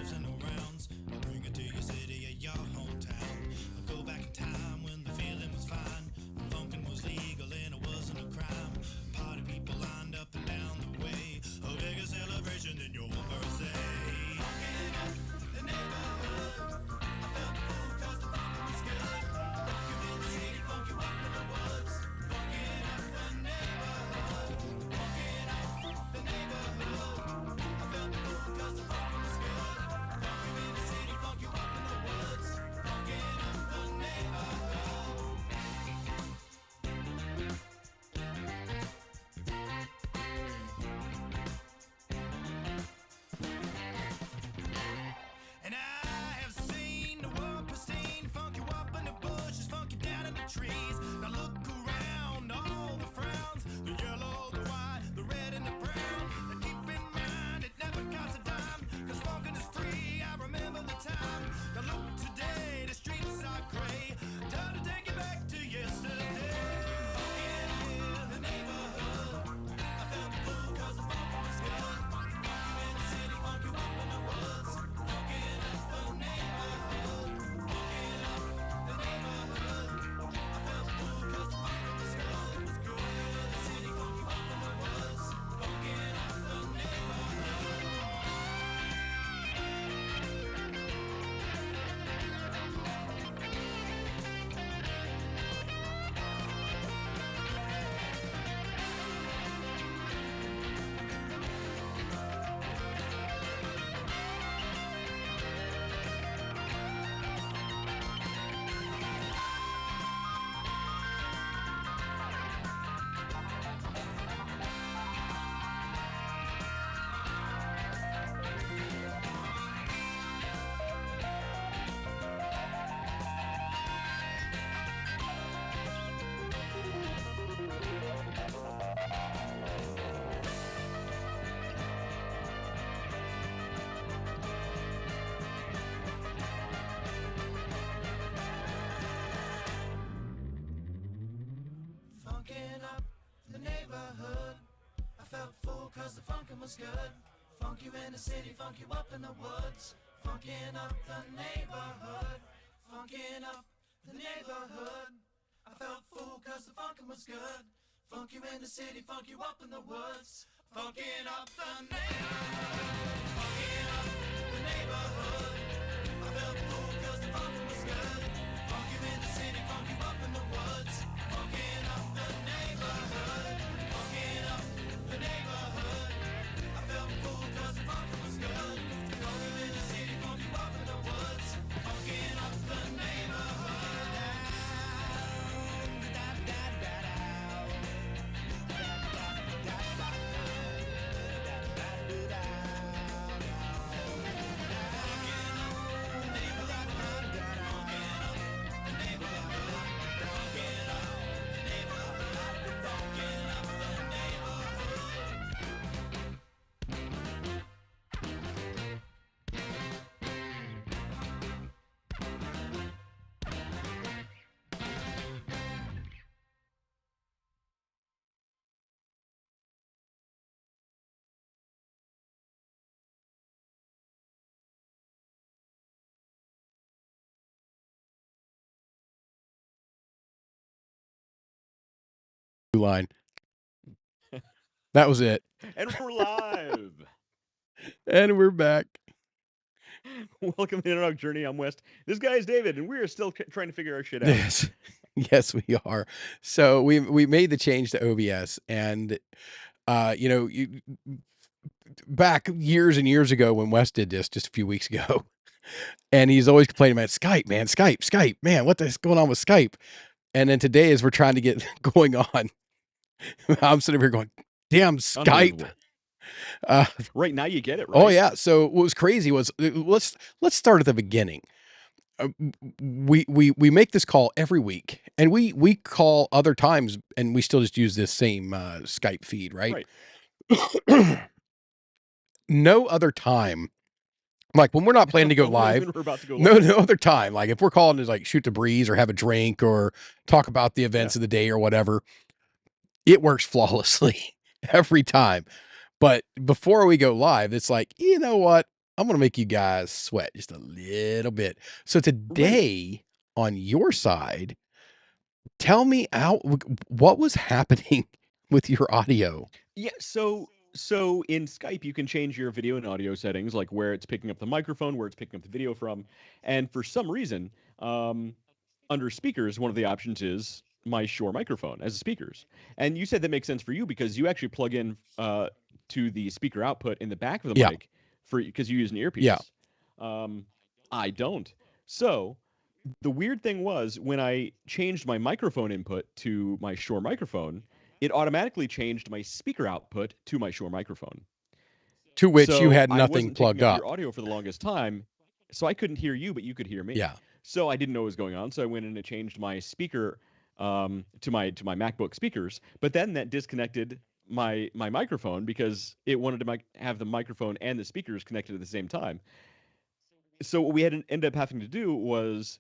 lives in the rounds. I bring it to your city or your hometown. I go back in time when the feeling was fine. When funkin' was legal and it wasn't a crime. Party people lined up and down the way. A bigger celebration than your birthday. Funkin' up the neighborhood. I felt the fool cause the funkin' was good. Funk you in the city, funk you up in the woods. Funkin' up the neighborhood. Funkin' up the neighborhood. I felt the fool cause the funkin' was good. Funk you in the city, funk you up in the woods. Funkin' up the neighborhood. And I have seen the world pristine, funk you up in the bushes, funk you down in the trees. Now look around, all the frowns, the yellow, the white, the red and the brown. Now keep in mind, it never costs a dime, cause funkin' is free, I remember the time. Now look today, the streets are gray, time to take it back to yesterday. Funkin' in the neighborhood, I felt the fool cause the funk was good. Funk you in the city, funk you up in the woods. Funkin' up the neighborhood, funkin' up the neighborhood. I felt the fool cause the funk was good. It was good in the city, funk you up in the woods. Funkin' up the neighborhood. Funkin' up the neighborhood. I felt full cause the funkin' was good. Funk you in the city, funk you up in the woods. Funkin' up the neighborhood. Funkin' up the neighborhood. I felt full cause the funkin' was good. Funk you in the city, funk you up in the woods. Funkin' up the neighborhood. Funkin' up the neighborhood. I felt full cause the funkin' was good. Funk you in the city, funk you up in the woods. Funkin' up the neighborhood. Funkin' up the neighborhood. I felt full cause the funkin' was good. Funk you in the city, funk you up in the woods. Funkin' up the neighborhood. Line. That was it. And we're live. And we're back. Welcome to the Underdog Journey. I'm West. This guy is David, and we are still trying to figure our shit out. Yes. Yes, we are. So we made the change to OBS, and back years and years ago when Wes did this just a few weeks ago, and he's always complaining about Skype, man, Skype, man, what the hell's going on with Skype? And then today, as we're trying to get going on, I'm sitting here going, damn Skype. Right now you get it, right? Oh yeah. So what was crazy was let's start at the beginning. We make this call every week, and we call other times, and we still just use this same Skype feed, right? No other time, like when we're not planning to go live, no other time, like if we're calling to like shoot the breeze or have a drink or talk about the events of the day or whatever, it works flawlessly every time. But before we go live, it's like, you know what? I'm gonna make you guys sweat just a little bit. So Right. today on your side, tell me out what was happening with your audio. Yeah, so in Skype you can change your video and audio settings, like where it's picking up the microphone, where it's picking up the video from, and for some reason, um, under speakers, one of the options is my Shure microphone as speakers. And you said that makes sense for you because you actually plug in to the speaker output in the back of the Yeah, mic for because you use an yeah. earpiece. Um, I don't. So the weird thing was when I changed my microphone input to my Shure microphone, it automatically changed my speaker output to my Shure microphone. To which you So had I nothing wasn't picking plugged up your up. audio for the longest time. So I couldn't hear you, but you could hear me. Yeah. So I didn't know what was going on. So I went in and changed my speaker to my MacBook speakers. But then that disconnected my microphone because it wanted to have the microphone and the speakers connected at the same time. So what we had to end up having to do was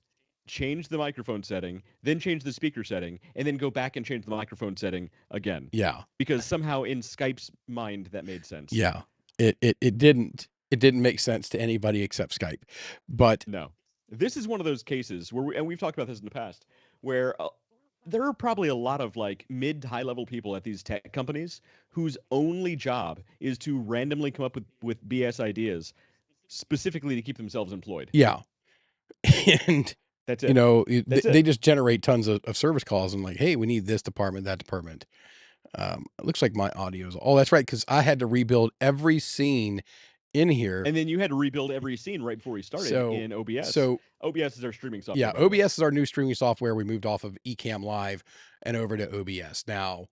change the microphone setting, then change the speaker setting, and then go back and change the microphone setting again. Yeah. Because somehow in Skype's mind that made sense. Yeah. It didn't make sense to anybody except Skype. But No. This is one of those cases where and we've talked about this in the past, where there are probably a lot of like mid to high level people at these tech companies whose only job is to randomly come up with BS ideas specifically to keep themselves employed. yeah. And That's it. That's they it. just generate tons of service calls and like, hey, we need this department, that department. It looks like my audio's oh, that's right, because I had to rebuild every scene in here. And then you had to rebuild every scene right before we started So in OBS. so OBS is our streaming software, yeah, by the way. OBS is our new streaming software. We moved off of Ecamm Live and over to OBS. Now,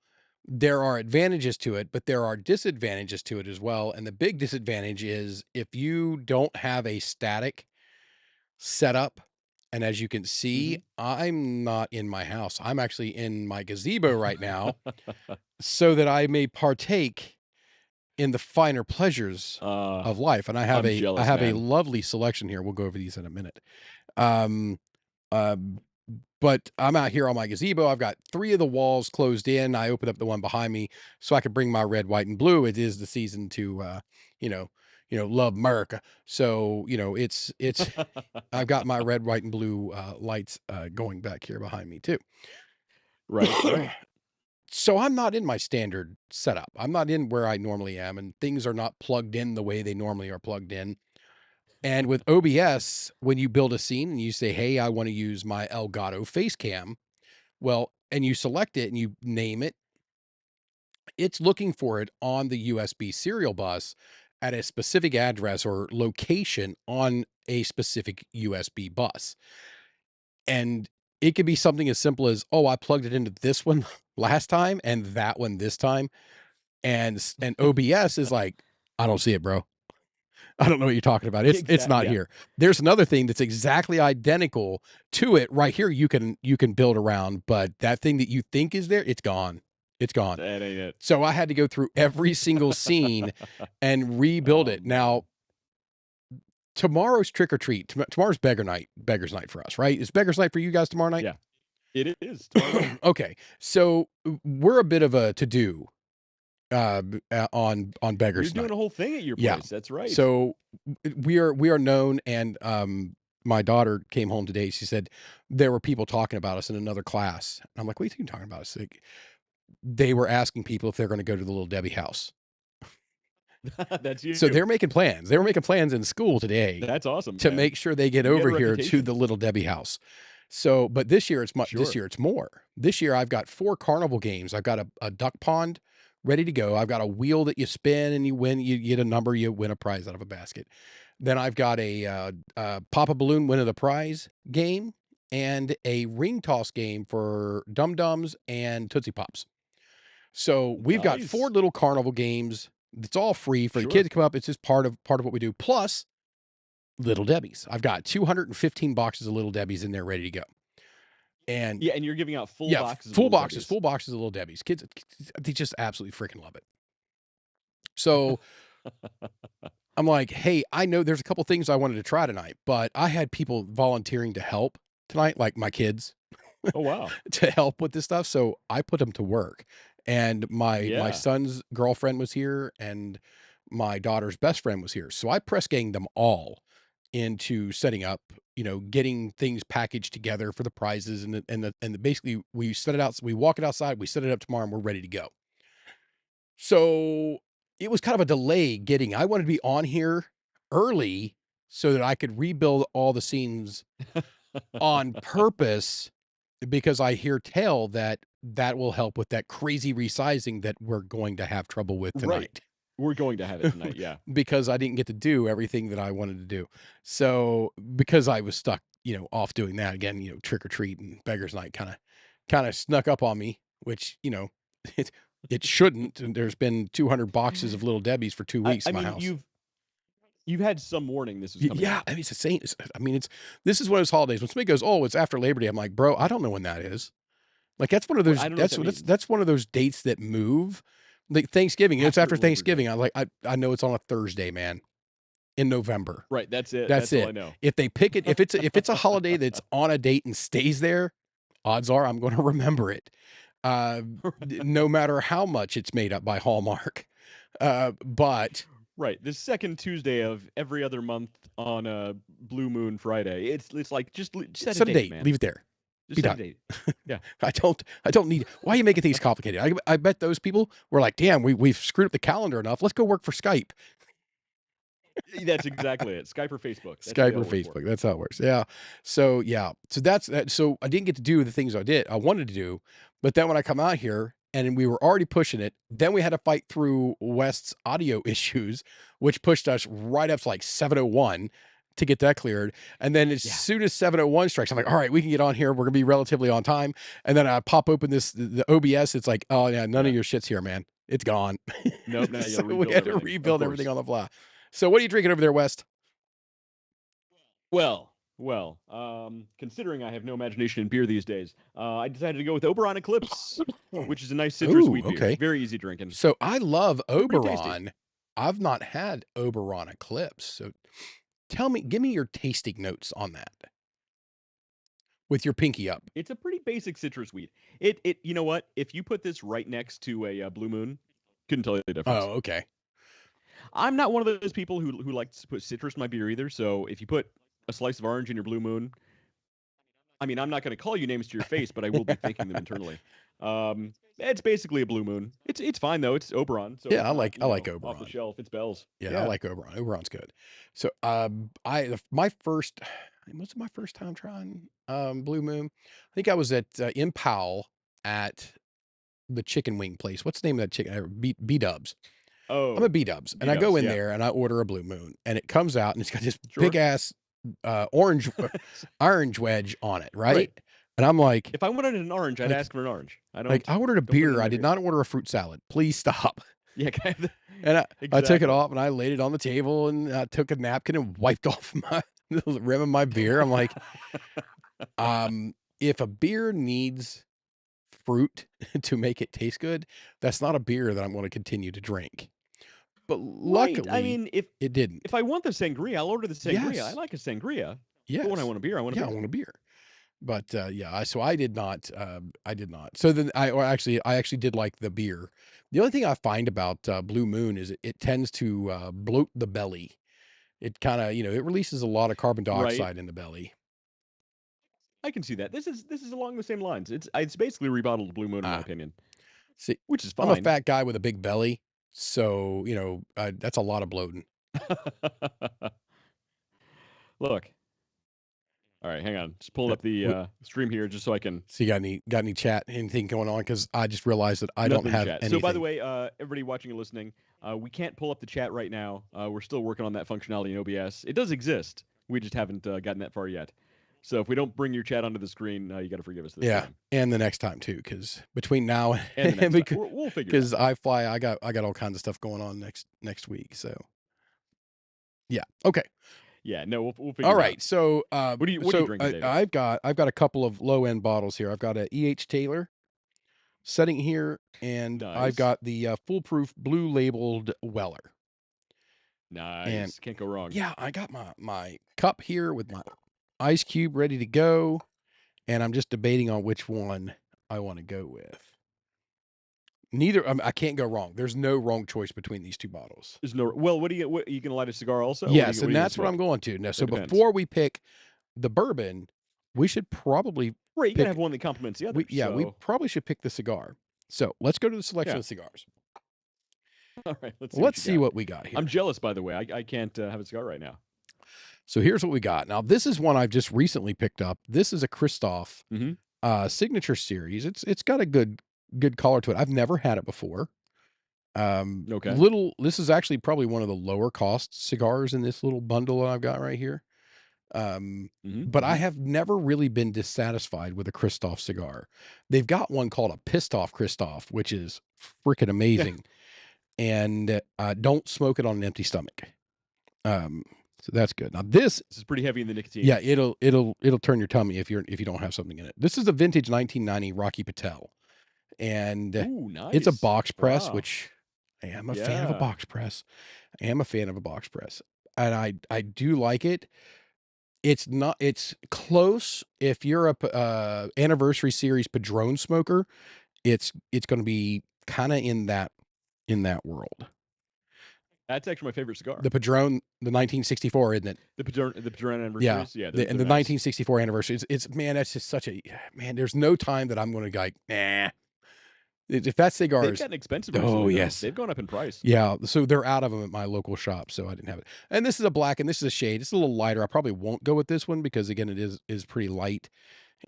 there are advantages to it, but there are disadvantages to it as well. And the big disadvantage is if you don't have a static setup, and as you can see, Hmm. I'm not in my house. I'm actually in my gazebo right now so that I may partake in the finer pleasures uh, of life. And I I'm have jealous, a man. lovely selection here. We'll go over these in a minute. Um, uh, but I'm out here on my gazebo. I've got 3 of the walls closed in. I opened up the one behind me so I could bring my red, white, and blue. It is the season to, you know, love America. So, it's I've got my red, white, and blue lights going back here behind me too. Right, right. So I'm not in my standard setup. I'm not in where I normally am, and things are not plugged in the way they normally are plugged in. And with OBS, when you build a scene and you say, "Hey, I want to use my Elgato face cam," well, and you select it and you name it, it's looking for it on the USB serial bus at a specific address or location on a specific USB bus. And it could be something as simple as, "Oh, I plugged it into this one last time and that one this time." And OBS is like, "I don't see it, bro. I don't know what you're talking about. It's not Yeah. here." There's another thing that's exactly identical to it right here you can build around, but that thing that you think is there, it's gone. It's gone. That ain't it. So I had to go through every single scene and rebuild Oh it. Now, man. tomorrow's trick or treat. Tomorrow's Beggar's night for us, right? Is Beggar's night for you guys tomorrow night? Yeah. It is tomorrow night. Okay. So we're a bit of a to do on You're Beggar's doing night. a whole thing at your Yeah. place. That's right. So we are known, and my daughter came home today. She said there were people talking about us in another class. I'm like, "What are you talking about us?" Like, they were asking people if they're going to go to the Little Debbie house. That's So you. they're making plans. They were making plans in school today That's awesome, to man. make sure they get You got a over here to reputation. the Little Debbie house. So, but this year this Sure. year it's more. This year I've got 4 carnival games. I've got a duck pond ready to go. I've got a wheel that you spin and you win. You get a number, you win a prize out of a basket. Then I've got a pop a balloon, win of the prize game, and a ring toss game for Dum Dums and Tootsie Pops. So we've got 4 Nice. little carnival games. It's all free for the kids Sure. to come up. It's just part of what we do. Plus Little Debbie's. I've got 215 boxes of Little Debbie's in there ready to go. And Yeah, and you're giving out full yeah, boxes of Little Debbie's. full boxes of Little Debbie's. Kids, they just absolutely freaking love it. So I'm like, "Hey, I know there's a couple things I wanted to try tonight, but I had people volunteering to help tonight, like my kids, Oh wow. to help with this stuff." So I put them to work. And my Yeah. son's girlfriend was here, and my daughter's best friend was here. So I press ganged them all into setting up, getting things packaged together for the prizes and the basically we set it out, we walk it outside, we set it up tomorrow and we're ready to go. So it was kind of a delay getting, I wanted to be on here early so that I could rebuild all the scenes on purpose because I hear tell that that will help with that crazy resizing that we're going to have trouble with Right. tonight. We're going to have it tonight. Yeah. Because I didn't get to do everything that I wanted to do. So because I was stuck, off doing that again, trick or treat and beggars night kind of snuck up on me, which, it, it shouldn't. And there's been 200 boxes of Little Debbie's for 2 weeks I in my mean, house. you've had some warning this is coming Yeah, out. I mean, it's the same. This is one of those holidays when somebody goes, "Oh, it's after Labor Day." I'm like, "Bro, I don't know when that is." Like that's one of those. I don't know what that means. That's one of those dates that move. Like Thanksgiving, it's after Labor Day. Thanksgiving. I know it's on a Thursday, man, in November. Right. That's it. That's all it. I know. If they pick it, if it's a holiday that's on a date and stays there, odds are I'm going to remember it, no matter how much it's made up by Hallmark. But Right. The second Tuesday of every other month on a Blue Moon Friday. It's like just set a date, man. leave it there. Just Be set done. a date. Yeah. I don't need. Why are you making things complicated? I bet those people were like, "Damn, we've screwed up the calendar enough. Let's go work for Skype." That's exactly it. Skype or Facebook. That's Skype or Facebook. That's how it works. Yeah. So yeah. So that's that. So I didn't get to do the things I wanted to do, but then when I come out here and we were already pushing it, then we had to fight through West's audio issues, which pushed us right up to like 7:01 to get that cleared. And then as soon as 7:01 strikes, I'm like, all right, we can get on here. We're gonna be relatively on time. And then I pop open the OBS. It's like, oh yeah, none of your shit's here, man. It's gone. Nope. Now So we had to rebuild everything on the fly. So what are you drinking over there, West? Well, considering I have no imagination in beer these days, I decided to go with Oberon Eclipse, which is a nice citrus Ooh, sweet beer. okay. Very easy drinking. So I love Pretty tasty. Oberon. I've not had Oberon Eclipse. So give me your tasting notes on that with your pinky up. It's a pretty basic citrus sweet. It you know what? If you put this right next to a Blue Moon, couldn't tell you the difference. Oh, okay. I'm not one of those people who likes to put citrus in my beer either. So if you put a slice of orange in your Blue Moon, I mean, I'm not going to call you names to your face, but I will be thanking them internally. It's basically a Blue Moon. It's fine though. It's Oberon. So Yeah, it's I like Off the Oberon. shelf. It's Bell's. Yeah, I like Oberon. Oberon's good. So my first, was it my first time trying Blue Moon? I think I was at in Powell at the chicken wing place. What's the name of that chicken? B Dubs. Oh, I'm a B Dubs, and I go in there and I order a Blue Moon, and it comes out and it's got this big ass orange wedge on it, right? And I'm like, if I wanted an orange, I'd ask for an orange. I ordered a beer. I did not order a fruit salad. Please stop. Yeah, kind of. And I took it off and I laid it on the table and I took a napkin and wiped off the rim of my beer. I'm like, if a beer needs fruit to make it taste good, that's not a beer that I'm going to continue to drink. But luckily, I mean, if it didn't. If I want the sangria, I'll order the sangria. Yes. I like a sangria. Yes. But when I want a beer, I want a beer. I want a beer. But so I did not. I did not. So then I actually did like the beer. The only thing I find about Blue Moon is it tends to bloat the belly. It kind of it releases a lot of carbon dioxide in the belly. I can see that. This is along the same lines. It's basically rebottled Blue Moon in my opinion. See, which is fine. I'm a fat guy with a big belly, so that's a lot of bloating. Look. All right, hang on. Just pull up the stream here just so I can. So you got any chat, anything going on? Because I just realized that I don't have anything. So by the way, everybody watching and listening, we can't pull up the chat right now. We're still working on that functionality in OBS. It does exist. We just haven't gotten that far yet. So if we don't bring your chat onto the screen, you got to forgive us this time. And the next time too, because between now and the next time, we'll figure. Because I fly, I got all kinds of stuff going on next week. So yeah, okay. Yeah, no, we'll figure. All right, so what are you drinking, David? I've got a couple of low end bottles here. I've got a E.H. Taylor setting here, and I've got the foolproof blue labeled Weller. Nice, and can't go wrong. Yeah, I got my cup here with my ice cube ready to go, and I'm just debating on which one I want to go with. Neither. I can't go wrong. There's no wrong choice between these two bottles. There's no. Well, what do you get? What, you gonna light a cigar also? Yes, What and are you gonna that's what I'm smoke? going to. Now, so depends. before we pick the bourbon, we should probably Right, you gotta pick. have one that complements the other. We So probably should pick the cigar. So let's go to the selection yeah. of cigars. All right, let's see. Let's see what we got here. I'm jealous, by the way. I can't have a cigar right now. So here's what we got. Now, this is one I've just recently picked up. This is a Christoph Mm-hmm. signature series. It's got a good color to it. I've never had it before. Okay. This is actually probably one of the lower cost cigars in this little bundle that I've got right here. But I have never really been dissatisfied with a Christoph cigar. They've got one called a Pissed Off Christoph, which is freaking amazing. And don't smoke it on an empty stomach. So that's good. Now this is pretty heavy in the nicotine. Yeah, it'll turn your tummy if you don't have something in it. This is a vintage 1990 Rocky Patel, and Ooh, nice. it's a box press, Wow. which I am a fan of a box press. And I do like it. It's close. If you're a anniversary series Padron smoker, it's going to be kind of in that world. That's actually my favorite cigar. The Padron, the 1964, isn't it? The Padron anniversaries. Yeah, the 1964 anniversary. It's man, that's just such a man. There's no time that I'm going to like, nah. If that cigar they've is gotten expensive recently, yes, they've gone up in price. Yeah, so they're out of them at my local shop, so I didn't have it. And this is a black, and this is a shade. It's a little lighter. I probably won't go with this one because again, it is pretty light.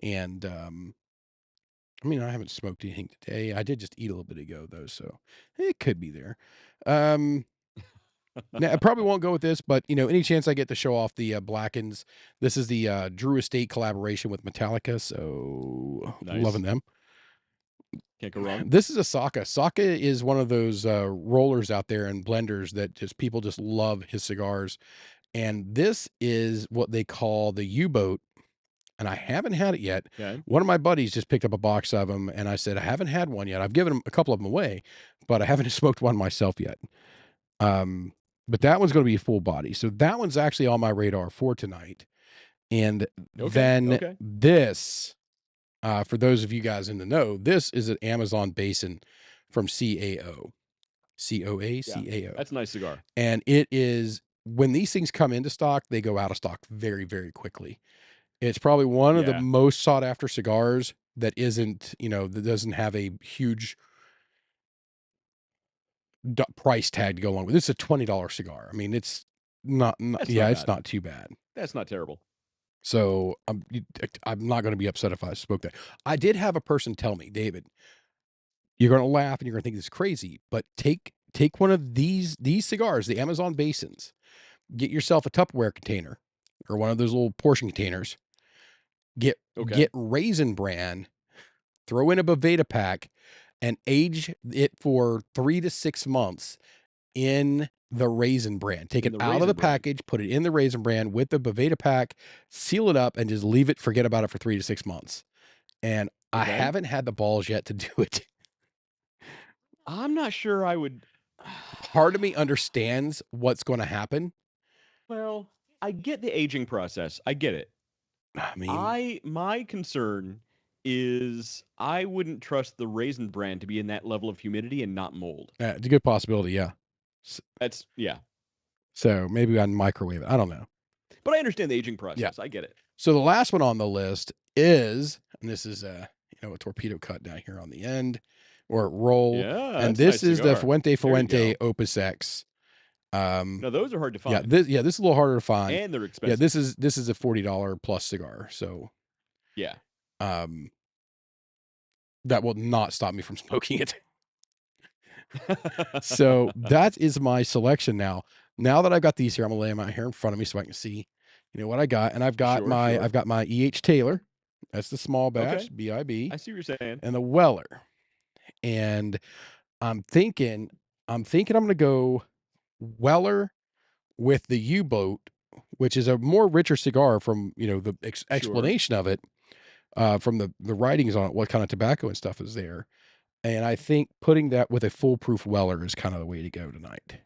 And I mean, I haven't smoked anything today. I did just eat a little bit ago though, so it could be there. Now, I probably won't go with this, but any chance I get to show off the Blackens. This is the Drew Estate collaboration with Metallica, so nice. Loving them. Can't go wrong. This is a Saka. Saka is one of those rollers out there and blenders that people just love his cigars. And this is what they call the U-boat. And I haven't had it yet. Okay. One of my buddies just picked up a box of them, and I said, I haven't had one yet. I've given a couple of them away, but I haven't smoked one myself yet. But that one's going to be a full body. So that one's actually on my radar for tonight. And then this, for those of you guys in the know, this is an Amazon Basin from CAO. CAO. That's a nice cigar. And it is, when these things come into stock, they go out of stock very, very quickly. It's probably one of the most sought after cigars that isn't, that doesn't have a huge price tag to go along with. This is a $20 cigar. I mean, it's not it's not too bad. That's not terrible. So I'm not going to be upset if I spoke that. I did have a person tell me, David, you're going to laugh and you're going to think this is crazy, but take one of these cigars, the Amazon Basins, get yourself a Tupperware container or one of those little portion containers, get Raisin Bran, throw in a Boveda pack, and age it for 3 to 6 months in the Raisin Bran. Take it out of the package, put it in the Raisin Bran with the Boveda pack, seal it up, and just leave it, forget about it for 3 to 6 months. And I haven't had the balls yet to do it. I'm not sure I would. Part of me understands what's going to happen. Well, I get the aging process. I get it. I mean, my concern is I wouldn't trust the Raisin Bran to be in that level of humidity and not mold. It's a good possibility, yeah. That's So maybe I'd microwave it. I don't know. But I understand the aging process. Yeah. I get it. So the last one on the list is, and this is a torpedo cut down here on the end, or roll. Yeah, and this is the Fuente Opus X. Now those are hard to find. This is a little harder to find. And they're expensive. Yeah, this is a $40 plus cigar. So yeah. That will not stop me from smoking it. So that is my selection now. Now that I've got these here, I'm gonna lay them out here in front of me so I can see, what I got. And I've got I've got my E.H. Taylor. That's the small batch, BIB. I see what you're saying. And the Weller. And I'm thinking I'm gonna go Weller with the U-boat, which is a more richer cigar from the explanation of it, from the writings on it, what kind of tobacco and stuff is there. And I think putting that with a foolproof Weller is kind of the way to go tonight.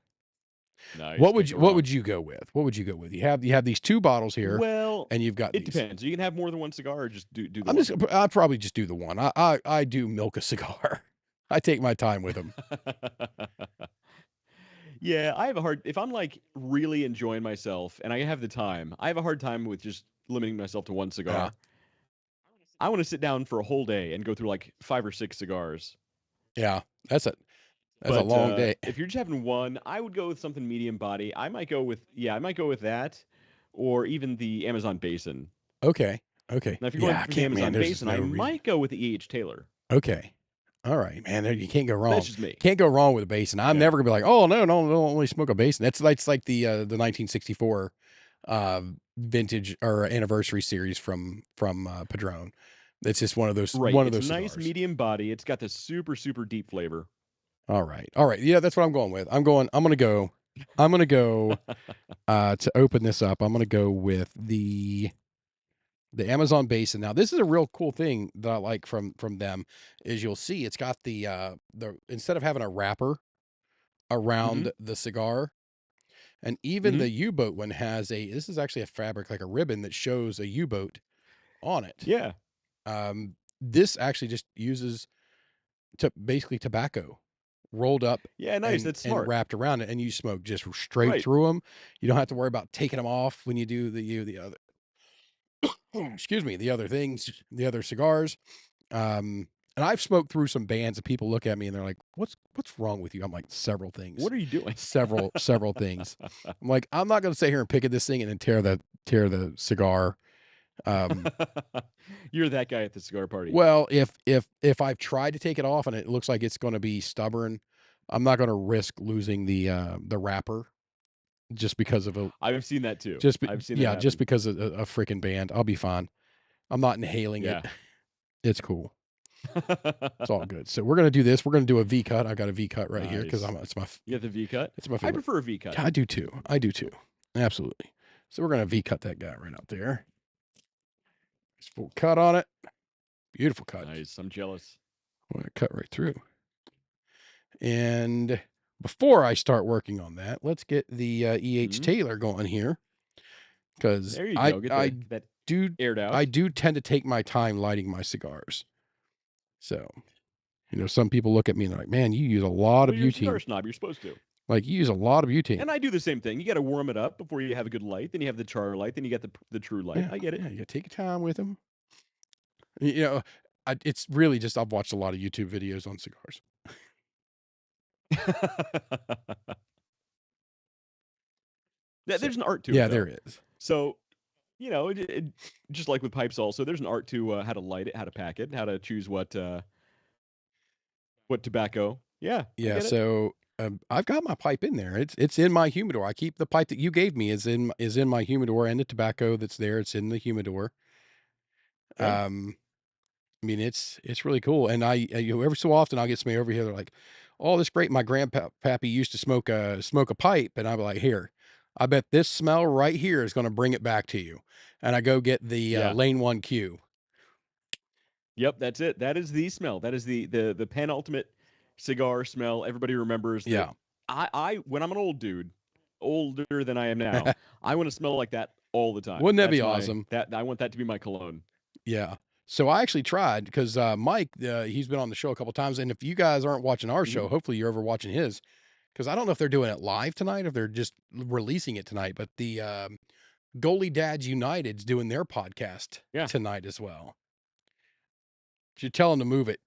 Nice. What would you go with? What would you go with? You have these two bottles here. Well, and you've got it depends. You can have more than one cigar, or just do the I'll probably just do the one. I do milk a cigar. I take my time with them. Yeah, I have a hard if I'm like really enjoying myself and I have the time, I have a hard time with just limiting myself to one Yeah. cigar. I want to sit down for a whole day and go through like 5 or 6 cigars. Yeah. That's a But long day. if you're just having one, I would go with something medium body. I might go with that, or even the Amazon Basin. Okay. Okay. Now, if you're going Yeah, I for the can't, man. Amazon There's just Basin, I no reason. might go with the E.H. Taylor. Okay. All right, man. You can't go That's wrong. just me. Can't go wrong with a basin. I'm Yeah. never gonna be like, oh no, no, don't only smoke a basin. That's like the 1964 vintage or anniversary series from Padron. It's just Right. one of It's those nice cigars. medium body. It's got this super, super deep flavor. All right. All right. Yeah, that's what I'm going with. I'm gonna go to open this up. I'm gonna go with the Amazon basin. Now, this is a real cool thing that I like from them is you'll see it's got the instead of having a wrapper Hmm. around the cigar, and even Hmm. the U-boat one has this is actually a fabric like a ribbon that shows a U-boat on it. Yeah. This actually just uses basically tobacco rolled up Yeah. Nice. That's and smart. wrapped around it, and you smoke just straight Right. through them. You don't have to worry about taking them off when you do the other excuse me, the other things, the other cigars. And I've smoked through some bands and people look at me and they're like, what's wrong with you? I'm like, several things. What are you doing? Several things. I'm like, I'm not gonna sit here and pick at this thing and then tear the cigar. Um, You're that guy at the cigar party. well, if I've tried to take it off and it looks like it's gonna be stubborn, I'm not gonna risk losing the wrapper just because of a I've seen that too. I've seen that yeah, just happen. because of a freaking band. I'll be fine. I'm not inhaling it. Yeah. It's cool. It's all good. So we're gonna do this. We're gonna do a V cut. I got a V cut right here because Nice. You got the V cut? it's my I favorite. prefer a V cut. Yeah, I do too. I do too. Absolutely. So we're gonna V cut that guy right out there. Just full cut on it. Beautiful cut. Nice. I'm jealous. I'm gonna cut right through. And before I start working on that, let's get the E.H. Mhm. Taylor going here because There you go. Get that do aired I out. do tend to take my time lighting my cigars. So some people look at me and they're like, "Man, you use a lot Well, of you're a cigar butane. snob. You're supposed to. Like you use a lot of butane." And I do the same thing. You got to warm it up before you have a good light. Then you have the char light. Then you get the true light. Yeah, I get it. yeah, you gotta take your time with them. You know, it's really just I've watched a lot of YouTube videos on cigars. So, There's an art to it, yeah, there though. is. So, just like with pipes, also, there's an art to how to light it, how to pack it, how to choose what tobacco. Yeah, I Yeah, get it. so I've got my pipe in there. It's in my humidor. I keep the pipe that you gave me is in my humidor, and the tobacco that's there. It's in the humidor. Okay. I mean, it's really cool. And every so often I'll get somebody over here. They're like, "Oh, this great. My grandpappy used to smoke a pipe," and I'm like, "Here, I bet this smell right here is going to bring it back to you." And I go get the Yeah. Lane 1Q. Yep. That's it. That is the smell. That is the penultimate cigar smell. Everybody remembers that. Yeah. I when I'm an old dude, older than I am now, I want to smell like that all the time. Wouldn't that be That's my awesome? that I want that to be my cologne. Yeah. So I actually tried because Mike, he's been on the show a couple times, and if you guys aren't watching our Hmm. show, hopefully you're over watching his. Because I don't know if they're doing it live tonight, if they're just releasing it tonight. But the Goalie Dads United's doing their podcast Yeah. tonight as well. Should tell them to move it.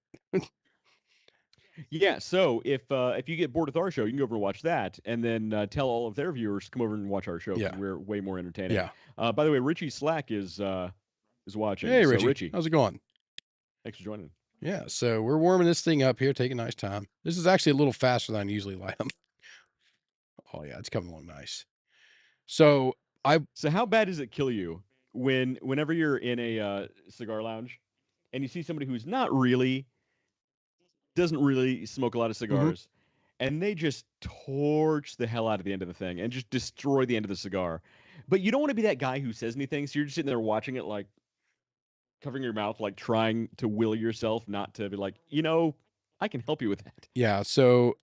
Yeah, so if you get bored with our show, you can go over and watch that, and then tell all of their viewers to come over and watch our show because Yeah. we're way more entertaining. Yeah. By the way, Richie Slack is watching. Hey, So Richie, Richie, how's it going? thanks for joining. Yeah. So we're warming this thing up here. Take a nice time. This is actually a little faster than I usually light them. Oh yeah, it's coming along nice. So So how bad does it kill you whenever you're in a cigar lounge and you see somebody who's not really doesn't really smoke a lot of mhm. cigars and they just torch the hell out of the end of the thing and just destroy the end of the cigar. But you don't want to be that guy who says anything, so you're just sitting there watching it like covering your mouth, like trying to will yourself not to be like, I can help you with that. Yeah. So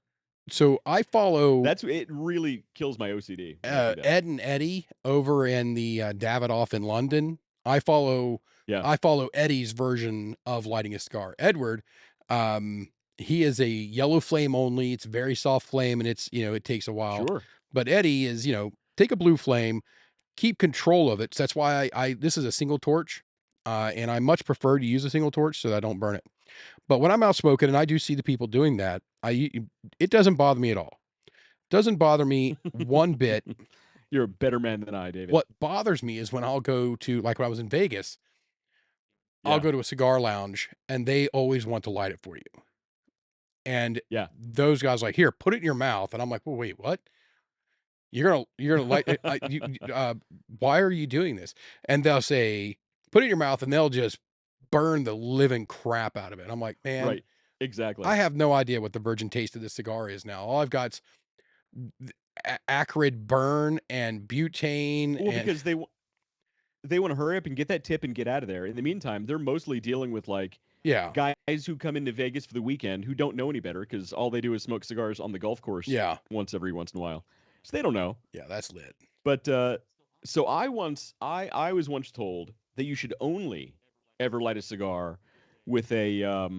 I follow It really kills my OCD when I see that. Ed and Eddie over in the Davidoff in London. I follow Yeah. I follow Eddie's version of lighting a cigar. Edward, um, He is a yellow flame only. It's very soft flame, and it's it takes a while. Sure. But Eddie is take a blue flame, keep control of it. So that's why I this is a single torch, and I much prefer to use a single torch so that I don't burn it. But when I'm out smoking and I do see the people doing that, it doesn't bother me at all. Doesn't bother me one bit. You're a better man than I, David. What bothers me is when I'll go to, like when I was in Vegas, I'll Yeah. go to a cigar lounge and they always want to light it for you. And Yeah. those guys like, here, put it in your mouth. And I'm like, well, wait, what? You're gonna light it? Why are you doing this? And they'll say, put it in your mouth, and they'll just burn the living crap out of it. And I'm like, man, Right. Exactly. I have no idea what the virgin taste of this cigar is now. All I've got's acrid burn and butane Well, and because they want to hurry up and get that tip and get out of there. In the meantime, they're mostly dealing with like yeah, guys who come into Vegas for the weekend who don't know any better because all they do is smoke cigars on the golf course yeah, once in a while. So they don't know. yeah, that's lit. But so I was once told that you should only ever light a cigar with a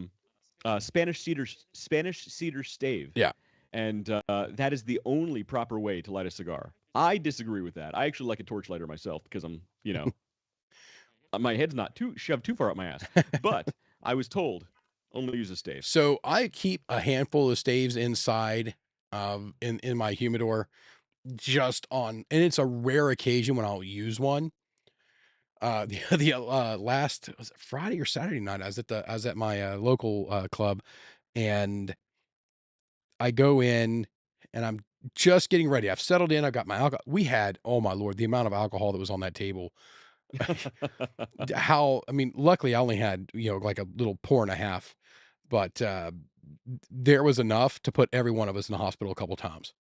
Spanish cedar stave, Yeah. and that is the only proper way to light a cigar. I disagree with that. I actually like a torch lighter myself because I'm my head's not too shoved too far up my ass. But I was told only use a stave. So I keep a handful of staves inside in my humidor just on, and it's a rare occasion when I'll use one. The last, was it Friday or Saturday night? I was at my local club, and I go in and I'm just getting ready. I've settled in. I've got my alcohol. We had, oh my Lord, the amount of alcohol that was on that table. I mean, luckily I only had, like a little pour and a half, but there was enough to put every one of us in the hospital a couple times.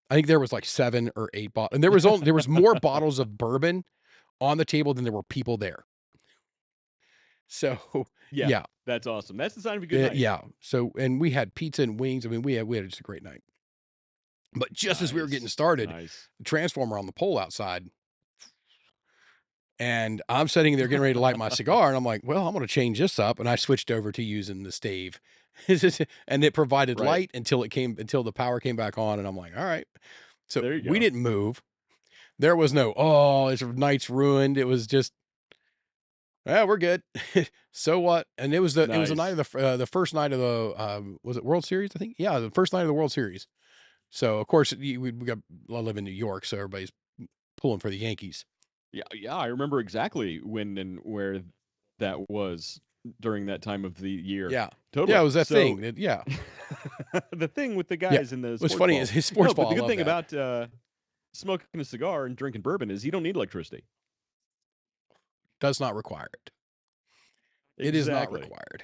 I think there was like 7 or 8 bottles, and there was more bottles of bourbon on the table than there were people there. So, Yeah, yeah, that's awesome. That's the sign of a good night. yeah. So, and we had pizza and wings. I mean, we had just a great night. But just as we were getting Nice. started, Nice. the transformer on the pole outside, and I'm sitting there getting ready to light my cigar, and I'm like, well, I'm going to change this up, and I switched over to using the stave, and it provided Right. light until the power came back on, and I'm like, all right. So There you we go. didn't move. There was no, oh, this night's ruined. It was just, yeah, we're good. So what? And it was the night Nice. of the first night of the was it World Series? I think, yeah, the first night of the World Series. So of course I live in New York, so everybody's pulling for the Yankees. Yeah, I remember exactly when and where that was during that time of the year. Yeah, yeah, it Totally. was that So thing. Yeah, the thing with the yeah. guys in the What's sports funny is ball. his sports No, but ball. the I good love thing that. about smoking a cigar and drinking bourbon is you don't need electricity. Does not require it. It is not Exactly. required.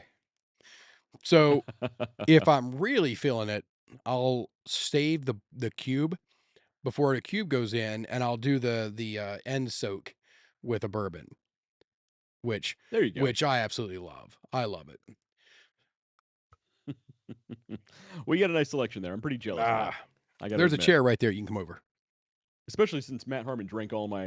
So if I'm really feeling it, I'll save the cube before the cube goes in, and I'll do the end soak with a bourbon, which There you go. which I absolutely love. I love it. Well, you got a nice selection there. I'm pretty jealous, Matt. I got to There's a admit, chair right there. You can come over. especially since Matt Harmon drank all my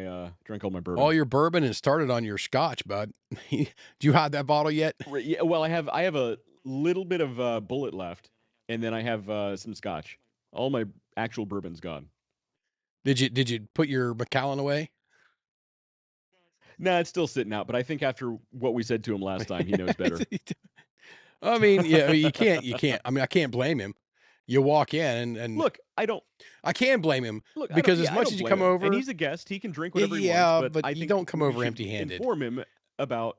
bourbon. All your bourbon and started on your scotch, bud. Do you have that bottle yet? Right, yeah, well, I have a little bit of bullet left, and then I have some scotch. All my actual bourbon's gone. Did you put your Macallan away? Nah, it's still sitting out, but I think after what we said to him last time, he knows better. I mean, yeah, you can't. I mean, I can't blame him. You walk in and Look, I don't I can blame him look. I don't. because as Yeah, I much don't as you blame come him. And over, he's a guest. He can drink whatever he wants. yeah, But but I you think don't come we over should empty-handed. inform him about.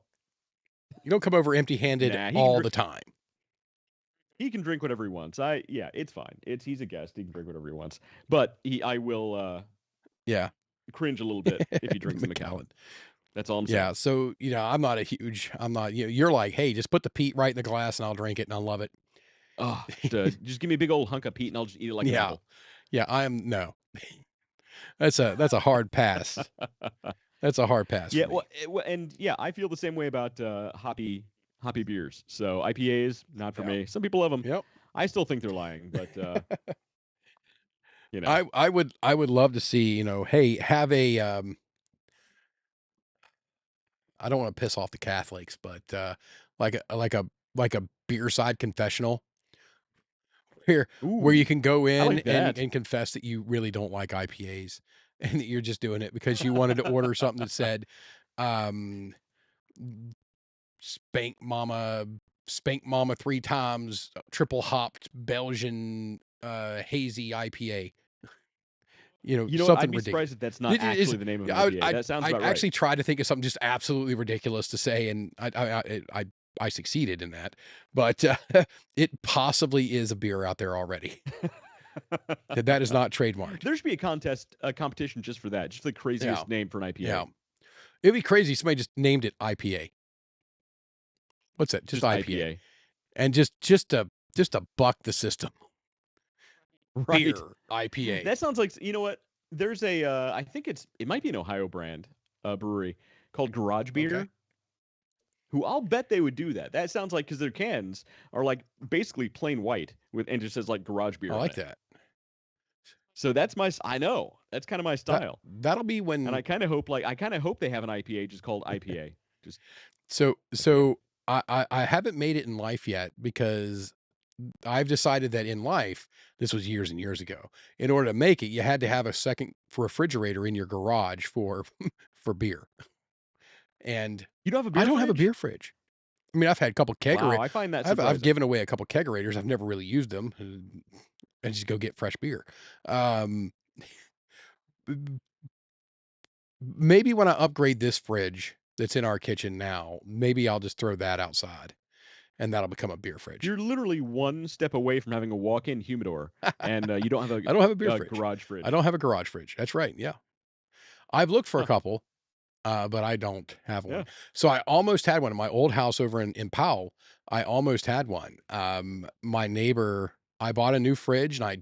You don't come over empty-handed Nah, all the time. he can drink whatever he wants. Yeah, it's fine. He's a guest. He can drink whatever he wants. But I will Yeah, cringe a little bit if he drinks a Macallan. Macallan. That's all I'm saying. Yeah, so I'm not a huge. I'm not. You're like, hey, just put the peat right in the glass and I'll drink it and I'll love it. Oh, just give me a big old hunk of peat and I'll just eat it like an Yeah, apple. yeah. I am no. That's a hard pass. That's a hard pass Yeah, for me. and yeah, I feel the same way about hoppy beers. So IPAs, not for Yeah. me. Some people love them. Yep. I still think they're lying, but you know, I would love to see, hey, have a I don't want to piss off the Catholics, but like a beer side confessional where you Ooh, can go I in like that. and confess that you really don't like IPAs and that you're just doing it because you wanted to order something that said, um, Spank Mama, Spank Mama 3 times, triple hopped Belgian, hazy IPA. You know, You know what? I'd something be surprised ridiculous. if that's not Is actually the name of an I would IPA. That sounds I'd about right. actually try to think of something just absolutely ridiculous to say, and I succeeded in that, but, it possibly is a beer out there already. That is not trademarked. There should be a contest, a competition just for that, just the Yeah, craziest name for an yeah. IPA. It'd be crazy if somebody just named it IPA. What's that? Just Just IPA. IPA, And just to buck the system. right? Beer IPA. That sounds like you know what? There's a I think it might be an Ohio brand brewery called Garage Okay. Beer. Who I'll bet they would do that. That sounds like because their cans are like basically plain white with and just says like Garage I Beer on like it. that. So that's I know that's kind of my That style, that'll be and when I kind of hope they have an IPA just called IPA. Just yeah. so I haven't made it in life yet because I've decided that in life, this was years and years ago, in order to make it, you had to have a second refrigerator in your garage for for beer. And You don't have a I beer don't have a fridge? beer fridge. I mean, I've had a couple Wow, kegera I find that I've surprising. given away a couple kegerators. I've never really used them. I just go get fresh beer. Um, maybe when I upgrade this fridge that's in our kitchen now, maybe I'll just throw that outside and that'll become a beer fridge. You're literally one step away from having a walk-in humidor, and you don't have I don't have a beer a fridge. garage I fridge. don't have a garage fridge. That's right. Yeah. I've looked for a Huh? couple, but I don't have one. Yeah. So I almost had one in my old house over in Powell. I almost had one. My neighbor, I bought a new fridge and I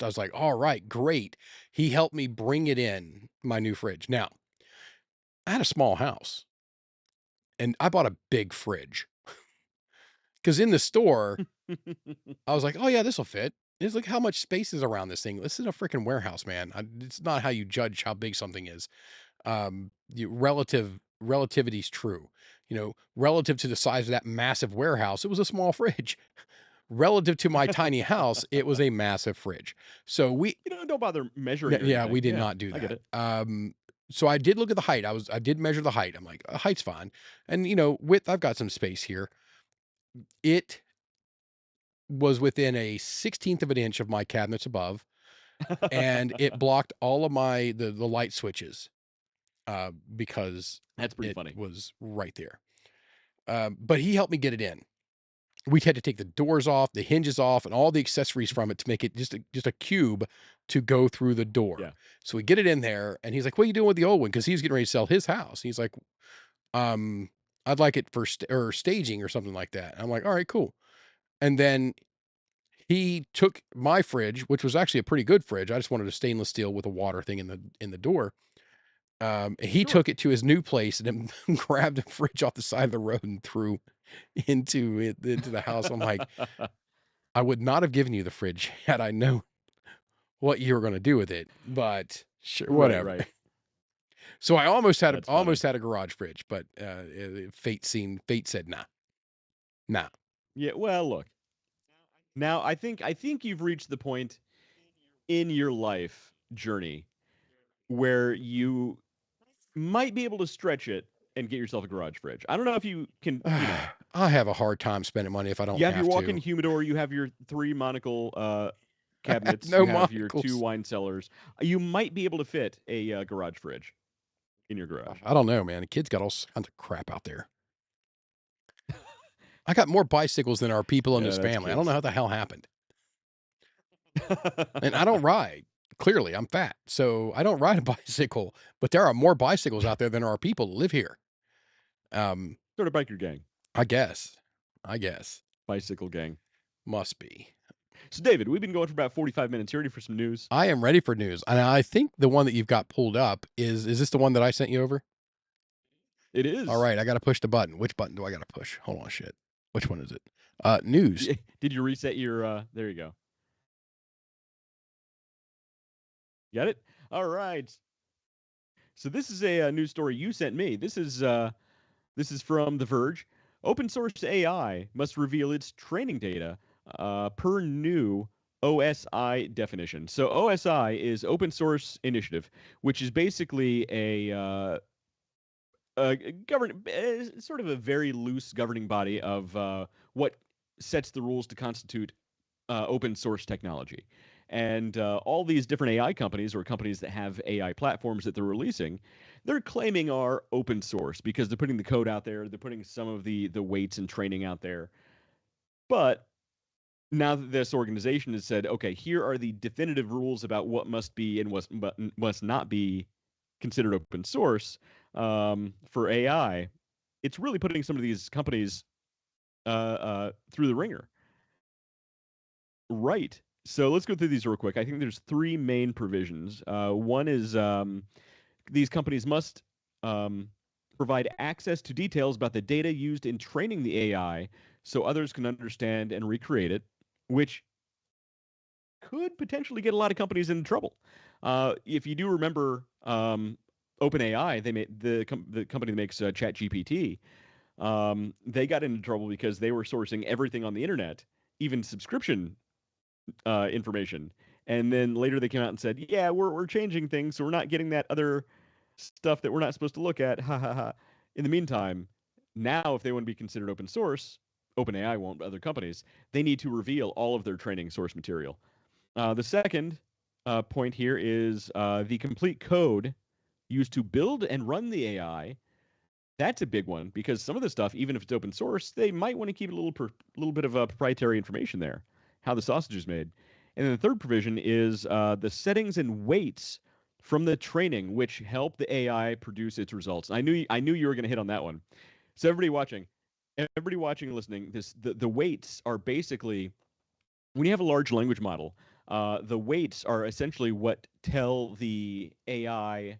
was like, all right, great. He helped me bring it in, my new fridge. Now, I had a small house and I bought a big fridge because in the store, I was like, oh yeah, this will fit. It's like how much space is around this thing. This is a freaking warehouse, man. It's not how you judge how big something is. Relativity's true. You know, relative to the size of that massive warehouse, it was a small fridge. Relative to my tiny house, it was a massive fridge. So Don't bother measuring or yeah, we anything. did Yeah, not do I get that. it. So I did look at the height. I did measure the height. I'm like, height's fine. And width, I've got some space here. It was within a 16th of an inch of my cabinets above, and it blocked all of the light switches because That's pretty it funny. was right there. But he helped me get it in. We had to take the doors off, the hinges off, and all the accessories from it to make it just a cube to go through the door. Yeah. So we get it in there, and he's like, "What are you doing with the old one?" Because he's getting ready to sell his house. He's like, um, "I'd like it for or staging or something like that." And I'm like, "All right, cool." And then he took my fridge, which was actually a pretty good fridge. I just wanted a stainless steel with a water thing in the door. He Sure. took it to his new place and then grabbed a fridge off the side of the road and threw into the house. I'm like, I would not have given you the fridge had I known what you were going to do with it, but sure, Right, whatever. right. So I That's funny. almost had a garage fridge, but fate said nah, nah. Yeah, well, look. Now, I think you've reached the point in your life journey where you might be able to stretch it and get yourself a garage fridge. I don't know if you can, I have a hard time spending money if I don't you have your have walk-in to. humidor, you have your 3 monocle I have cabinets, no you have your 2 monocles. wine cellars. You might be able to fit a garage fridge in your garage. I don't know, man. The kid's got all kinds of crap out there. I got more bicycles than our people in Yeah, this that's family. I don't know kids. how the hell happened. And I don't ride. Clearly, I'm fat, so I don't ride a bicycle. But there are more bicycles out there than there are people that live here. Um, Sort of biker gang, I guess. I guess. bicycle gang. Must be. So, David, we've been going for about 45 minutes. You ready for some news? I am ready for news. And I think the one that you've got pulled up is this the one that I sent you over? It All is. right, I got to push the button. Which button do I got to push? Hold on, shit. Which one is it? News. Did you reset your there you go. Got it? All right. So this is a, news story you sent me. This is from The Verge. Open source AI must reveal its training data per new OSI definition. So OSI is Open Source Initiative, which is basically sort of a very loose governing body of what sets the rules to constitute open source technology. And all these different AI companies or companies that have AI platforms that they're releasing, they're claiming are open source because they're putting the code out there, they're putting some of the weights and training out there. But now that this organization has said, okay, here are the definitive rules about what must be and what must not be considered open source for AI, it's really putting some of these companies through the ringer. Right. So let's go through these real quick. I think there's three main provisions. One is these companies must um, provide access to details about the data used in training the AI so others can understand and recreate it, which could potentially get a lot of companies in trouble. If you do remember OpenAI, they made the company that makes ChatGPT. They got into trouble because they were sourcing everything on the internet, even subscription information. And then later they came out and said, "Yeah, we're changing things, so we're not getting that other stuff that we're not supposed to look at." Ha ha ha. In the meantime, now if they want to be considered open source, OpenAI won't, but other companies, they need to reveal all of their training source material. The second point here is the complete code used to build and run the AI. That's a big one because some of the stuff, even if it's open source, they might want to keep a little bit of proprietary information there, how the sausage is made. And then the third provision is the settings and weights from the training, which help the AI produce its results. I knew you were going to hit on that one. So everybody watching and listening, the weights are basically when you have a large language model, the weights are essentially what tell the AI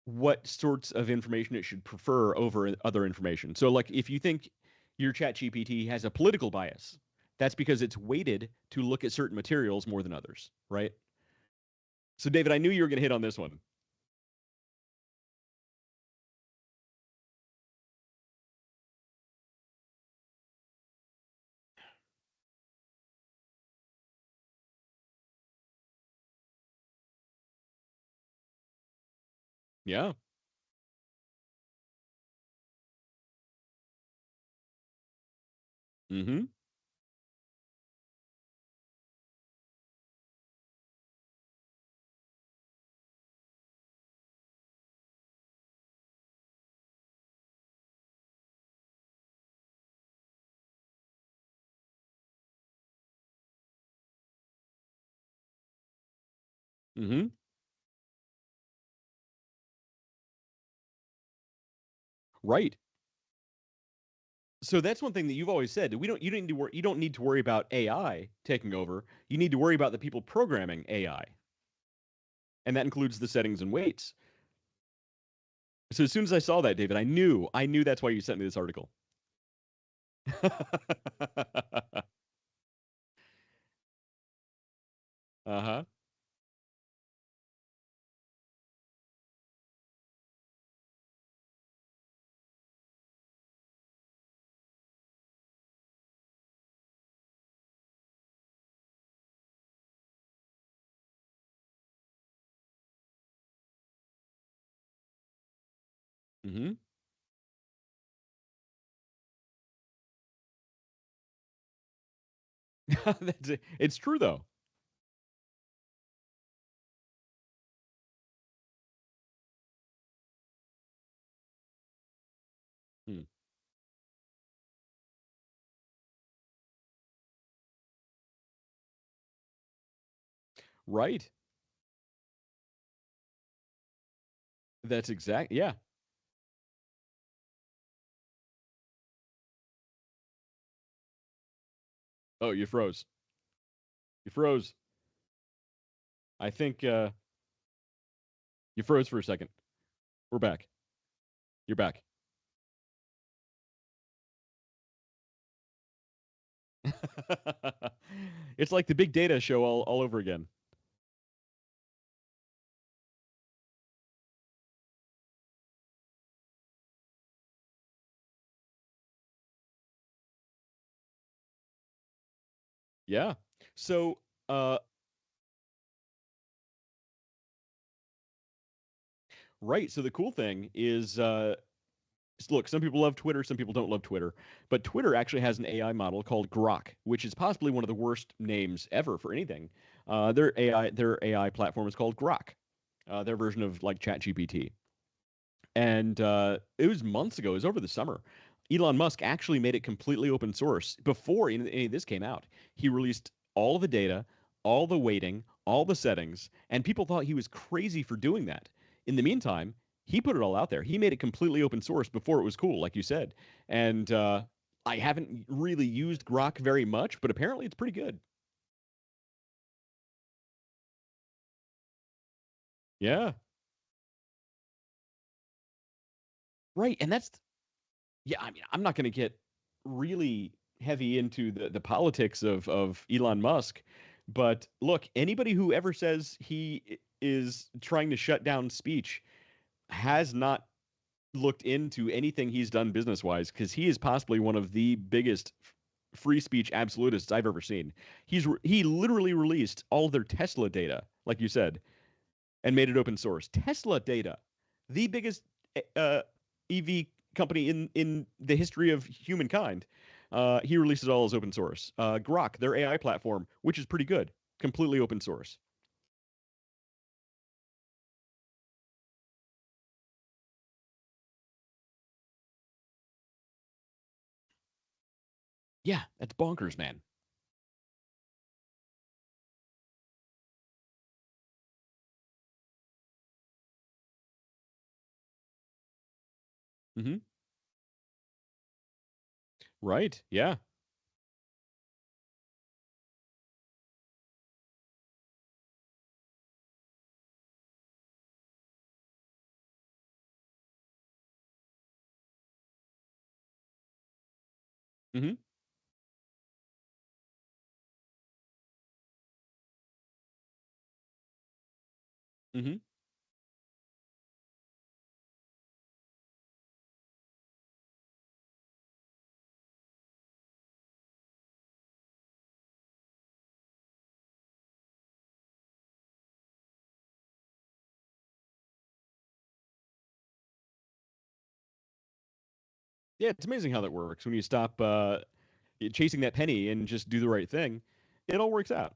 what sorts of information it should prefer over other information. So, like, if you think your chat GPT has a political bias, that's because it's weighted to look at certain materials more than others, right? So, David, I knew you were going to hit on this one. Yeah. Mm-hmm. Mm-hmm. Right. So that's one thing that you've always said. You don't need to worry about AI taking over. You need to worry about the people programming AI. And that includes the settings and weights. So as soon as I saw that, David, I knew that's why you sent me this article. Uh-huh. Mm-hmm. It's true though. Hmm. Right. That's exact. Yeah. Oh, you froze. You froze. I think you froze for a second. We're back. You're back. It's like the big data show all over again. Yeah. So Uh, right. So the cool thing is, look, some people love Twitter, some people don't love Twitter, but Twitter actually has an AI model called Grok, which is possibly one of the worst names ever for anything. Their AI platform is called Grok, their version of like ChatGPT. And it was months ago. It was over the summer. Elon Musk actually made it completely open source before any of this came out. He released all the data, all the weighting, all the settings, and people thought he was crazy for doing that. In the meantime, he put it all out there. He made it completely open source before it was cool, like you said. And I haven't really used Grok very much, but apparently it's pretty good. Yeah, right. And that's Yeah, I mean, I'm not going to get really heavy into the politics of Elon Musk, but look, anybody who ever says is trying to shut down speech has not looked into anything he's done business wise, because he is possibly one of the biggest free speech absolutists I've ever seen. He literally released all their Tesla data, like you said, and made it open source. Tesla data, the biggest EV company in the history of humankind. He releases all as open source. Grok, their AI platform, which is pretty good, completely open source. Yeah, that's bonkers, man. Hmm. Right. Yeah. Hmm. Hmm. Yeah, it's amazing how that works. When you stop chasing that penny and just do the right thing, it all works out.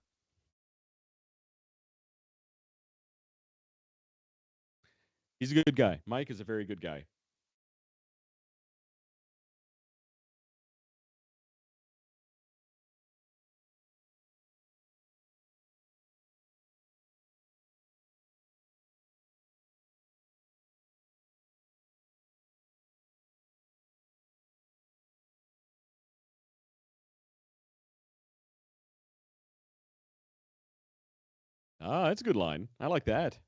He's a good guy. Mike is a very good guy. Ah, that's a good line. I like that.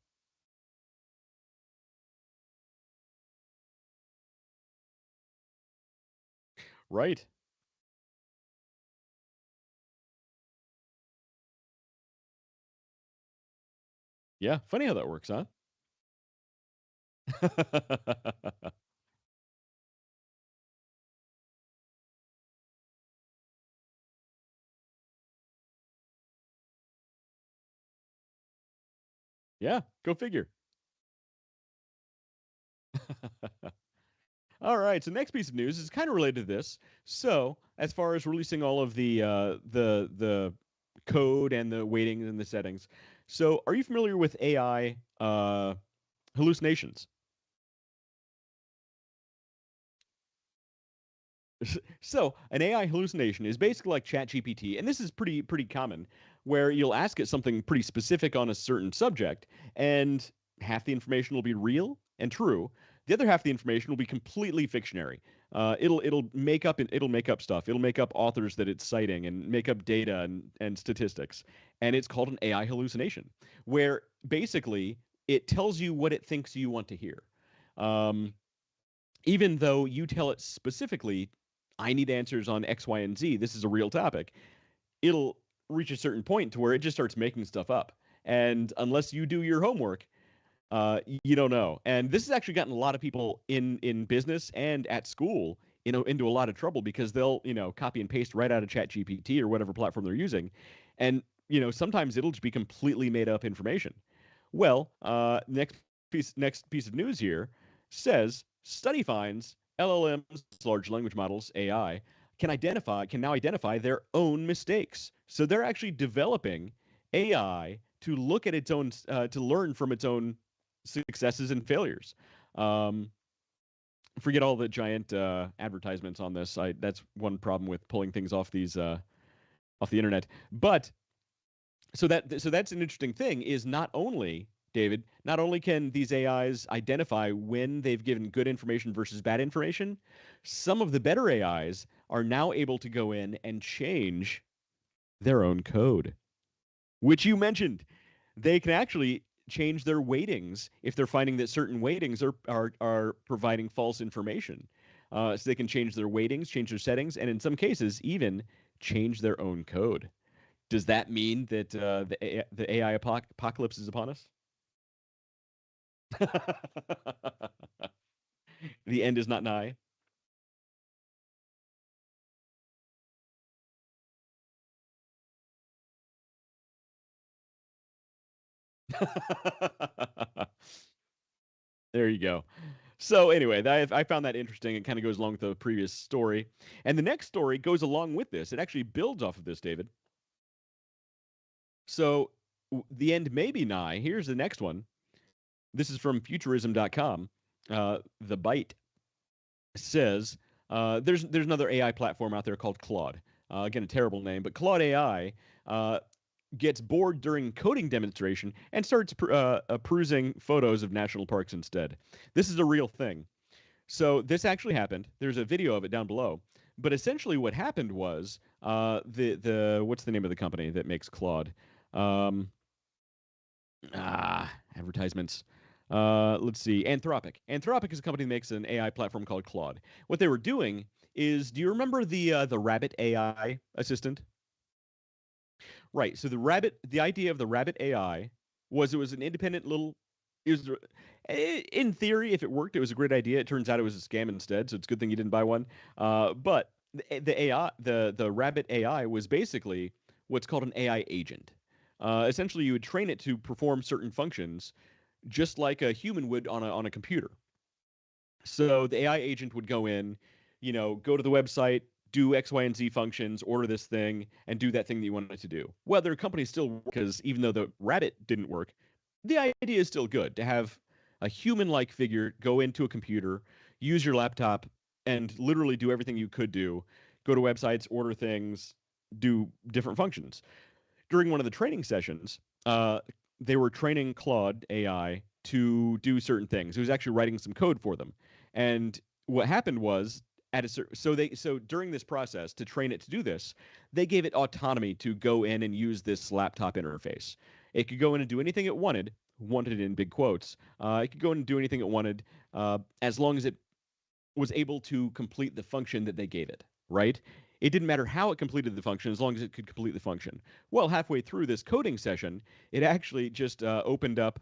Right. Yeah. Funny how that works, huh? Yeah. Go figure. All right. So next piece of news is kind of related to this. So as far as releasing all of the code and the weighting and the settings, so are you familiar with AI hallucinations? So an AI hallucination is basically like ChatGPT, and this is pretty common, where you'll ask it something pretty specific on a certain subject, and half the information will be real and true. The other half of the information will be completely fictionary. It'll make up stuff. It'll make up authors that it's citing and make up data and statistics, and it's called an AI hallucination, where basically it tells you what it thinks you want to hear. Um, Even though you tell it specifically, I need answers on X, Y, and Z, this is a real topic, it'll reach a certain point to where it just starts making stuff up. And unless you do your homework, you don't know. And this has actually gotten a lot of people in business and at school, into a lot of trouble because they'll copy and paste right out of Chat GPT or whatever platform they're using, and sometimes it'll just be completely made up information. Well, next piece of news here says study finds LLMs, large language models, AI, can now identify their own mistakes. So they're actually developing AI to look at its own to learn from its own successes and failures. Um, Forget all the giant advertisements on this. That's one problem with pulling things off these off the internet. But so that's an interesting thing. Is not only David, not only can these AIs identify when they've given good information versus bad information, some of the better AIs are now able to go in and change their own code, which you mentioned. They can actually change their weightings if they're finding that certain weightings are providing false information. So they can change their weightings, change their settings, and in some cases even change their own code. Does that mean that the AI apocalypse is upon us? The end is not nigh. There you go. So anyway, I found that interesting. It kind of goes along with the previous story, and the next story goes along with this. It actually builds off of this, David. So the end may be nigh. Here's the next one. This is from futurism.com. The Byte says there's another AI platform out there called Claude. Again, a terrible name, but Claude AI gets bored during coding demonstration and starts perusing photos of national parks instead. This is a real thing. So this actually happened. There's a video of it down below. But essentially, what happened was the what's the name of the company that makes Claude? Um, Advertisements. Let's see. Anthropic. Anthropic is a company that makes an AI platform called Claude. What they were doing is, do you remember the Rabbit AI assistant? Right. So the idea of the Rabbit AI was it was an independent little. It was, in theory, if it worked, it was a great idea. It turns out it was a scam instead, so it's a good thing you didn't buy one. But the AI, the Rabbit AI, was basically what's called an AI agent. Essentially, you would train it to perform certain functions, just like a human would on a computer. So the AI agent would go in, go to the website, do X, Y, and Z functions, order this thing, and do that thing that you wanted to do. Well, their company still, because even though the Rabbit didn't work, the idea is still good to have a human-like figure go into a computer, use your laptop, and literally do everything you could do. Go to websites, order things, do different functions. During one of the training sessions, they were training Claude AI to do certain things. It was actually writing some code for them. And what happened was so during this process to train it to do this, they gave it autonomy to go in and use this laptop interface. It could go in and do anything it wanted in big quotes. It could go in and do anything it wanted, as long as it was able to complete the function that they gave it, right? It didn't matter how it completed the function as long as it could complete the function. Well, halfway through this coding session, it actually just opened up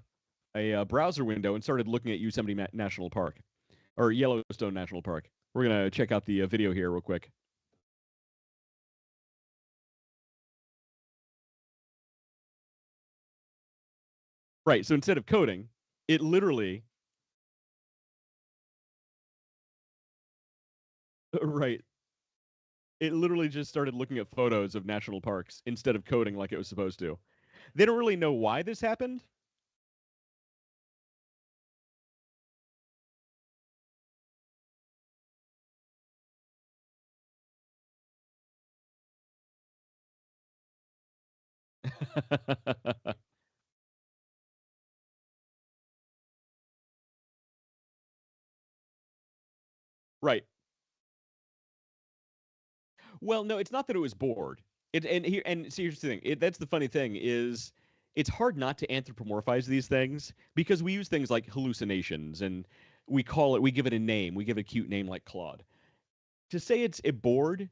a browser window and started looking at Yosemite National Park or Yellowstone National Park. We're going to check out the video here real quick. Right. So instead of coding, it literally, right. It literally just started looking at photos of national parks instead of coding like it was supposed to. They don't really know why this happened. Right. Well, no, it's not that it was bored. And see, here's the thing. That's the funny thing is, it's hard not to anthropomorphize these things because we use things like hallucinations and we give it a name, we give it a cute name like Claude. To say it's a bored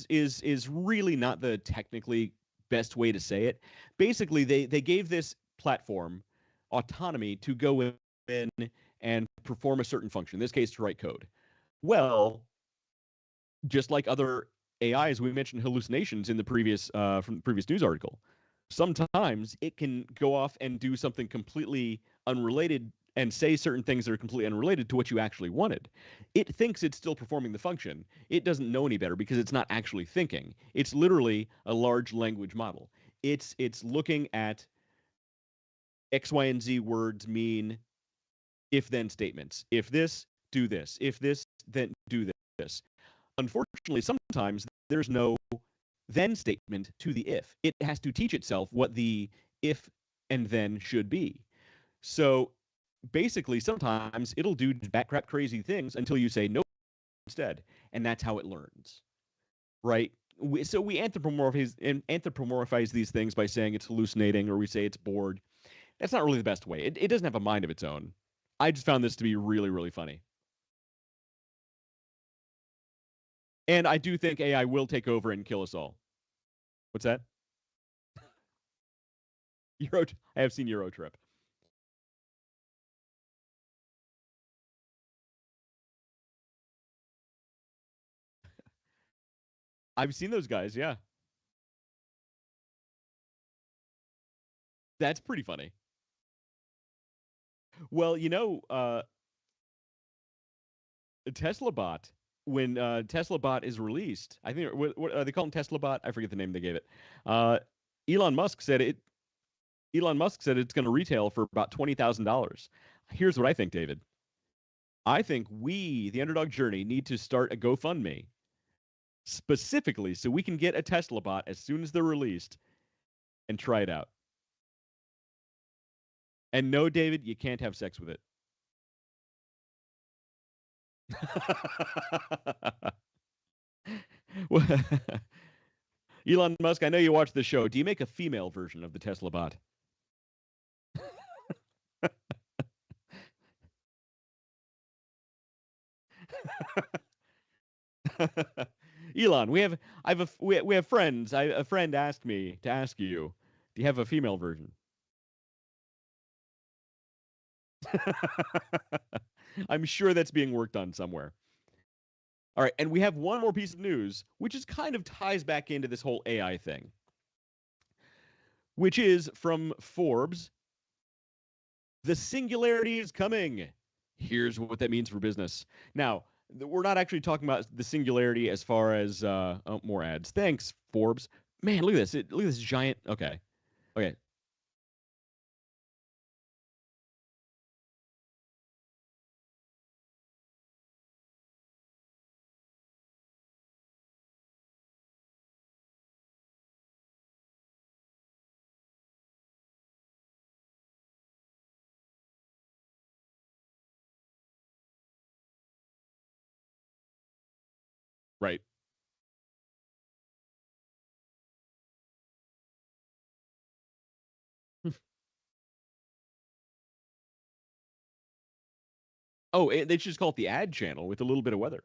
is really not the technically best way to say it. Basically, they gave this platform autonomy to go in and perform a certain function. In this case, to write code. Well, just like other AI, as we mentioned, hallucinations in the previous from the previous news article. Sometimes it can go off and do something completely unrelated and say certain things that are completely unrelated to what you actually wanted. It thinks it's still performing the function. It doesn't know any better because it's not actually thinking. It's literally a large language model. It's looking at X, Y, and Z words mean if then statements. If this, do this. If this, then do this. Unfortunately, sometimes there's no then statement to the if. It has to teach itself what the if and then should be. So basically, sometimes it'll do backcrap crazy things until you say no instead, and that's how it learns, right? So we anthropomorphize these things by saying it's hallucinating or we say it's bored. That's not really the best way. It doesn't have a mind of its own. I just found this to be really, really funny. And I do think AI will take over and kill us all. What's that? I have seen Euro Trip. I've seen those guys. Yeah, that's pretty funny. Well, Tesla Bot. When Tesla Bot is released, I think what are they calling Tesla Bot? I forget the name they gave it. Uh, Elon Musk said it. Elon Musk said it's going to retail for about $20,000. Here's what I think, David. I think we, the Underdog Journey, need to start a GoFundMe specifically so we can get a Tesla Bot as soon as they're released and try it out. And no, David, you can't have sex with it. Well, Elon Musk, I know you watch the show. Do you make a female version of the Tesla Bot? Elon, we have friends. A friend asked me to ask you, do you have a female version? I'm sure that's being worked on somewhere. All right, and we have one more piece of news, which is kind of ties back into this whole AI thing, which is from Forbes. The singularity is coming. Here's what that means for business. Now, we're not actually talking about the singularity as far as more ads. Thanks, Forbes. Man, look at this. Look at this giant. Okay. Okay. Right. Oh, they should just call it the ad channel with a little bit of weather.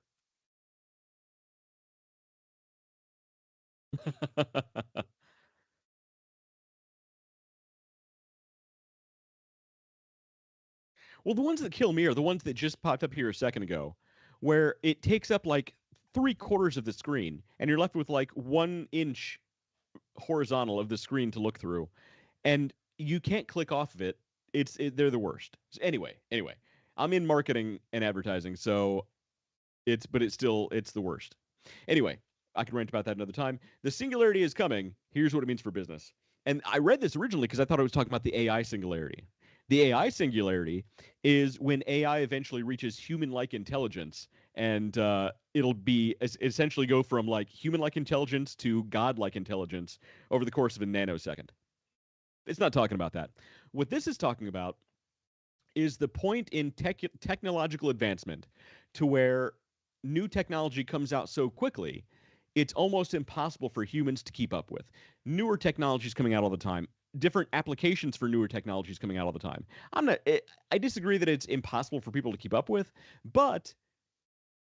Well, the ones that kill me are the ones that just popped up here a second ago, where it takes up like 3/4 of the screen, and you're left with like 1 inch horizontal of the screen to look through, and you can't click off of it. They're the worst. Anyway, I'm in marketing and advertising, so it's the worst. Anyway, I can rant about that another time. The singularity is coming. Here's what it means for business. And I read this originally because I thought I was talking about the AI singularity. The AI singularity is when AI eventually reaches human-like intelligence, and it'll be essentially go from like human-like intelligence to god-like intelligence over the course of a nanosecond. It's not talking about that. What this is talking about is the point in technological advancement to where new technology comes out so quickly, it's almost impossible for humans to keep up with. Newer technologies coming out all the time, different applications for newer technologies coming out all the time. I disagree that it's impossible for people to keep up with, but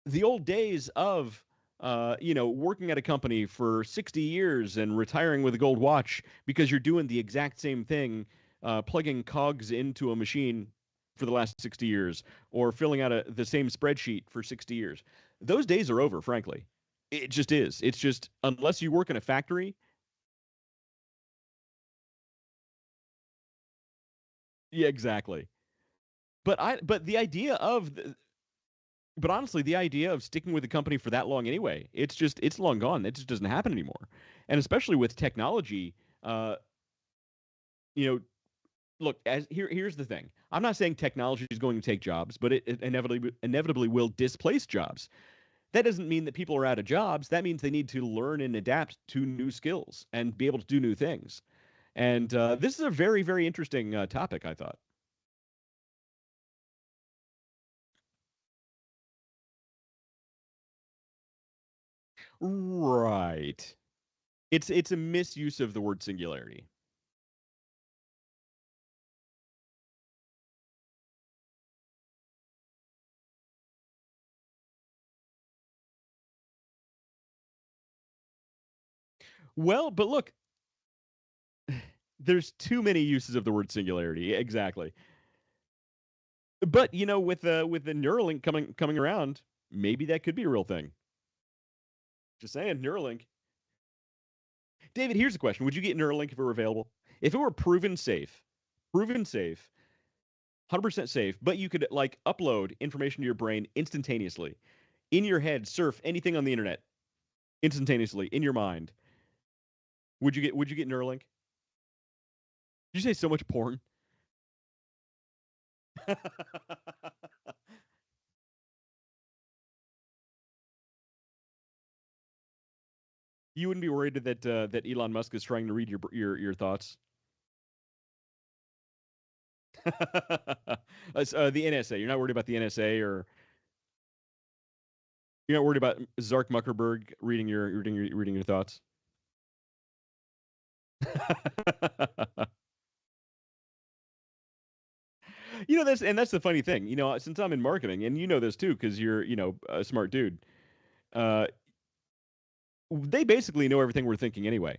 the old days of working at a company for 60 years and retiring with a gold watch because you're doing the exact same thing, plugging cogs into a machine for the last 60 years or filling out the same spreadsheet for 60 years. Those days are over, frankly. It just is. It's just unless you work in a factory. Yeah, exactly. But the idea of but honestly, the idea of sticking with the company for that long anyway, it's long gone. It just doesn't happen anymore. And especially with technology, uh, you know, look, here's the thing. I'm not saying technology is going to take jobs, but it inevitably will displace jobs. That doesn't mean that people are out of jobs. That means they need to learn and adapt to new skills and be able to do new things. And this is a very, very interesting topic, I thought. Right. It's a misuse of the word singularity. Well, but look, there's too many uses of the word singularity. Exactly. But with the Neuralink coming around, maybe that could be a real thing. Just saying, Neuralink. David, here's a question: would you get Neuralink if it were available? If it were proven safe, 100% safe, but you could like upload information to your brain instantaneously, in your head, surf anything on the internet instantaneously in your mind. Would you get Neuralink? Did you say so much porn? You wouldn't be worried that Elon Musk is trying to read your thoughts. The NSA. You're not worried about the NSA, or you're not worried about Zark Muckerberg reading your thoughts. That's the funny thing. Since I'm in marketing, and you know this too, because you're a smart dude. Uh, they basically know everything we're thinking anyway.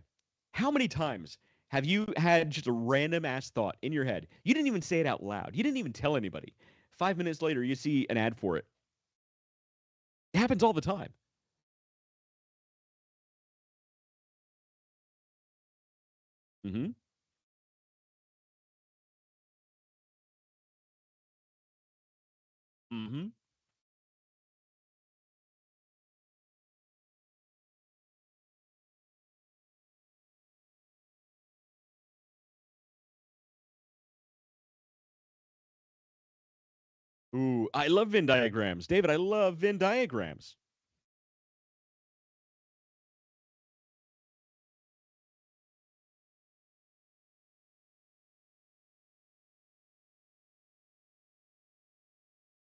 How many times have you had just a random ass thought in your head? You didn't even say it out loud. You didn't even tell anybody. 5 minutes later, you see an ad for it. It happens all the time. Mm-hmm. Mm-hmm. Ooh, I love Venn diagrams, David. I love Venn diagrams.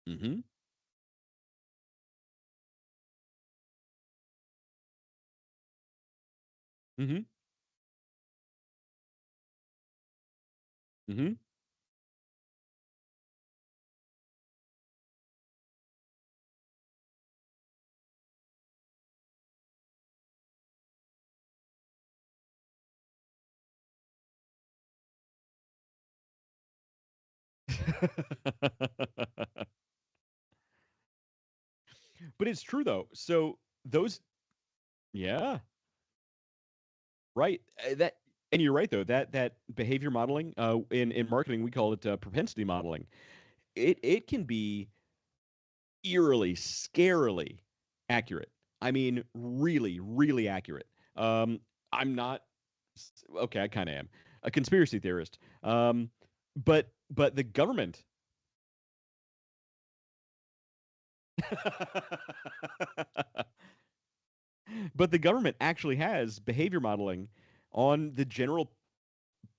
Mm-hmm. Mm-hmm. Mm-hmm. But it's true though. So those, yeah, right. And you're right though. That behavior modeling, in marketing, we call it propensity modeling. It can be eerily, scarily accurate. I mean, really, really accurate. I'm not okay. I kind of am a conspiracy theorist. But the government, but the government actually has behavior modeling on the general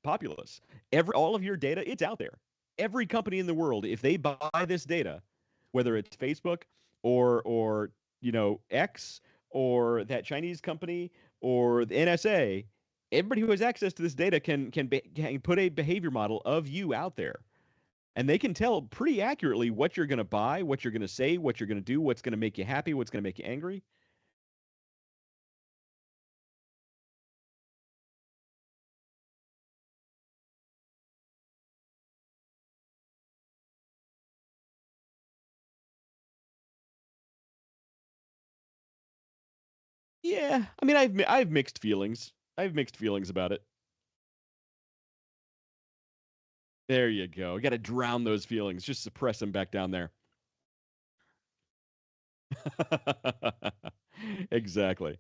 populace. All of your data, it's out there. Every company in the world, if they buy this data, whether it's Facebook or X or that Chinese company or the NSA, everybody who has access to this data can put a behavior model of you out there. And they can tell pretty accurately what you're going to buy, what you're going to say, what you're going to do, what's going to make you happy, what's going to make you angry. Yeah, I mean, I've mixed feelings. I have mixed feelings about it. There you go. You got to drown those feelings. Just suppress them back down there. Exactly.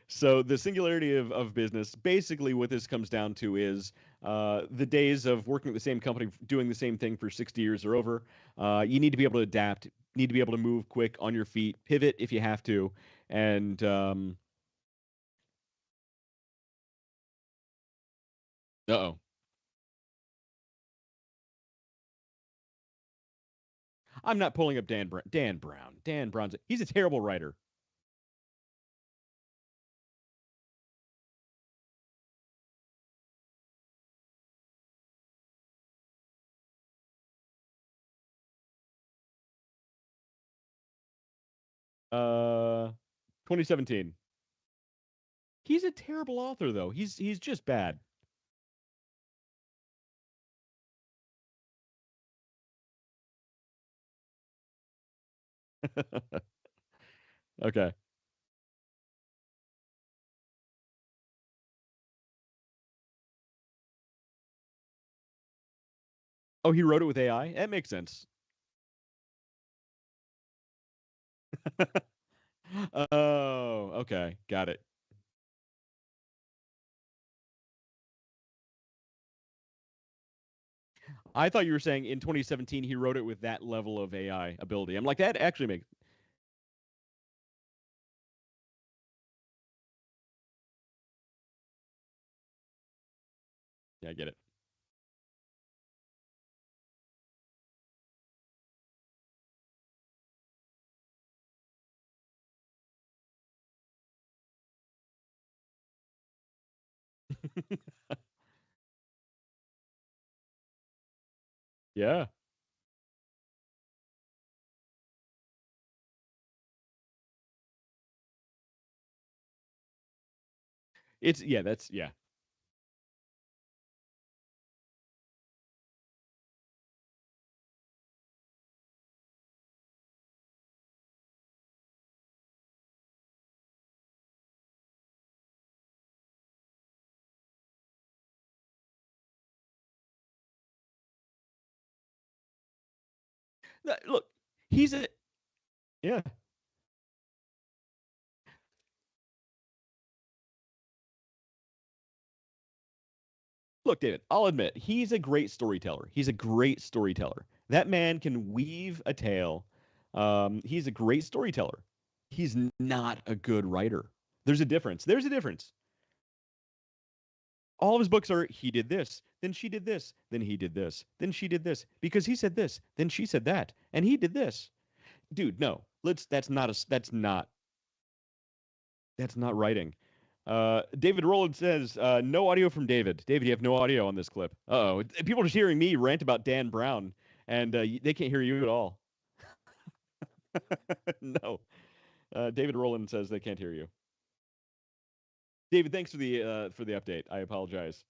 So the singularity of business, basically what this comes down to is the days of working at the same company, doing the same thing for 60 years are over. You need to be able to adapt, need to be able to move quick on your feet, pivot if you have to. And uh-oh. I'm not pulling up Dan Brown. Dan Brown. Dan Brown's he's a terrible writer. Uh 2017. He's a terrible author though. He's just bad. Okay. Oh, he wrote it with AI? That makes sense. Oh, okay. Got it. I thought you were saying in 2017 he wrote it with that level of AI ability. I'm like, that actually makes. Yeah, I get it. Yeah. It's yeah, that's yeah. Look, he's a yeah. Look, David, I'll admit, he's a great storyteller. He's a great storyteller. That man can weave a tale. He's a great storyteller. He's not a good writer. There's a difference. There's a difference. All of his books are he did this, then she did this, then he did this, then she did this because he said this, then she said that, and he did this. Dude, no. Let's that's not writing. David Rowland says, no audio from David. David, you have no audio on this clip. Uh-oh. People are just hearing me rant about Dan Brown, and they can't hear you at all. No. David Rowland says they can't hear you. David, thanks for the update. I apologize.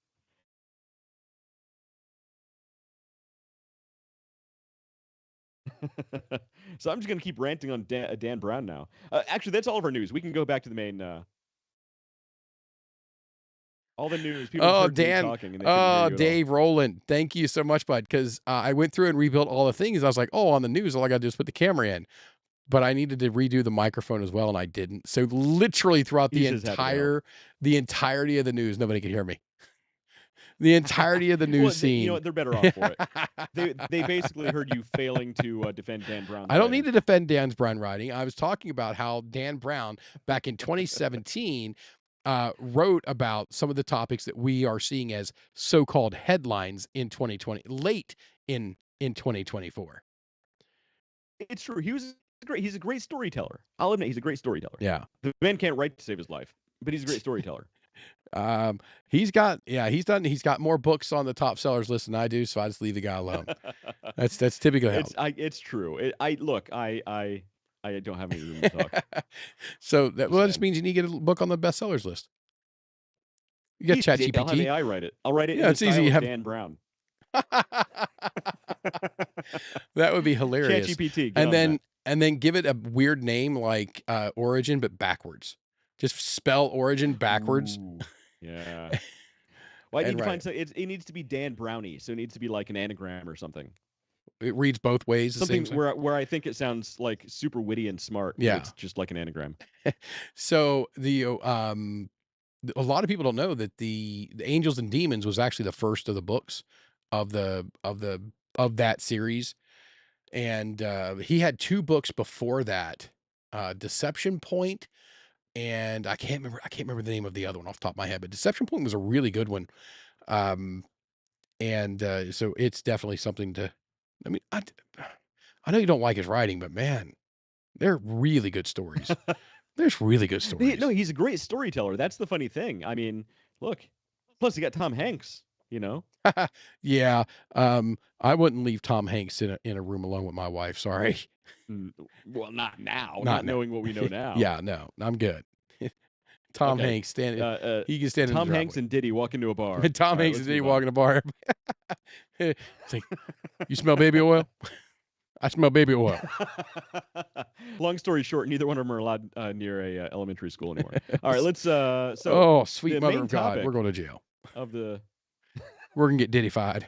So I'm just gonna keep ranting on Dan Brown now. Actually, that's all of our news. We can go back to the main. All the news. People just Oh, heard me Dan. talking and they couldn't hear Oh, you at all. Dave Roland. Thank you so much, bud. Because I went through and rebuilt all the things. I was like, oh, on the news, all I got to do is put the camera in. But I needed to redo the microphone as well, and I didn't. So literally throughout He's just happy to help. the entirety of the news, nobody could hear me. The entirety of the news Well, you know scene. what? They're better off for it. They basically heard you failing to defend Dan Brown's I don't writing. need to defend Dan's Brown writing. I was talking about how Dan Brown back in 2017 wrote about some of the topics that we are seeing as so-called headlines in 2020, late in 2024. It's true. He's a great storyteller. I'll admit he's a great storyteller. Yeah. The man can't write to save his life, but he's a great storyteller. He's got more books on the top sellers list than I do, so I just leave the guy alone. That's typically how. It's true. I look. I don't have any room to talk. So that Just just means you need to get a book on the bestsellers list. You got easy. I'll have ChatGPT. AI write it. I'll write it Yeah, in the it's easy. style You of have Dan Brown. that would be hilarious. ChatGPT, get And on that. then give it a weird name like Origin, but backwards. Just spell origin backwards Ooh, yeah. Well, I need and to write find it. so it needs to be Dan Brownie, so it needs to be like an anagram or something. It reads both ways the same Something thing. where I think it sounds like super witty and smart, but Yeah. it's just like an anagram. So a lot of people don't know that the Angels and Demons was actually the first of the books of that series. And he had two books before that, Deception Point, and I can't remember the name of the other one off the top of my head, but Deception Point was a really good one. Um, and so it's definitely something to. I mean, I know you don't like his writing, but man, they're really good stories. There's really good No, stories. he's a great storyteller. That's the funny thing. I mean, look, plus you got Tom Hanks, you know. Yeah, I wouldn't leave Tom Hanks in a room alone with my wife. Sorry, Well, not now, not not now. knowing what we know now. Yeah, no, I'm good. Tom Okay. Hanks he can stand in the Tom Hanks driveway. and Diddy walk into a bar. Tom All right, Hanks let's is he move on. walking a bar. It's like, you smell baby oil? I smell baby oil. Long story short, neither one of them are allowed near a elementary school anymore. All right, let's. So Oh, sweet the mother main of God, we're topic going to jail. of the We're gonna get diddyfied.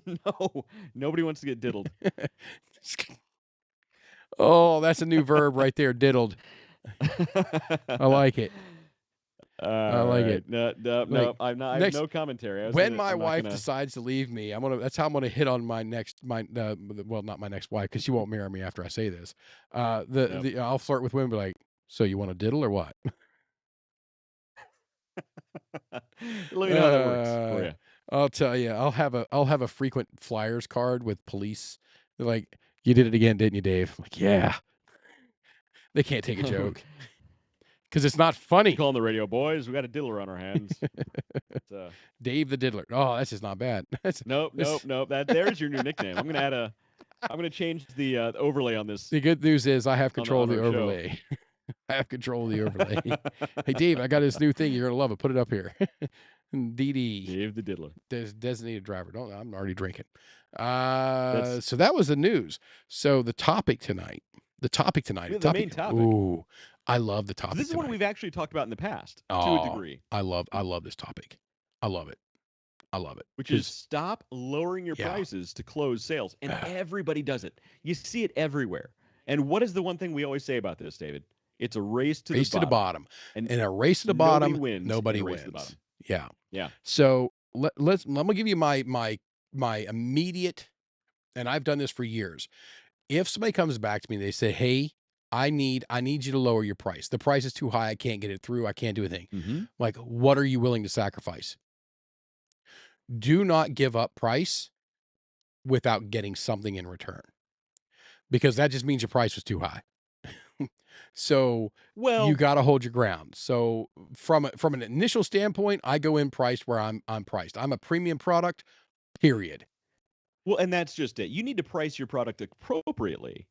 no, nobody wants to get diddled. Oh, that's a new verb right there, diddled. I like it. I All like right. it. No, no, Like no. I'm not. I have next no commentary. when my I'm not wife gonna. decides to leave me, that's how I'm gonna hit on well, not my next wife because she won't marry me after I say this. Nope. I'll flirt with women, be like, so you want to diddle or what? Let me know how that works for you. I'll tell you, I'll have a frequent flyers card with police. They're like, you did it again, didn't you, Dave? I'm like, yeah. They can't take a joke because it's not funny. Calling the radio, boys. We got a diddler on our hands. Dave the Diddler. Oh, that's just not bad. Nope. There's your new nickname. I'm gonna add a. I'm gonna change the overlay on this The good news is I have control of on the our show. overlay. I have control of the overlay. Hey, Dave, I got this new thing. You're gonna love it. Put it up here. DD. Dave the Diddler. Designated driver. Don't. I'm already drinking. That's So that was the news. So the topic tonight. the main topic. Ooh, I love the So topic this is tonight. one we've actually talked about in the past to a Oh, degree, I love this topic. I love it. I love it. which is stop lowering your Yeah. prices to close sales, and Ah. everybody does it. You see it everywhere. And what is the one thing we always say about this, David? It's a race to the bottom. And And in a race to the nobody bottom, wins. nobody in a race to the wins. bottom. Yeah. Yeah. So I'm gonna give you my immediate, and I've done this for years. If somebody comes back to me and they say, "Hey, I need you to lower your price. The price is too high. I can't get it through. I can't do anything." Mm-hmm. Like, what are you willing to sacrifice? Do not give up price without getting something in return, because that just means your price was too high. So you Well, got to hold your ground. So from an initial standpoint, I go in priced where I'm priced. I'm a premium product, period. and that's just it. You need to price your product appropriately.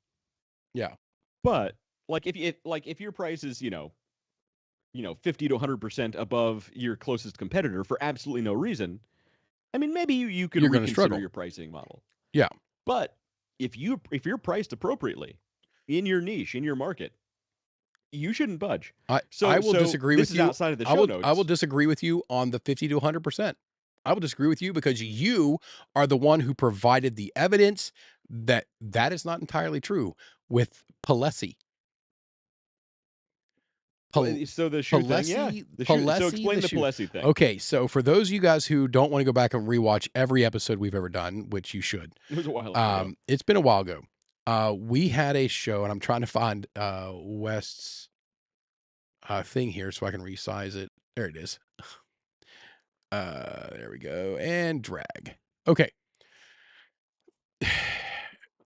Yeah. But like if your price is 50 to 100% above your closest competitor for absolutely no reason, I mean maybe you could You're gonna reconsider struggle. your pricing model. Yeah. But if you're priced appropriately in your niche, in your market, you shouldn't budge. I So will disagree this with is you. outside of the show notes. I will disagree with you on the 50 to 100%. I will disagree with you because you are the one who provided the evidence that is not entirely true with Palessi. So the shoe thing, yeah. The shoe. So explain the shoe. Palessi thing. Okay, so for those of you guys who don't want to go back and rewatch every episode we've ever done, which you should, It was a while ago. it's been a while ago. We had a show, and I'm trying to find West's thing here so I can resize it. There it is. There we go, and drag. Okay.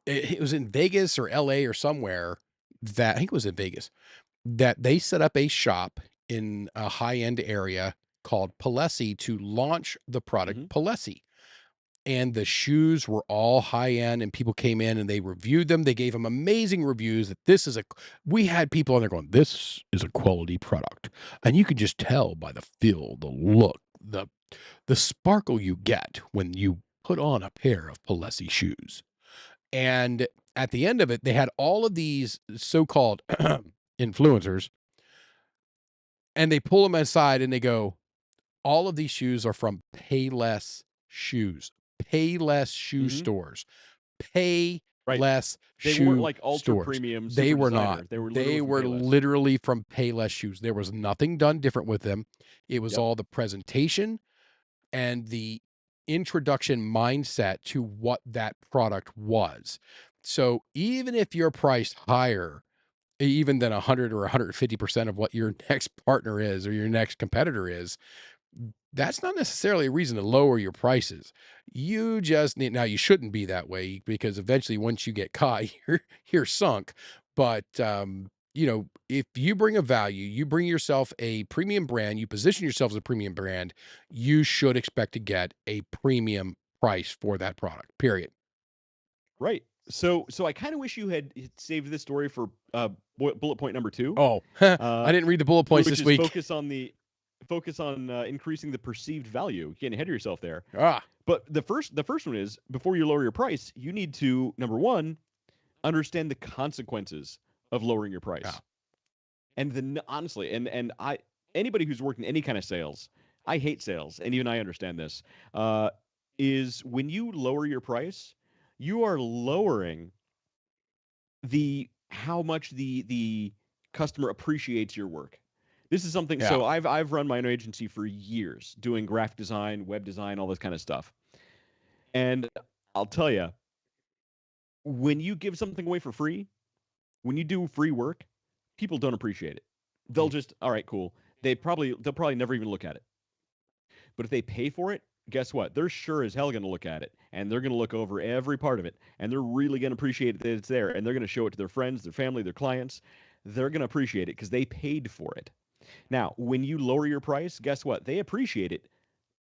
It was in Vegas or LA or somewhere that I think it was in Vegas that they set up a shop in a high-end area called Palessi to launch the product Palessi. And the shoes were all high-end, and people came in and they reviewed them. They gave them amazing reviews that we had people on there going, this is a quality product. And you can just tell by the feel, the look, the sparkle you get when you put on a pair of Palessi shoes. And at the end of it, they had all of these so-called influencers And they pull them aside and they go, all of these shoes are from Payless Shoes, Payless shoe Hmm. stores, Payless Right. They weren't shoe like ultra stores. premium, They super were not. designer. They were literally They from were Payless. literally from Payless Shoes. There was nothing done different with them. It was Yep. all the presentation and the introduction mindset to what that product was. So even if you're priced higher, even than 100 or 150% of what your next partner is or your next competitor is, that's not necessarily a reason to lower your prices. You just need, now you shouldn't be that way because eventually once you get caught, you're sunk. But you know, if you bring a value, you bring yourself a premium brand, you position yourself as a premium brand, you should expect to get a premium price for that product. Period. Right. So I kind of wish you had saved this story for bullet point number two, Oh, I uh, didn't read the bullet points which this is week. focus on increasing the perceived value. Getting ahead of yourself there. Ah, But the first one is, before you lower your price, you need to, number one, understand the consequences of lowering your ah, price. And then honestly, and I anybody who's worked in any kind of sales, I hate sales, and even I understand this. Uh, is when you lower your price, you are lowering the how much the customer appreciates your work. This is something. yeah, So I've run my own agency for years, doing graphic design, web design, all this kind of stuff. And I'll tell you, when you give something away for free, when you do free work, people don't appreciate it. They'll mm, just, all right, cool. They'll probably never even look at it. But if they pay for it, guess what? They're sure as hell going to look at it, and they're going to look over every part of it, and they're really going to appreciate that it's there, and they're going to show it to their friends, their family, their clients. They're going to appreciate it because they paid for it. Now, when you lower your price, guess what? They appreciate it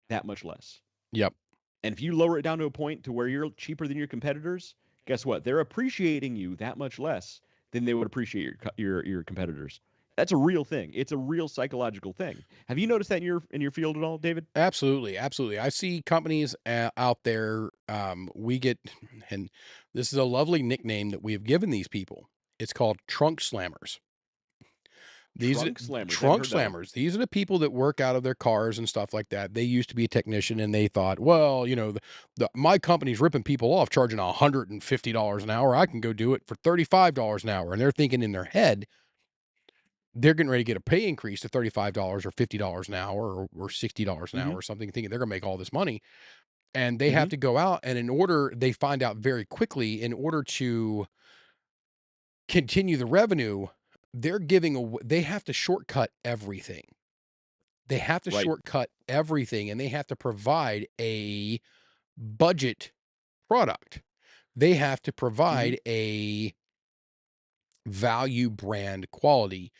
that much less. yep, And if you lower it down to a point to where you're cheaper than your competitors, guess what? They're appreciating you that much less than they would appreciate your competitors. That's a real thing. It's a real psychological thing. Have you noticed that in your field at all, David? absolutely, absolutely. I see companies out there. We get, and this is a lovely nickname that we have given these people. It's called trunk slammers. These are Trunk slammers. Haven't trunk heard that one. slammers. These are the people that work out of their cars and stuff like that. They used to be a technician and they thought, well, you know, my company's ripping people off, charging $150 an hour. I can go do it for $35 an hour. And they're thinking in their head, they're getting ready to get a pay increase to $35 or $50 an hour or $60 an hour Mm-hmm. or something, thinking they're going to make all this money. And they Mm-hmm. have to go out and they find out very quickly, in order to continue the revenue, they have to shortcut everything. They have to Right. shortcut everything and they have to provide a budget product. They have to Mm-hmm. provide a value brand quality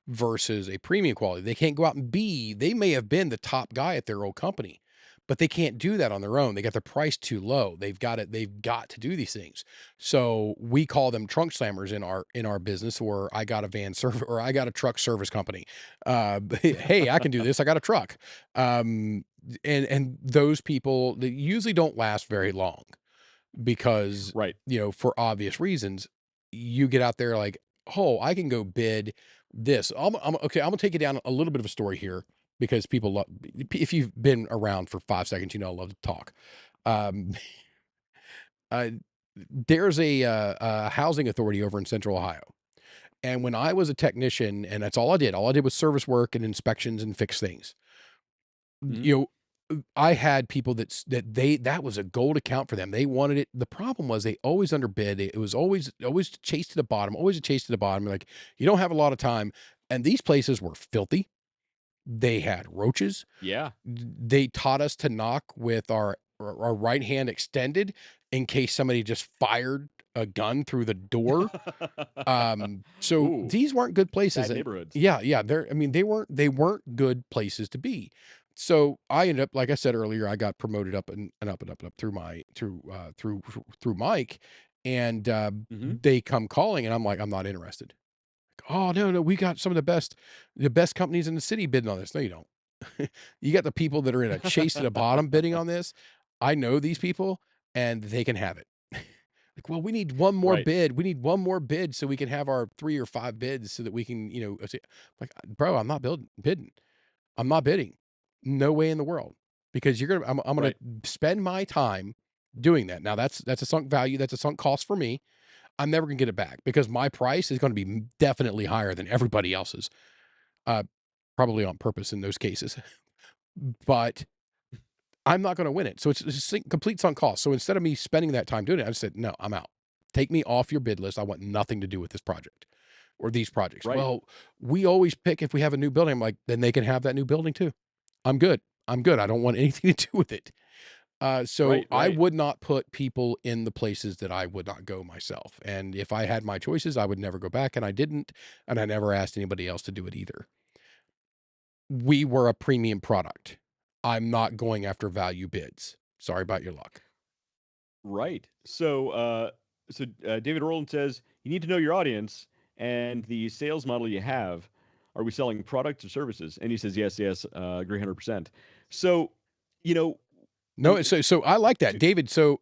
versus a premium quality. They can't go out and they may have been the top guy at their old company, but they can't do that on their own. They got their price too low. They've got to do these things. So we call them trunk slammers in our business, or I got a van service or I got a truck service company. Hey, I can do this. I got a truck. And those people, they usually don't last very long because, Right. you know, for obvious reasons, you get out there like, oh, I can go bid this. Okay. I'm gonna take you down a little bit of a story here because people love. If you've been around for 5 seconds, you know I love to talk. Um, uh, there's a housing authority over in Central Ohio, and when I was a technician, and that's all I did. All I did was service work and inspections and fix things. Mm-hmm. You know, I had people that was a gold account for them. They wanted it. The problem was they always underbid. It was always chase to the bottom, always a chase to the bottom. Like, you don't have a lot of time. And these places were filthy. They had roaches. Yeah. They taught us to knock with our right hand extended in case somebody just fired a gun through the door. So Ooh, these weren't good places. bad And neighborhoods. yeah, I mean, they weren't good places to be. So I ended up, like I said earlier, I got promoted up and up and up and up through through Mike. And Mm-hmm. they come calling and I'm like, I'm not interested. Oh, no, no, we got some of the best companies in the city bidding on this. No, you don't. You got the people that are in a chase to the bottom bidding on this. I know these people and they can have it. Like, well, we need one more Right. bid. We need one more bid so we can have our 3 or 5 bids so that we can, like, bro, I'm not bidding. I'm not bidding. No way in the world. Because I'm gonna Right. spend my time doing that. Now that's a sunk value. That's a sunk cost for me. I'm never gonna get it back because my price is gonna be definitely higher than everybody else's. Uh, Probably on purpose in those cases. But I'm not gonna win it. So it's a complete sunk cost. So instead of me spending that time doing it, I just said, "No, I'm out. Take me off your bid list. I want nothing to do with this project or these projects." Right. "Well, we always pick if we have a new building." I'm like, "Then they can have that new building too. I'm good. I'm good. I don't want anything to do with it." So Right. I Right. would not put people in the places that I would not go myself. And if I had my choices, I would never go back, and I didn't, and I never asked anybody else to do it either. We were a premium product. I'm not going after value bids. Sorry about your luck. Right. So David Rowland says you need to know your audience and the sales model you have. Are we selling products or services? And he says yes, yes, agree 100%. So, you know, and No, so I like that, to, David. So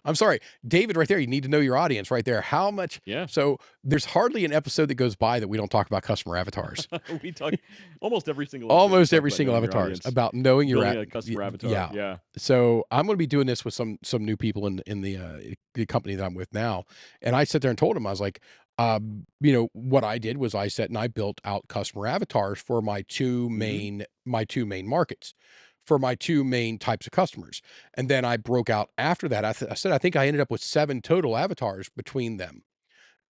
I'm sorry, David, right there. You need to know your audience, right there. How much? yeah, So there's hardly an episode that goes by that we don't talk about customer avatars. we talk almost every single episode. We Almost talk every about single knowing your avatars audience, about knowing your building a customer avatar. yeah. Yeah. So I'm going to be doing this with some new people in the company that I'm with now, and I sat there and told them I was like, what I did was I sat and I built out customer avatars for Mm-hmm. my two main markets, for my two main types of customers, and then I broke out after that. I said I think I ended up with 7 total avatars between them.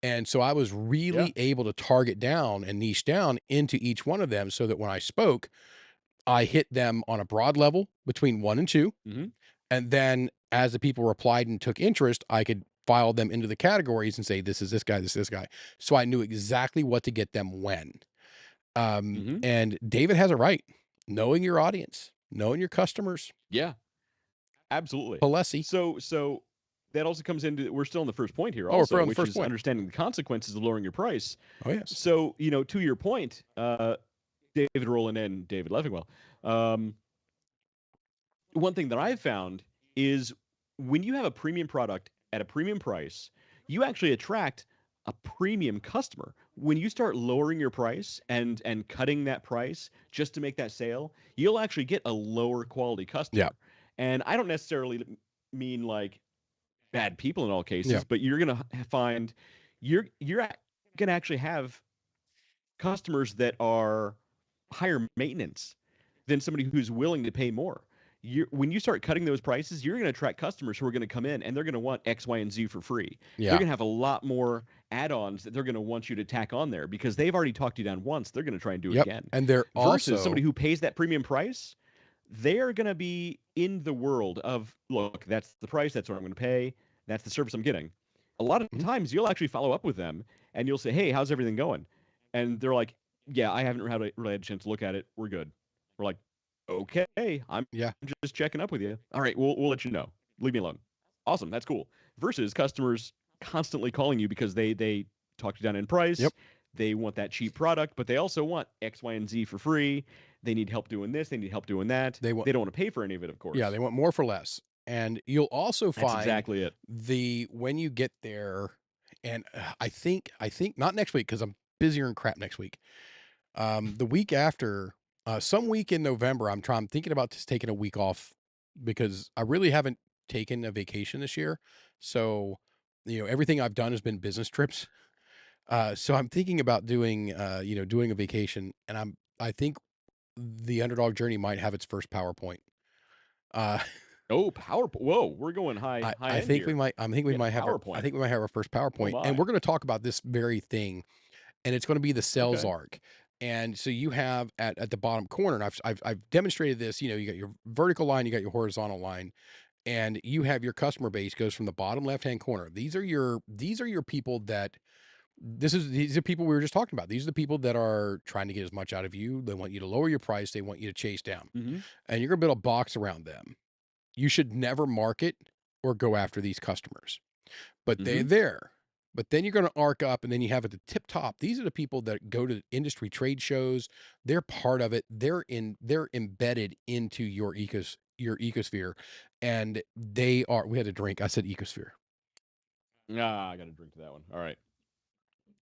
And so I was Yeah. really able to target down and niche down into each one of them so that when I spoke, I hit them on a broad level between 1 and 2. Mm-hmm. And then as the people replied and took interest, I could file them into the categories and say, this is this guy, this is this guy. So I knew exactly what to get them when. Mm-hmm. And David has it right. Knowing your audience, knowing your customers. Yeah. Absolutely. Palessi. So that also comes into we're still on the first point here Oh, we're also, on the which first is point. understanding the consequences of lowering your price. Oh, yes. So, to your point, David Rowland and David Leffingwell, um, one thing that I've found is when you have a premium product at a premium price, you actually attract a premium customer. When you start lowering your price and cutting that price just to make that sale, you'll actually get a lower quality Yeah. customer. And I don't necessarily mean like bad people in all Yeah. cases, but you're gonna find you're gonna actually have customers that are higher maintenance than somebody who's willing to pay more. When you start cutting those prices, you're going to attract customers who are going to come in and they're going to want X, Y, and Z for free. They're Yeah. going to have a lot more add-ons that they're going to want you to tack on there because they've already talked you down once. They're going to try and do it Yep. again. And they're Versus somebody also, who pays that premium price, they're going to be in the world of, look, that's the price, that's what I'm going to pay, that's the service I'm getting. A lot of Mhm. times you'll actually follow up with them and you'll say, hey, how's everything going? And they're like, yeah, I haven't really had a chance to look at it. We're good. We're like, okay, I'm Yeah. just checking up with you. All right, we'll let you know. Leave me alone. Awesome, that's cool. Versus customers constantly calling you because they talked you down in price. Yep. They want that cheap product, but they also want X, Y, and Z for free. They need help doing this. They need help doing that. They want, They don't want to pay for any of it, of yeah, course. they want more for less. And you'll also That's find exactly it. when you get there, and I think not next week because I'm busier and crap next week. The week after, some week in November, I'm thinking about just taking a week off because I really haven't taken a vacation this year. So, everything I've done has been business trips. So I'm thinking about doing a vacation, and I think the Underdog Journey might have its first PowerPoint. Uh, Oh, power! Whoa, we're going high high I end think we here. might I think we Getting might a have our I PowerPoint. think we might have our first Oh PowerPoint, and my. we're going to talk about this very thing, and it's going to be the sales Okay. arc. And so you have at the bottom corner, and I've demonstrated this. You got your vertical line, you got your horizontal line, and you have your customer base goes from the bottom left hand corner. These are your people that these are people we were just talking about. These are the people that are trying to get as much out of you. They want you to lower your price. They want you to chase down, Mm-hmm. and you're going to build a box around them. You should never market or go after these customers, but they're Mm-hmm. there. But then you're going to arc up, and then you have at the tip top. These are the people that go to industry trade shows. They're part of it. They're embedded into your ecosphere, and they are. We had a drink. I said ecosphere. Ah, I got to drink to that one. All right.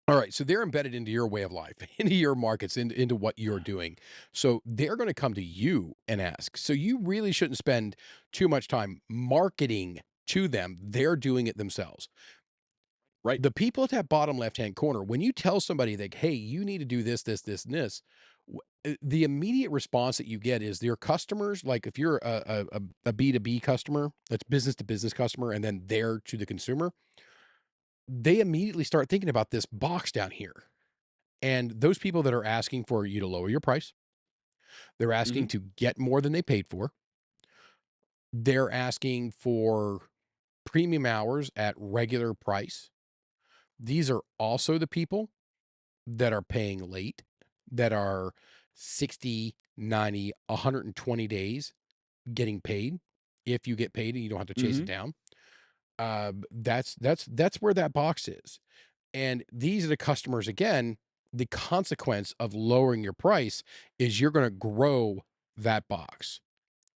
All right, so they're embedded into your way of life, into your markets, into what you're doing. So they're going to come to you and ask. So you really shouldn't spend too much time marketing to them. They're doing it themselves. Right. The people at that bottom left-hand corner, when you tell somebody that, hey, you need to do this, this, this, and this, the immediate response that you get is their customers, like if you're a B2B customer, that's business to business customer, and then there to the consumer, they immediately start thinking about this box down here. And those people that are asking for you to lower your price, they're Mm-hmm. asking to get more than they paid for. They're asking for premium hours at regular price. These are also the people that are paying late, that are 60, 90, 120 days getting paid. If you get paid and you don't have to chase it Mm-hmm. down, that's where that box is. And these are the customers again. The consequence of lowering your price is you're going to grow that box.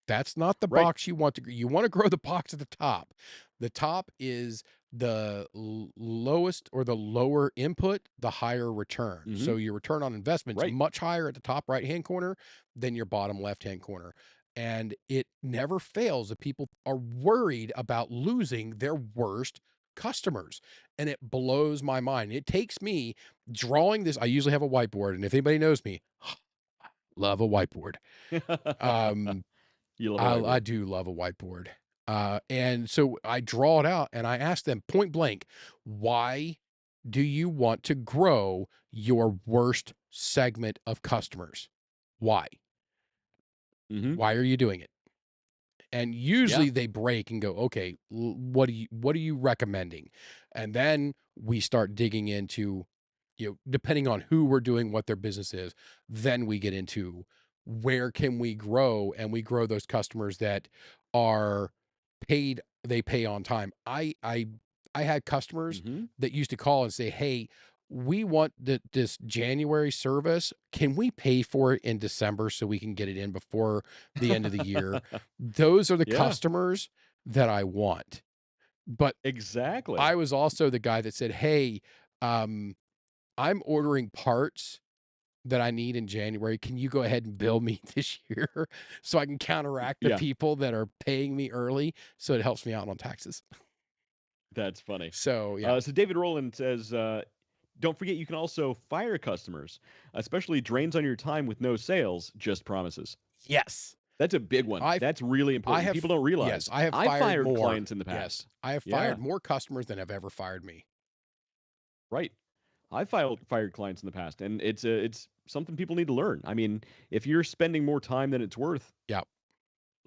That's not the Right. box you want to. You want to grow the box at the top. The top is the lowest or the lower input, the higher return. Mm-hmm. So your return on investment's Right. much higher at the top right hand corner than your bottom left hand corner. And it never fails that people are worried about losing their worst customers. And it blows my mind. It takes me drawing this. I usually have a whiteboard, and if anybody knows me, love a whiteboard. Um, You love a I whiteboard. do love a whiteboard. And so I draw it out and I ask them point blank, why do you want to grow your worst segment of customers? Why? Mm-hmm. Why are you doing it? And Yeah. usually they break and go, okay, what are you recommending? And then we start digging into, depending on who we're doing, what their business is, then we get into where can we grow, and we grow those customers that are paid, they pay on time. I had customers Mm-hmm. that used to call and say, hey, we want this January service. Can we pay for it in December so we can get it in before the end of the year? Those are the Yeah. customers that I want. But Exactly. I was also the guy that said, hey, um, I'm ordering parts that I need in January. Can you go ahead and bill me this year so I can counteract the Yeah. people that are paying me early so it helps me out on taxes? That's funny. So, yeah. So David Rowland says, don't forget you can also fire customers, especially drains on your time with no sales, just promises. Yes. That's a big one. I've That's really I important. have People don't yes, realize. I have I fired fired more. clients in the Yes. past. I have fired Yeah, more customers than have ever fired me. right. I fired clients in the past, and it's something people need to learn. I mean, if you're spending more time than it's worth, Yeah.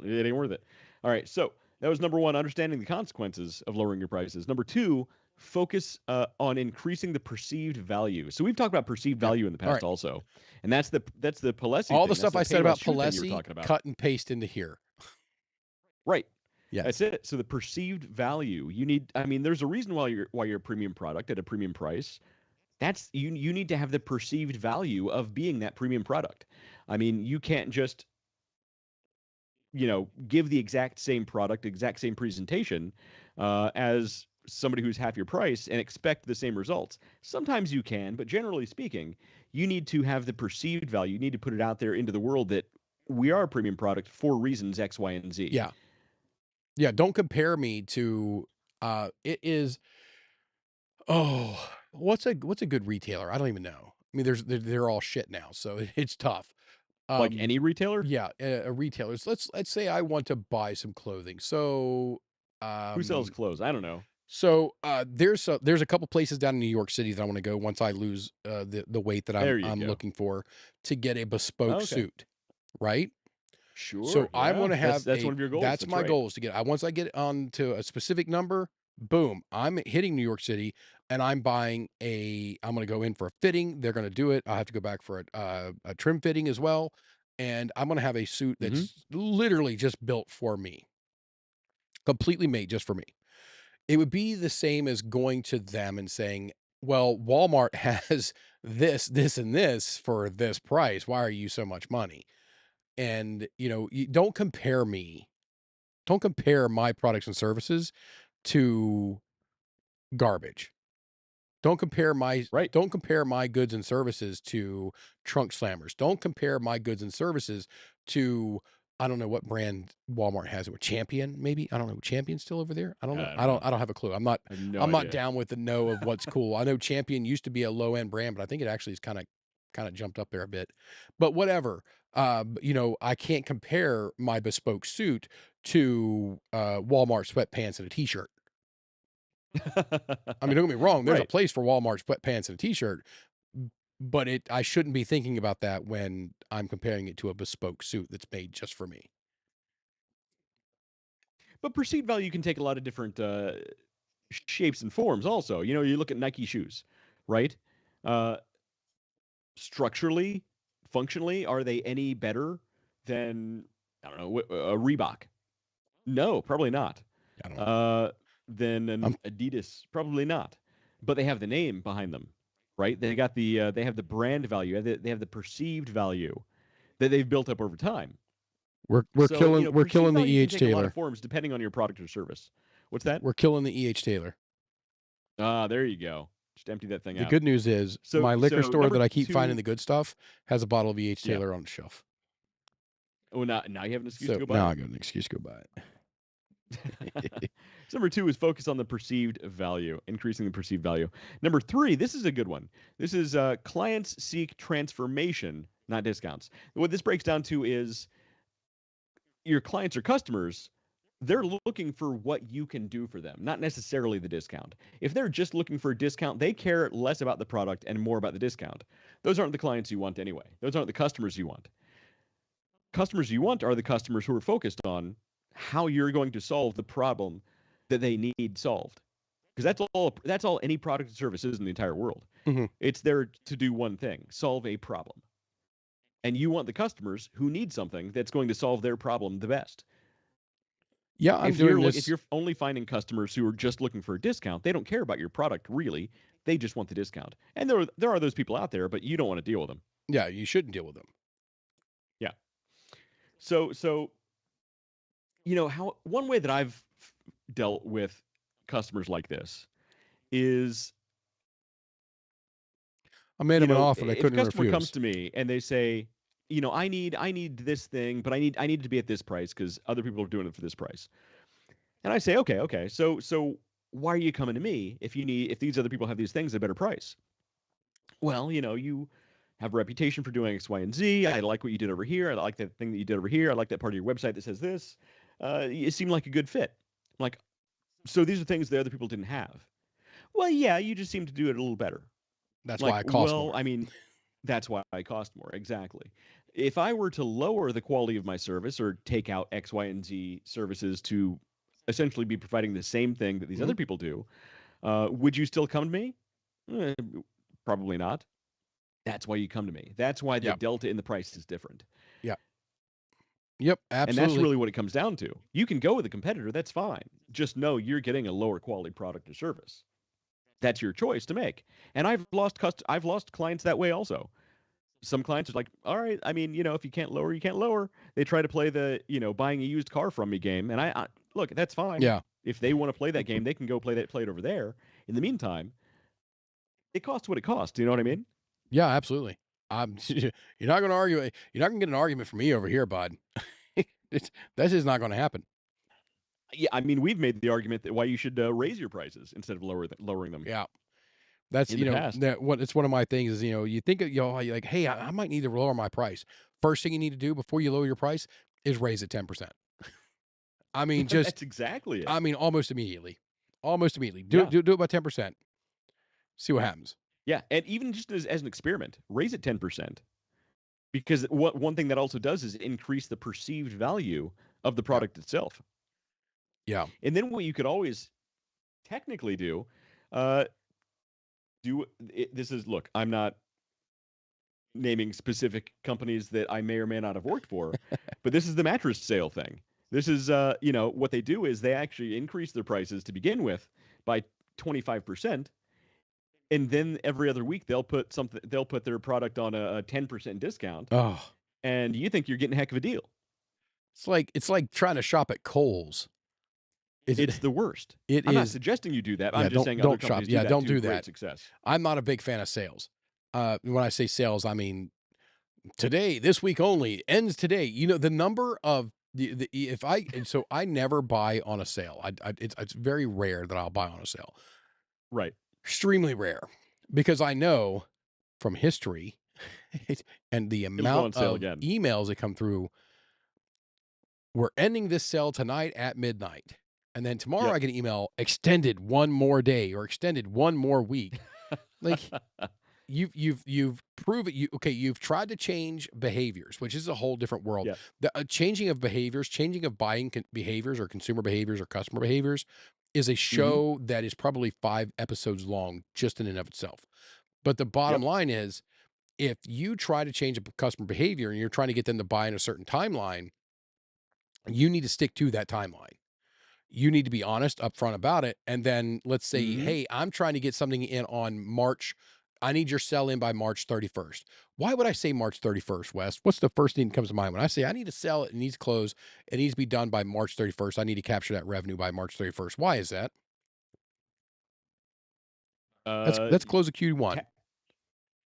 it ain't worth it. All right, so that was number one, understanding the consequences of lowering your prices. Number two, focus on increasing the perceived value. So we've talked about perceived Yep. value in the All past right. also, and that's the Palesi All the thing. That's stuff the I pay said less, about shoot thing you were Palesi, talking about. cut and paste into here. Right. That's Yes. it. So the perceived value you need. I mean, there's a reason why you're a premium product at a premium price. That's you need to have the perceived value of being that premium product. I mean, you can't just give the exact same product, exact same presentation as somebody who's half your price and expect the same results. Sometimes you can, but generally speaking, you need to have the perceived value. You need to put it out there into the world that we are a premium product for reasons X, Y, and Z. Yeah. Yeah, don't compare me to it is what's a good retailer? I don't even know. I mean, they're all shit now, so it's tough. Like Um any retailer yeah, a retailer. So let's say I want to buy some clothing. So who sells um clothes, I don't know. there's a couple places down in New York City that I want to go once I lose the weight that I'm There you I'm go. looking for to get a bespoke Okay. suit, right? So Sure. I want Yeah. to That's have that's one of your goals. that's That's my right. goal is to get I once I get on to a specific number, boom, I'm hitting New York City and I'm going to go in for a fitting. They're going to do it. I'll have to go back for a trim fitting as well. And I'm going to have a suit Mm-hmm. that's literally just built for me, completely made just for me. It would be the same as going to them and saying, well, Walmart has this, and this for this price. Why are you so much money? And, you don't compare me. Don't compare my products and services to garbage. Don't compare my Right. don't compare my goods and services to trunk slammers. Don't compare my goods and services to I don't know what brand Walmart has it with Champion, maybe. I don't know. Champion's still over there? I don't know. I don't know. I don't have a clue. I have no I'm not idea. down with the know of what's cool. I know Champion used to be a low end brand, but I think it actually is kind of jumped up there a bit. But whatever. I can't compare my bespoke suit to Walmart sweatpants and a t-shirt. I mean, don't get me wrong, there's a Right. place for Walmart sweatpants and a t-shirt, but I shouldn't be thinking about that when I'm comparing it to a bespoke suit that's made just for me. But perceived value can take a lot of different shapes and forms also. You look at Nike shoes, right? Uh, Structurally, functionally, are they any better than, I don't know, a Reebok? No, probably not. I don't know. Uh, than I'm an Adidas? Probably not. But they have the name behind them, right? They have the brand value. They have the perceived value that they've built up over time. we're So, killing we're perceived killing the value can EH take a lot of Taylor. forms depending on your product or service. What's that? We're killing the EH Taylor. Ah, there you go. Just empty that thing The out. good news is So, my liquor so store number that I keep finding two, the good stuff has a bottle of EH yeah. Taylor on the shelf. Oh, now you have an excuse to So go buy now I it. got an excuse to go buy it. So number two is focus on the perceived value, increasing the perceived value. Number three, this is a good one. This is clients seek transformation, not discounts. What this breaks down to is your clients or customers, they're looking for what you can do for them, not necessarily the discount. If they're just looking for a discount, they care less about the product and more about the discount. Those aren't the clients you want anyway. Those aren't the customers you want. Customers you want are the customers who are focused on how you're going to solve the problem that they need solved. Because that's all any product or service is in the entire world. Mhm. It's there to do one thing, solve a problem. And you want the customers who need something that's going to solve their problem the best. Yeah, I'm If doing if this. you're only finding customers who are just looking for a discount, they don't care about your product really. They just want the discount. And there are those people out there, but you don't want to deal with them. Yeah, you shouldn't deal with them. Yeah. So how one way that I've dealt with customers like this is, I made them an offer they if a couldn't customer comes refuse. to me and they say, I need this thing, but I need it to be at this price because other people are doing it for this price. And I say, okay. So why are you coming to me if these other people have these things at a better price? Well, you have a reputation for doing X, Y, and Z. I like what you did over here. I like that thing that you did over here. I like that part of your website that says this. It seemed like a good fit. I'm like, so these are things the other people didn't have. Well, yeah, you just seem to do it a little better. That's why Like, I cost well, more. I mean, that's why I cost more. Exactly. If I were to lower the quality of my service or take out X, Y, and Z services to essentially be providing the same thing that these Mhm. other people do, would you still come to me? Eh, Probably not. That's why you come to me. That's why the Yeah. delta in the price is different. Yeah. Yep. And that's Absolutely. really what it comes down to. You can go with a competitor, that's fine. Just know you're getting a lower quality product or service. That's your choice to make. And I've lost clients that way also. Some clients are like, all right, I mean, if you can't lower, you can't lower. They try to play the, buying a used car from me game. And I look, that's fine. Yeah. If they want to play that game, they can go play it over there. In the meantime, it costs what it costs. You know what I mean? Yeah. Absolutely. You're not going to argue. You're not going to get an argument from me over here, bud. That's just not going to happen. Yeah, I mean, we've made the argument that why you should raise your prices instead of lowering them Yeah. That's in the past. it's one of my things is you think you're like, hey, I might need to lower my price. First thing you need to do before you lower your price is raise it 10%. I mean, That's exactly it. almost immediately. Almost immediately. Yeah. Do it by 10%. See what happens. Yeah. And even just as an experiment, raise it 10%. Because one thing that also does is increase the perceived value of the Yeah. product itself. Yeah. And then what you could always technically do, uh, this is, look, I'm not naming specific companies that I may or may not have worked for, but this is the mattress sale thing. This is, what they do is they actually increase their prices to begin with by 25%. And then every other week they'll put their product on a 10% discount. Oh, And you think you're getting a heck of a deal. it's like trying to shop at Kohl's. It's the worst. it I'm not is. suggesting you do that. Yeah, I'm just saying other don't shop. companies do Yeah, that don't to do great that. success. I'm not a big fan of sales. When I say sales, I mean today, this week only, ends today. You know, the number of the if I and so I never buy on a sale. It's very rare that I'll buy on a sale. Right. Extremely rare because I know from history and the It'll go amount on sale of again. emails that come through. We're ending this sale tonight at midnight. And then tomorrow Yep. I get an email extended one more day or extended one more week. Like you've proven you've tried to change behaviors, which is a whole different world. Yeah. The changing of behaviors, changing of buying behaviors or consumer behaviors or customer behaviors is a Mhm. show that is probably 5 episodes long just in and of itself. But the bottom Yep. line is if you try to change a customer behavior and you're trying to get them to buy in a certain timeline, you need to stick to that timeline. You need to be honest upfront about it. And then let's say, Mhm. hey, I'm trying to get something in on March. I need your sell in by March 31st. Why would I say March 31st, Wes? What's the first thing that comes to mind when I say I need to sell it? It needs to close. It needs to be done by March 31st. I need to capture that revenue by March 31st. Why is that? Uh, Let's close a Q1. ca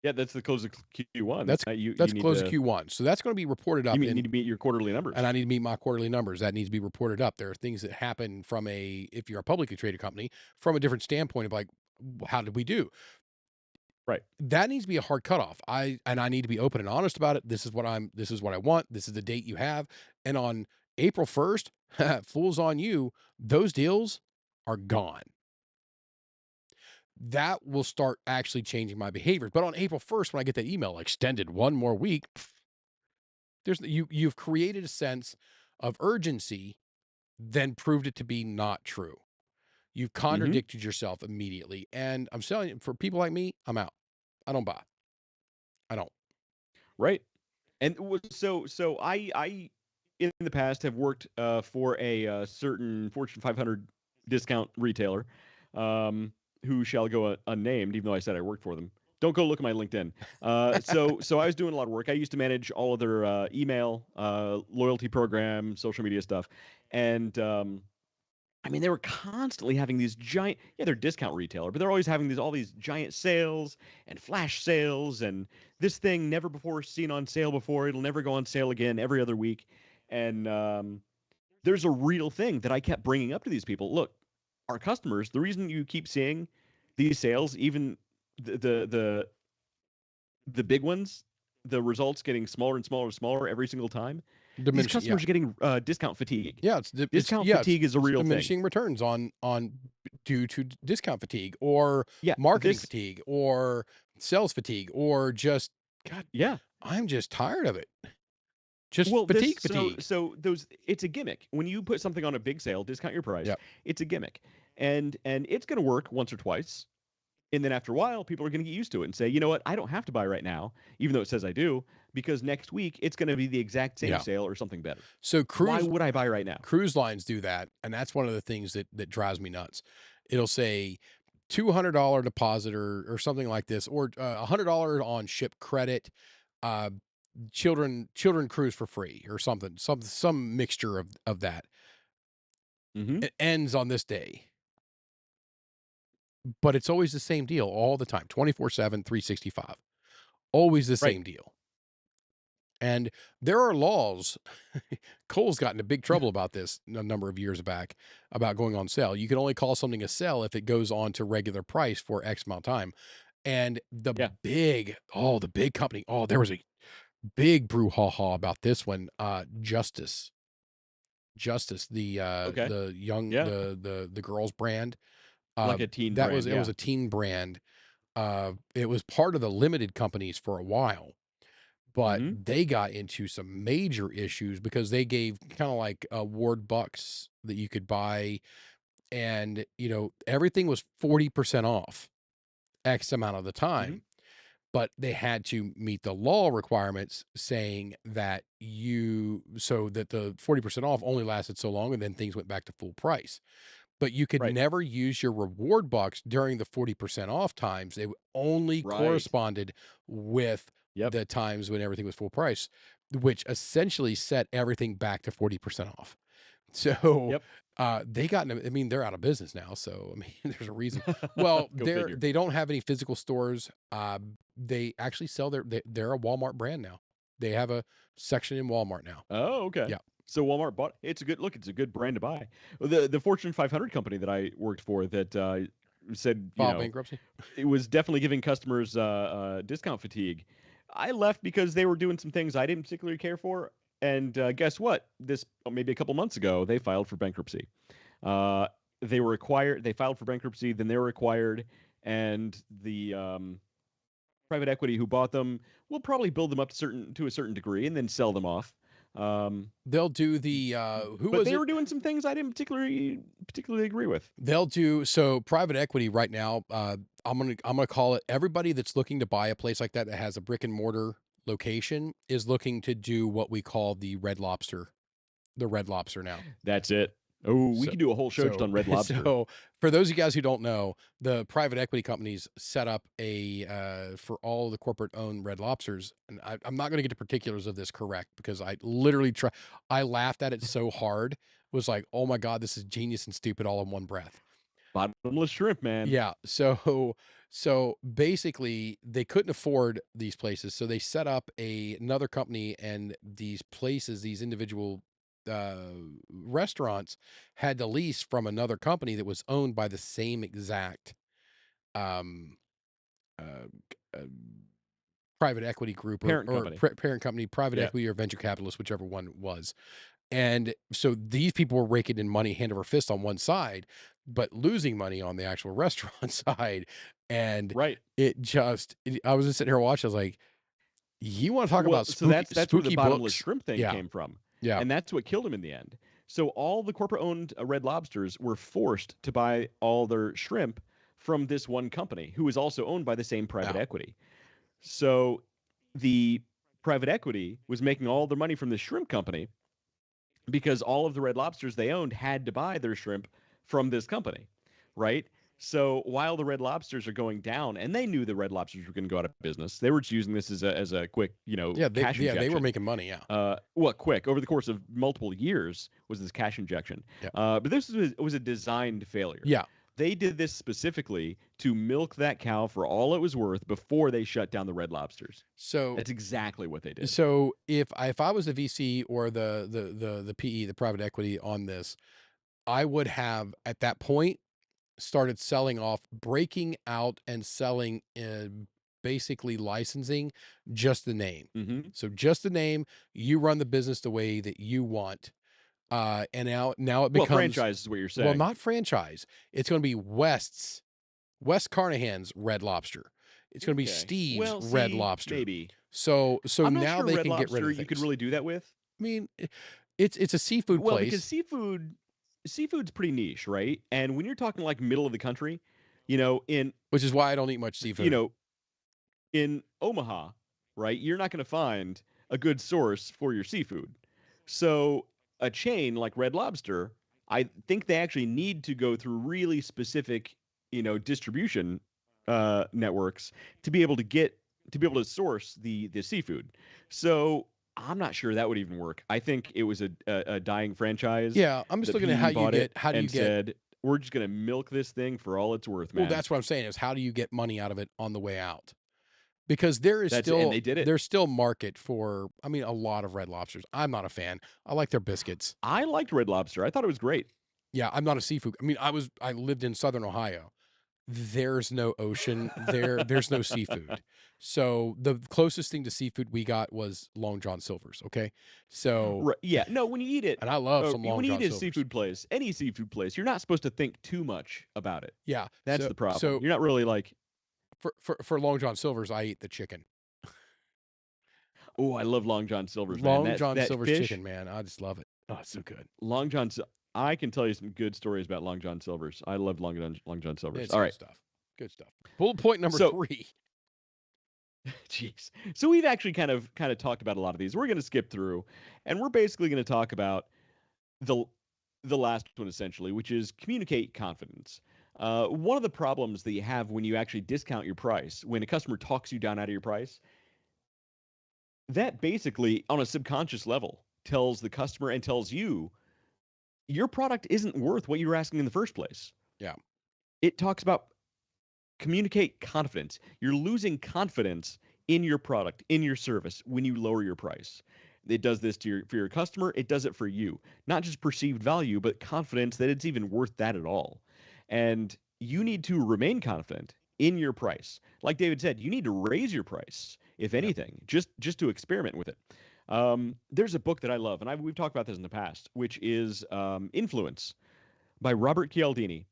Yeah, that's the close of Q1. That's You let's need close a to Q1. So that's going to be reported up need in to meet your quarterly and numbers. I need to meet my quarterly numbers. That needs to be reported up. There are things that happen from if you're a publicly traded company, from a different standpoint of like, how did we do? Right. That needs to be a hard cutoff. I need to be open and honest about it. This is what I want. This is the date you have. And on April 1st, fools on you, those deals are gone. That will start actually changing my behaviors. But on April 1st, when I get that email extended one more week, you've created a sense of urgency, then proved it to be not true. You've Mhm. contradicted yourself immediately. And I'm telling you, for people like me, I'm out. I don't buy. I don't. Right. And so I in the past have worked for a certain Fortune 500 discount retailer, um, who shall go unnamed, even though I said I worked for them. Don't go look at my LinkedIn. So I was doing a lot of work. I used to manage all of their email, loyalty program, social media stuff, and I mean, they were constantly having these giant, yeah, they're a discount retailer, but they're always having all these giant sales and flash sales and this thing never before seen on sale before. It'll never go on sale again every other week. And there's a real thing that I kept bringing up to these people. Look, our customers, the reason you keep seeing these sales, even the the the, the big ones, the results getting smaller and smaller and smaller every single time. These Diminishing, yeah. customers are getting discount fatigue. Yeah, Discount fatigue is a it's real thing. diminishing returns on due to discount fatigue or Yeah, marketing this fatigue or sales fatigue or just God, yeah. I'm just tired of it. Just Well, this so fatigue. so those it's a gimmick. When you put something on a big sale, discount your price, Yeah. it's a gimmick. And it's going to work once or twice. And then after a while, people are going to get used to it and say, "You know what? I don't have to buy right now, even though it says I do, because next week it's going to be the exact same Yeah. sale or something better. So Why would I buy right now?" cruise lines do that, and that's one of the things that drives me nuts. It'll say $200 deposit or something like this, or $100 on ship credit, uh, children cruise for free or something, some mixture of that. Mhm. It ends on this day, but it's always the same deal all the time, 24/7, 365, always the Right. same deal. And there are laws. Kohl's got into big trouble about this a number of years back about going on sale. You can only call something a sell if it goes on to regular price for X amount of time. And Yeah. the big company, there was a big brouhaha about this one. Justice, Okay. the young, Yeah. the girls brand. Like a teen That brand. it was Yeah. a teen brand. It was part of the limited companies for a while, but Mhm. they got into some major issues because they gave kind of like ward bucks that you could buy, and everything was 40% off X amount of the Mhm. time. But they had to meet the law requirements saying that so that the 40% off only lasted so long and then things went back to full price. But you could Right. never use your reward bucks during the 40% off times. They only Right. corresponded with Yep. the times when everything was full price, which essentially set everything back to 40% off. So Yep. They got, I mean, they're out of business now, so I mean, there's a reason. Well, Go figure. they don't have any physical stores. They actually sell they're a Walmart brand now. They have a section in Walmart now. Oh, okay. Yeah. So Walmart bought it's a good look. It's a good brand to buy. The Fortune 500 company that I worked for that said File bankruptcy. it was definitely giving customers discount fatigue. I left because they were doing some things I didn't particularly care for. And guess what? This maybe a couple months ago, they filed for bankruptcy. They were acquired. They filed for bankruptcy. Then they were acquired, and the private equity who bought them will probably build them up to a certain degree and then sell them off. They'll do the who But was they it? were doing some things I didn't particularly agree with. They'll do so private equity right now. I'm gonna call it everybody that's looking to buy a place like that has a brick and mortar location is looking to do what we call the Red Lobster, now. That's it. Oh, we So, could do a whole show just on Red Lobster. so for those of you guys who don't know, the private equity companies set up a for all the corporate owned Red Lobsters, and I'm not going to get to particulars of this correct because I literally I laughed at it so hard. Was like, oh my god, this is genius and stupid all in one breath. Bottomless shrimp, man. Yeah. So basically they couldn't afford these places. So they set up another company and these places, these individual restaurants had to lease from another company that was owned by the same exact um uh, uh, private equity group Parent company. parent company, private Yeah. equity or venture capitalist, whichever one it was. And so these people were raking in money hand over fist on one side, but losing money on the actual restaurant side. And Right. I was just sitting here watching. I was like, you want to talk Well, about so that's where the spooky bottomless books? shrimp thing Yeah. came from. Yeah. And that's what killed him in the end. So all the corporate-owned Red Lobsters were forced to buy all their shrimp from this one company, who was also owned by the same private Yeah. equity. So the private equity was making all their money from the shrimp company because all of the Red Lobsters they owned had to buy their shrimp from this company, right? So while the Red Lobsters are going down, and they knew the Red Lobsters were going to go out of business, they were just using this as a quick, cash injection. They were making money. Yeah. Well, quick over the course of multiple years was this cash injection. Yeah. But this was a designed failure. Yeah. They did this specifically to milk that cow for all it was worth before they shut down the Red Lobsters. So That's exactly what they did. So if I was the VC or the PE, the private equity on this, I would have at that point started selling off, breaking out and selling basically licensing just the name. hmm So just the name, you run the business the way that you want. And now it becomes franchise is what you're saying. well, not franchise. It's going to be West Carnahan's Red Lobster. It's going to be Okay. Steve's Well, Red see, Lobster. maybe. So I'm not now sure they Red can Lobster get rid of things. you could really do that with. I mean, it's a seafood Well, place. because seafood's pretty niche, right? And when you're talking like middle of the country, in Which is why I don't eat much seafood. In Omaha, right? You're not going to find a good source for your seafood. So a chain like Red Lobster, I think they actually need to go through really specific, distribution networks to be able to source the seafood. So I'm not sure that would even work. I think it was a dying franchise. Yeah, I'm just that looking at PE how you bought get it how do you and get said we're just going to milk this thing for all it's worth, man. well, that's what I'm saying is how do you get money out of it on the way out? Because there is and still they did it. there's still market for a lot of Red Lobsters. I'm not a fan. I like their biscuits. I liked Red Lobster. I thought it was great. Yeah, I'm not a seafood. I lived in Southern Ohio. There's no ocean there. There's no seafood. So the closest thing to seafood we got was Long John Silver's. Okay, so Right, yeah, no, when you eat it, and I love some Long when you John eat a Silver's. seafood place, any seafood place, you're not supposed to think too much about it. Yeah, That's so, the problem. So You're not really like, for Long John Silver's, I eat the chicken. oh, I love Long John Silver's, man. Long John that Silver's fish, chicken, man. I just love it. Oh, it's so good. Long John. I can tell you some good stories about Long John Silver's. I love Long John Silver's. It's All good right, stuff. Good stuff. Bullet point number So- 3. jeez. So we've actually kind of talked about a lot of these. We're going to skip through, and we're basically going to talk about the last one essentially, which is communicate confidence. One of the problems that you have when you actually discount your price, when a customer talks you down out of your price, that basically on a subconscious level tells the customer and tells you your product isn't worth what you were asking in the first place. Yeah. It talks about communicate confidence. You're losing confidence in your product, in your service when you lower your price. It does this for your customer, it does it for you. Not just perceived value, but confidence that it's even worth that at all. And you need to remain confident in your price. Like David said, you need to raise your price, if Yep. anything, just to experiment with it. There's a book that I love, and we've talked about this in the past, which is Influence by Robert Cialdini.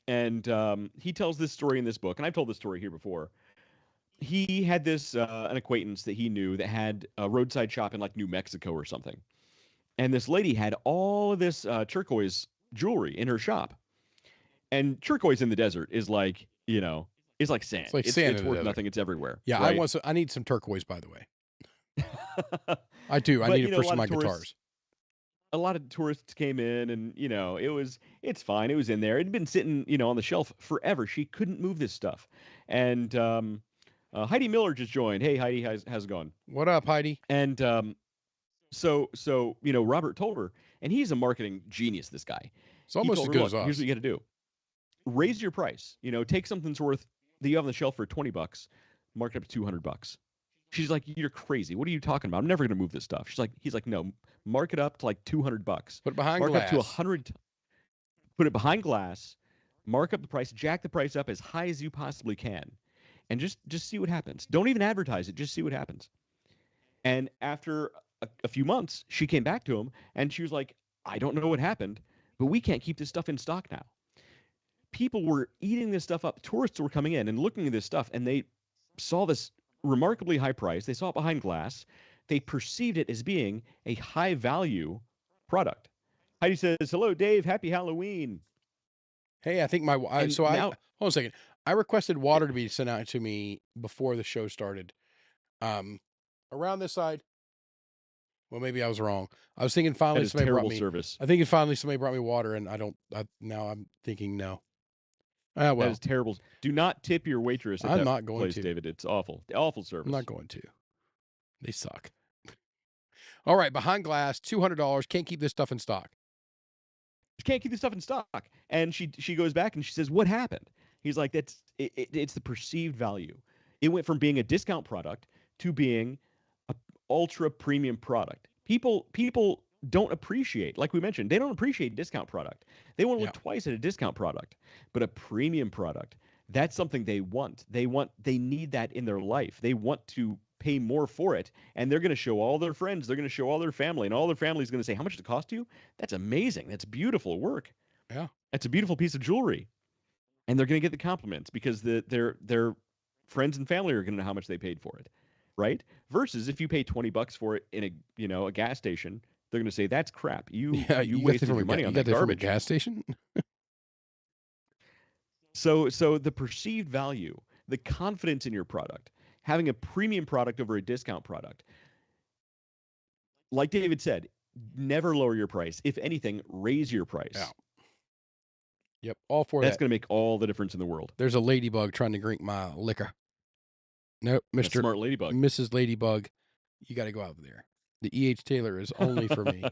And he tells this story in this book, and I've told this story here before. He had this an acquaintance that he knew that had a roadside shop in like New Mexico or something, and this lady had all of this turquoise jewelry in her shop. And turquoise in the desert is like, is like sand. It's like sand It's in the worth desert. nothing. It's everywhere. Yeah, right? I need some turquoise, by the way. I do. I But, need it for a some lot of of my tourists, guitars. a lot of tourists came in, and it's fine. It was in there. It'd been sitting, on the shelf forever. She couldn't move this stuff. And Heidi Miller just joined. Hey, Heidi, how's it going? What up, Heidi? And so Robert told her, and he's a marketing genius. This guy, It's he almost told as her, good look, as here's us. what you got to do: raise your price. Take something that's worth that you have on the shelf for $20, mark it up to $200. She's like, you're crazy. What are you talking about? I'm never going to move this stuff. He's like, no, mark it up to like $200. Put it behind Mark up to glass. 100. Put it behind glass. Mark up the price. Jack the price up as high as you possibly can, and just see what happens. Don't even advertise it. Just see what happens. And after a few months, she came back to him and she was like, I don't know what happened, but we can't keep this stuff in stock now. People were eating this stuff up. Tourists were coming in and looking at this stuff, and they saw this remarkably high price. They saw it behind glass. They perceived it as being a high value product. Heidi says, hello, Dave. Happy Halloween. Hey, I think hold And now, on a second. I requested water to be sent out to me before the show started. Around this side. Well, maybe I was wrong. I was thinking that finally is somebody brought terrible me. service. I think finally somebody brought me water, and now I'm thinking no. Ah, That well, is terrible. Do not tip your waitress at I'm that not going place, to. David. It's awful. Awful service. I'm not going to. They suck. All right, behind glass, $200. Can't keep this stuff in stock. She can't keep this stuff in stock. And she goes back and she says, what happened? He's like, it's the perceived value. It went from being a discount product to being a ultra premium product. People don't appreciate, like we mentioned, they don't appreciate discount product. They want to look twice at a discount product, but a premium product, that's something they want. They need that in their life. They want to pay more for it, and they're going to show all their friends, they're going to show all their family, and all their family is going to say, how much did it cost you? That's amazing. That's beautiful work. Yeah. That's a beautiful piece of jewelry. And they're going to get the compliments because their friends and family are going to know how much they paid for it, right? Versus if you pay $20 for it in a gas station, they're going to say that's crap. You Yeah, you got wasted that your money on you got that that from a garbage. gas station? So the perceived value, the confidence in your product, having a premium product over a discount product. Like David said, never lower your price. If anything, raise your price. Yeah. Yep, all for That's that. going to make all the difference in the world. There's a ladybug trying to drink my liquor. Nope, That Mr. smart ladybug. Mrs. Ladybug, you got to go out there. The E.H. Taylor is only for me.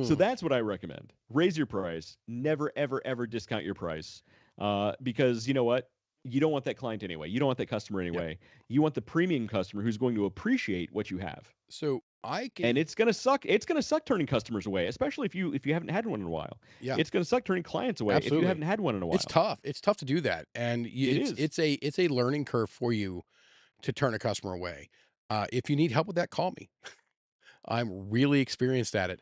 So that's what I recommend. Raise your price. Never, ever, ever discount your price. Because you know what? You don't want that client anyway. You don't want that customer anyway. Yep. You want the premium customer who's going to appreciate what you have. So and it's gonna suck. It's gonna suck turning customers away, especially if you haven't had one in a while. Yeah, it's gonna suck turning clients away if you haven't had one in a while. It's tough. It's tough to do that, and it's a learning curve for you to turn a customer away. If you need help with that, call me. I'm really experienced at it.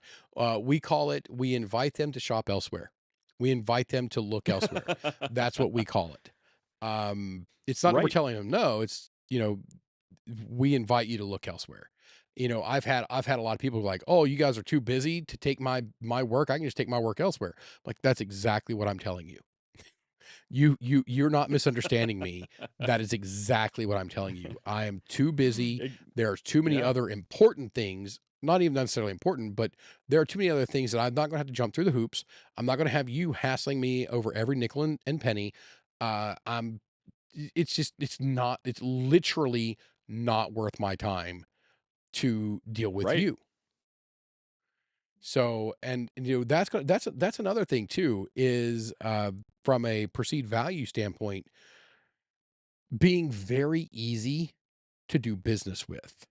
We invite them to shop elsewhere. We invite them to look elsewhere. That's what we call it. It's not that we're telling them no, it's, we invite you to look elsewhere. I've had a lot of people like, oh, you guys are too busy to take my work. I can just take my work elsewhere. Like, that's exactly what I'm telling you. You're not misunderstanding me. That is exactly what I'm telling you. I am too busy. There's too many other important things, not even necessarily important, but there are too many other things that I'm not going to have to jump through the hoops. I'm not going to have you hassling me over every nickel and penny. It's literally not worth my time to deal with you. So, and that's another thing too, is from a perceived value standpoint, being very easy to do business with.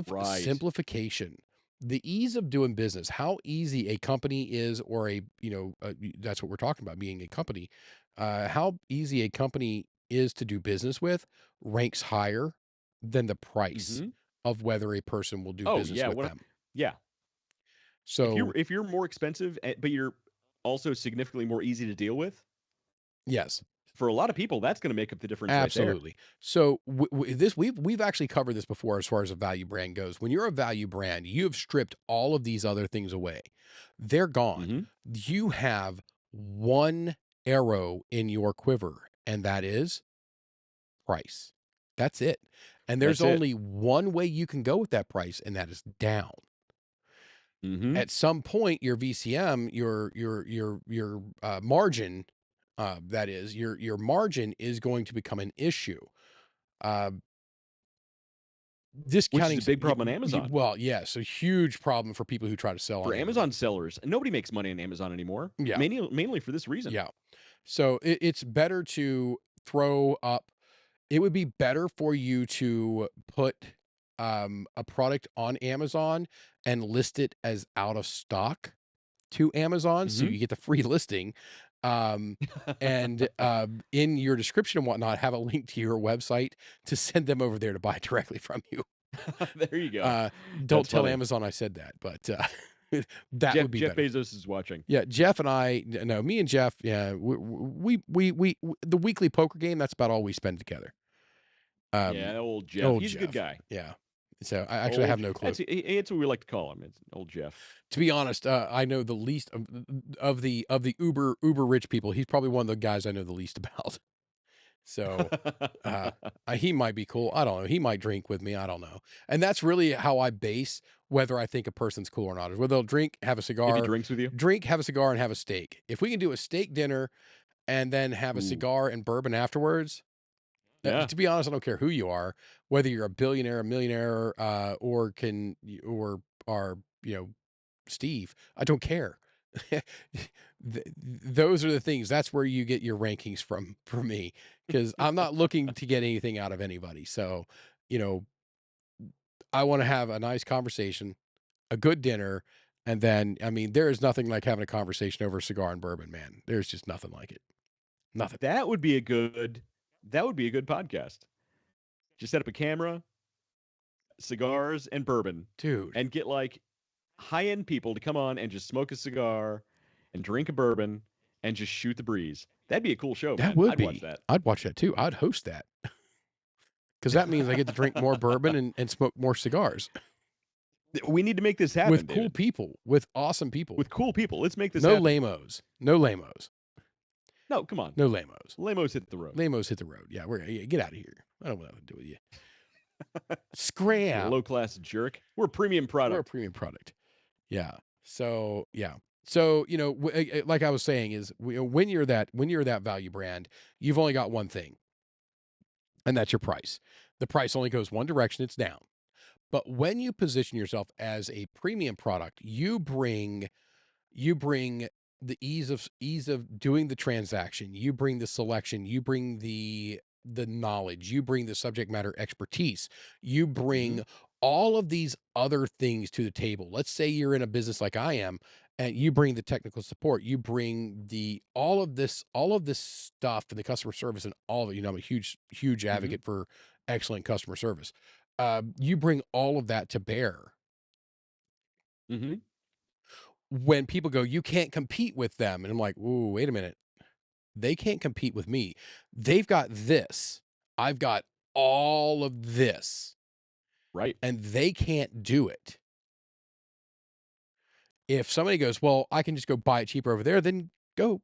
Right. Simplification. The ease of doing business, how easy a company is, or that's what we're talking about, being a company. How easy a company is to do business with ranks higher than the price Mm-hmm. of whether a person will do Oh business yeah. with What? them. Yeah. So, If you're more expensive, but you're also significantly more easy to deal with, yes, for a lot of people, that's going to make up the difference right there. absolutely. So this we've actually covered this before as far as a value brand goes. When you're a value brand, you have stripped all of these other things away. They're gone. Mm-hmm. You have one arrow in your quiver, and that is price. That's it. And there's That's it. only one way you can go with that price, and that is down. Mm-hmm. At some point, your VCM, your margin, that is your margin is going to become an issue. Uh, Which is Discounting, a big problem on Amazon. well, yes, a huge problem for people who try to sell on For Amazon. Amazon sellers, nobody makes money on Amazon anymore. Yeah, Mainly for this reason. yeah. So it's better to throw up. It would be better for you to put a product on Amazon and list it as out of stock to Amazon, so Mm-hmm. you get the free listing. Um, and in your description and whatnot, have a link to your website to send them over there to buy directly from you. There you go. Uh, don't That's tell funny. Amazon I said that, but that would be Jeff better. Bezos is watching. Yeah, Jeff and I, no, me and Jeff, yeah, the weekly poker game. That's about all we spend together. Um, Yeah, old Jeff. old He's a good Jeff, guy. yeah. So I actually have Old. no clue. It's what we like to call him. It's old Jeff. To be honest, I know the least of the uber rich people. He's probably one of the guys I know the least about. So uh, he might be cool. I don't know. He might drink with me. I don't know. And that's really how I base whether I think a person's cool or not. Is whether they'll drink, have a If he cigar, drinks with you. have a cigar, and have a steak. If we can do a steak dinner and then have a Ooh. cigar and bourbon afterwards, Yeah. to be honest, I don't care who you are, whether you're a billionaire, a millionaire, or are Steve. I don't care. Those are the things. That's where you get your rankings from for me, because I'm not looking to get anything out of anybody. So, you know, I want to have a nice conversation, a good dinner, and then I mean, there is nothing like having a conversation over a cigar and bourbon, man. There's just nothing like it. Nothing, That would be a good. That would be a good podcast. Just set up a camera, cigars, and bourbon, dude. and get like high end people to come on and just smoke a cigar and drink a bourbon and just shoot the breeze. That'd be a cool show, That man. would I'd watch be. that. I'd watch that too. I'd host that because that means I get to drink more bourbon and smoke more cigars We need to make this happen, with cool David. people, with awesome people. With cool people. Let's make this No happen. lamos. No lamos. No, come on. No lamos. Lamos hit the road. Lamos hit the road. Yeah, get out of here. I don't want nothing to do with you. You Scram. low class jerk. We're a premium We're a product. premium product. Yeah. So yeah. So like I was saying, is when you're that value brand, you've only got one thing, and that's your price. The price only goes one direction. It's down. But when you position yourself as a premium product, you bring the ease of doing the transaction, you bring the selection, you bring the knowledge, you bring the subject matter expertise, you Mm-hmm. bring all of these other things to the table. Let's say you're in a business like I am, and you bring the technical support, you bring the all of this stuff and the customer service and all of it. I'm a huge Mm-hmm. advocate for excellent customer service. You bring all of that to bear. Mm-hmm. When people go, you can't compete with them. And I'm like, ooh, wait a minute. They can't compete with me. They've got this. I've got all of this, Right. and they can't do it. If somebody goes, well, I can just go buy it cheaper over there, then go.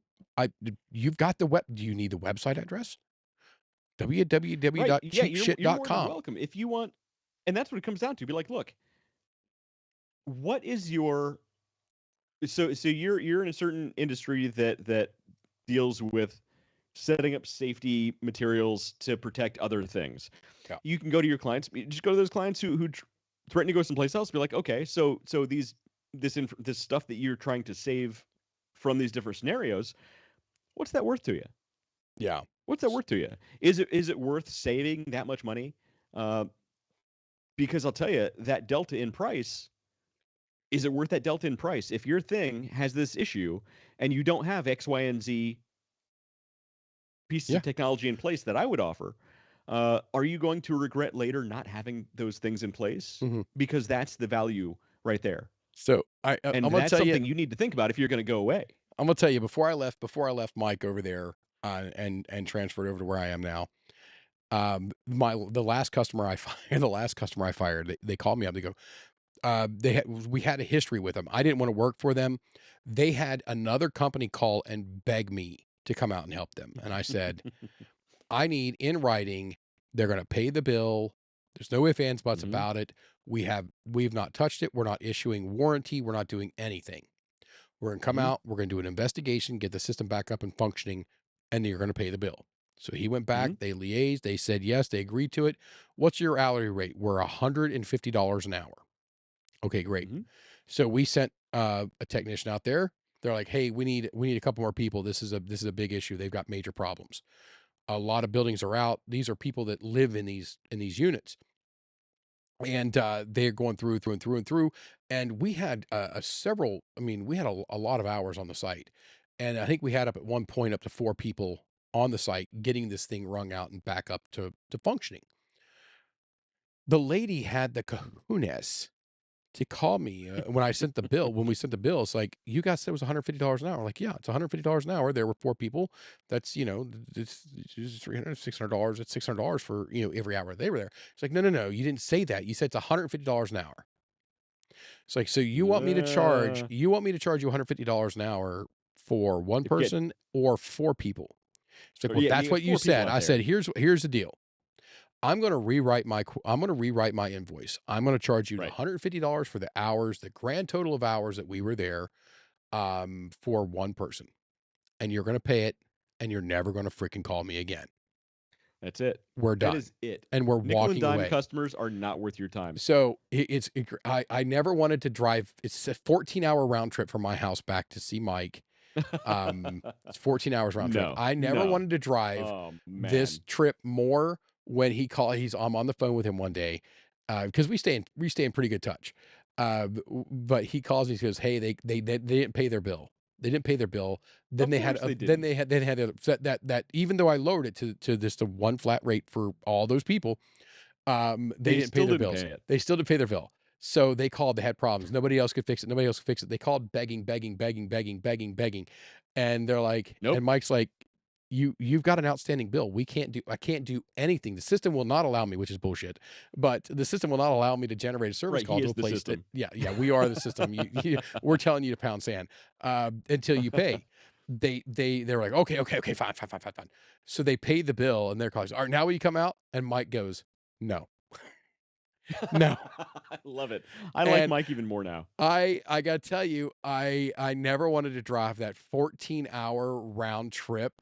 You've got the web. Do you need the website address? Right. Yeah, you're more than www.cheapshit.com. welcome. If you want, and that's what it comes down to. Be like, look, what is your so you're in a certain industry that deals with setting up safety materials to protect other things. Yeah. You can go to your clients, just go to those clients who threaten to go someplace else. Be like, okay, so these this stuff that you're trying to save from these different scenarios, what's that worth to you? Yeah. What's that worth to you? Is it worth saving that much money? Uh, because I'll tell you that delta in price, is it worth that delta in price? If your thing has this issue and you don't have X, Y, and Z pieces Yeah. of technology in place that I would offer, are you going to regret later not having those things in place? Mhm. Because that's the value right there. So And I'm gonna that's tell you, something you need to think about if you're going to go away. before I left Mike over there, and transferred over to where I am now. The last customer I fired, they called me up. They go, we had a history with them. I didn't want to work for them. They had another company call and beg me to come out and help them, and I said, I need in writing, they're going to pay the bill. There's no ifs, ands, buts Hmm. about it. We've not touched it. We're not issuing warranty. We're not doing anything. We're going to come Hmm. out. We're going to do an investigation, get the system back up and functioning, and then you're going to pay the bill. So he went back. Hmm. They liaised. They said yes. They agreed to it. What's your hourly rate? We're $150 an hour. Okay, great. Hmm. So we sent a technician out there. They're like, hey, we need a couple more people. This is a big issue. They've got major problems. A lot of buildings are out. These are people that live in these units, and they're going through and through and through. And we had a several. I mean, we had a lot of hours on the site, and I think we had up at one point up to 4 people on the site getting this thing wrung out and back up to functioning. The lady had the kahunas to call me when I sent the bill. When we sent the bill, it's like, you guys said it was $150 an hour. Like, yeah, it's $150 an hour. There were 4 people. That's, it's $300, $600. It's $600 for, every hour they were there. It's like, no, no, no. You didn't say that. You said it's $150 an hour. It's like, so Uh, you want me to charge you $150 an hour for one to get, person or 4 people? It's like, or well, yeah, that's you got what you 4 people said. out I said, there. here's the deal. I'm going to rewrite my invoice. I'm going to charge you Right. $150 for the hours, the grand total of hours that we were there, for one person. And you're going to pay it, and you're never going to freaking call me again. That's it. We're That done. is it. And we're Nickel and walking dime away. customers are not worth your time. So I never wanted to drive. It's a 14-hour round trip from my house back to see Mike. It's 14 hours round trip. No, I never no. wanted to drive Oh this man. trip more. When I'm on the phone with him one day, because we stay in pretty good touch. But he calls me, he goes, hey, they didn't pay their bill. They didn't pay their bill. Then Of they had course they didn't. that even though I lowered it to just a one flat rate for all those people, they They didn't pay still their didn't bills. pay it. They still didn't pay their bill. So they called, they had problems. Nobody else could fix it. Nobody else could fix it. They called begging, begging, begging, begging, begging, begging. And they're like, and Nope. Mike's like, you've got an outstanding bill. I can't do anything. The system will not allow me, which is bullshit. But the system will not allow me to generate a service Right. call He to is a the place that, system. yeah, we are the system. We're telling you to pound sand, until you pay. They're like, okay, okay, okay, fine, fine, fine, fine, fine. So they paid the bill, and they're calling, all right, now will you come out? And Mike goes, no. No. I love it. I like And Mike even more now. I gotta tell you, I never wanted to drive that 14-hour round trip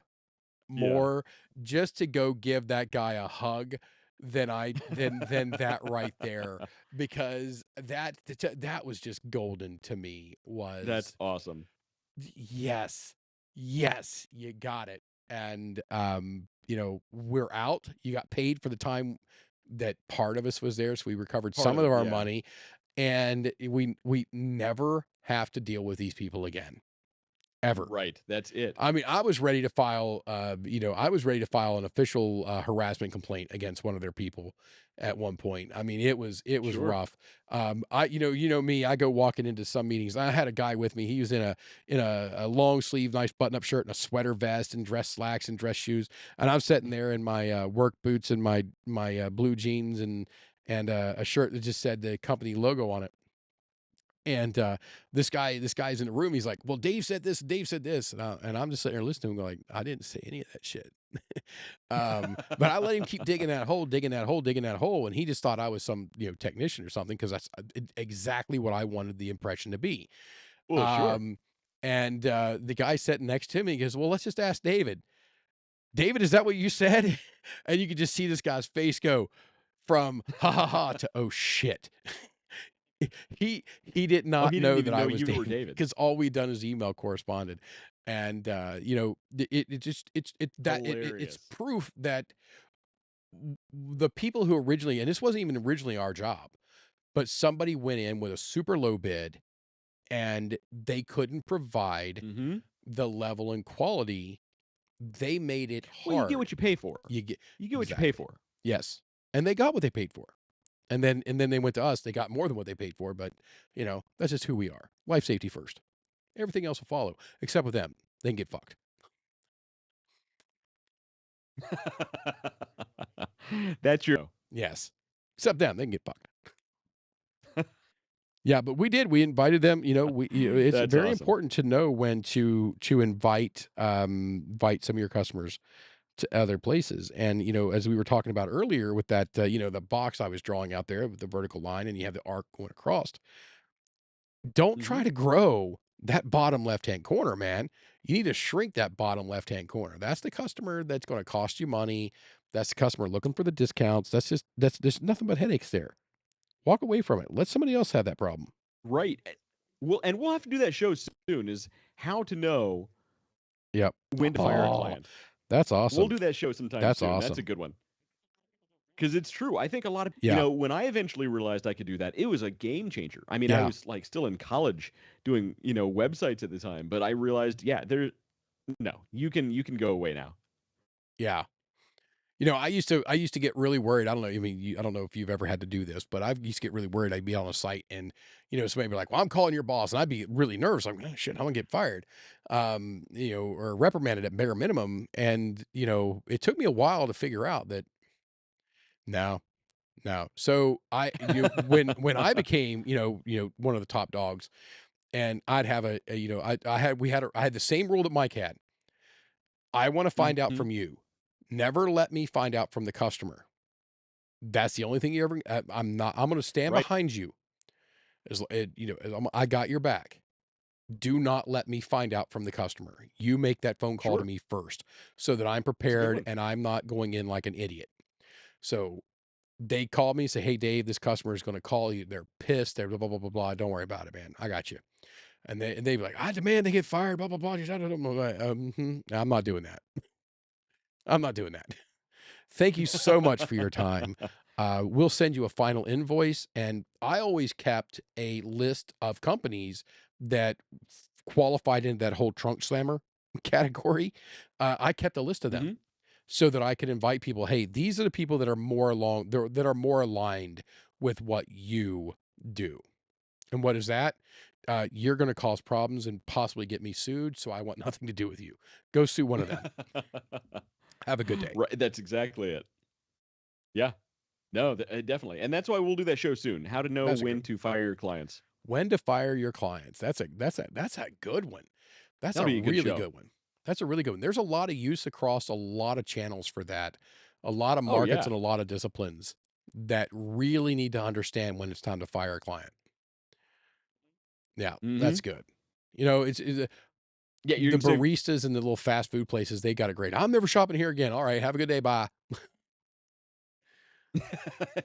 Yeah. more just to go give that guy a hug than that right there, because that was just golden to me. That's Was awesome. yes, yes, you got it. And we're out. You got paid for the time that part of us was there, so we recovered Part some of of it. our Yeah. money, and we never have to deal with these people again, ever. Right. That's it. I mean, I was ready to file, an official harassment complaint against one of their people at one point. I mean, it was Sure. rough. Me, I go walking into some meetings. I had a guy with me. He was in a long sleeve, nice button up shirt and a sweater vest and dress slacks and dress shoes. And I'm sitting there in my work boots and my blue jeans and a shirt that just said the company logo on it. And this guy's in the room. He's like, "Well, Dave said this. Dave said this," and I'm just sitting there listening to him, going, "I didn't say any of that shit." But I let him keep digging that hole, digging that hole, digging that hole, and he just thought I was some technician or something, because that's exactly what I wanted the impression to be. Well, sure. Um, and the guy sitting next to me goes, "Well, let's just ask David. David, is that what you said?" And you could just see this guy's face go from ha ha ha to oh shit. he did Oh, not he didn't know that even I know was you were David David. because all we'd done is email corresponded, and it just it's Hilarious. proof that the people who originally, and this wasn't even originally our job, but somebody went in with a super low bid and they couldn't provide Mhm. the level and quality. They made it Well, you get what hard. you pay for. You get You get what you pay exactly. for. Yes. And they got what they paid for. And then they went to us. They got more than what they paid for, but that's just who we are. Life safety first. Everything else will follow. Except with them. They can get fucked. That's your Yes. Except them. They can get fucked. Yeah, but we did. We invited them. It's That's very awesome. important to know when to invite some of your customers to other places. And as we were talking about earlier with that, the box I was drawing out there with the vertical line, and you have the arc going across. Don't try Mhm. to grow that bottom left-hand corner, man. You need to shrink that bottom left-hand corner. That's the customer that's going to cost you money. That's the customer looking for the discounts. That's there's nothing but headaches there. Walk away from it. Let somebody else have that problem. Right. We'll have to do that show soon is how to know Yep. when to fire a Oh, client. that's We'll awesome. do that show sometime That's soon. That's a awesome. good one. Because it's true. I think a lot of Yeah. when I eventually realized I could do that, it was a game changer. I mean, I Yeah. was like still in college doing, websites at the time, but I realized, yeah, no, you can go away now. Yeah. I used to get really worried. I don't know. I mean, I don't know if you've ever had to do this, but I used to get really worried. I'd be on a site and, somebody would be like, well, I'm calling your boss. And I'd be really nervous. I'm like, oh, shit, I'm going to get fired, or reprimanded at bare minimum. And, it took me a while to figure out that no, no. So when I became, one of the top dogs and I'd have I had the same rule that Mike had. I want to find out Mhm. from you. Never let me find out from the customer. That's the only thing you ever I'm gonna stand Right. behind you I got your back. Do not let me find out from the customer. You make that phone call to Sure. me first so that I'm That's a good prepared one. and I'm not going in like an idiot. So they call me, say, "Hey, Dave, this customer is gonna call you. They're pissed. They're blah, blah, blah, blah, blah. Don't worry about it, man. I got you." And they'd be like, "I demand they get fired, blah, blah, blah." I'm not doing that. I'm not doing that. Thank you so much for your time. We'll send you a final invoice. And I always kept a list of companies that qualified into that whole trunk slammer category. I kept a list of them Mhm. so that I could invite people. Hey, these are the people that are that are more aligned with what you do. And what is that? You're going to cause problems and possibly get me sued. So I want nothing to do with you. Go sue one of them. Have a good day. Right, that's exactly it. Yeah. No, definitely, and that's why we'll do that show soon. How to know That's a good when to fire your clients. When to fire your clients. That's a good one. That's That'll a be a good really show. good one. That's a really good one. There's a lot of use across a lot of channels for that. A lot of Oh, markets yeah. and a lot of disciplines that really need to understand when it's time to fire a client. Yeah, that's Mhm. good. Yeah, you're The gonna say baristas and the little fast food places, they got it great. I'm never shopping here again. All right, have a good day. Bye.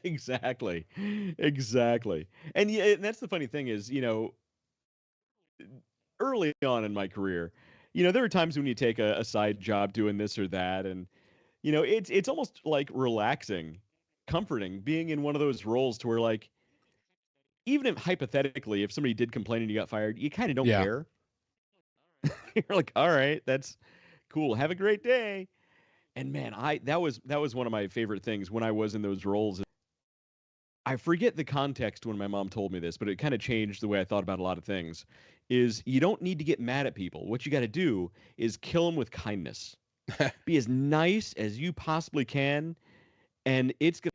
exactly. Exactly. And yeah, and that's the funny thing is, early on in my career, there are times when you take a side job doing this or that, and it's almost like relaxing, comforting, being in one of those roles to where like even if hypothetically, if somebody did complain and you got fired, you kind of don't Yeah. care. You're like, all right, that's cool. Have a great day. And man, I that was one of my favorite things when I was in those roles. I forget the context when my mom told me this, but it kind of changed the way I thought about a lot of things. Is you don't need to get mad at people. What you got to do is kill them with kindness. Be as nice as you possibly can, and it's going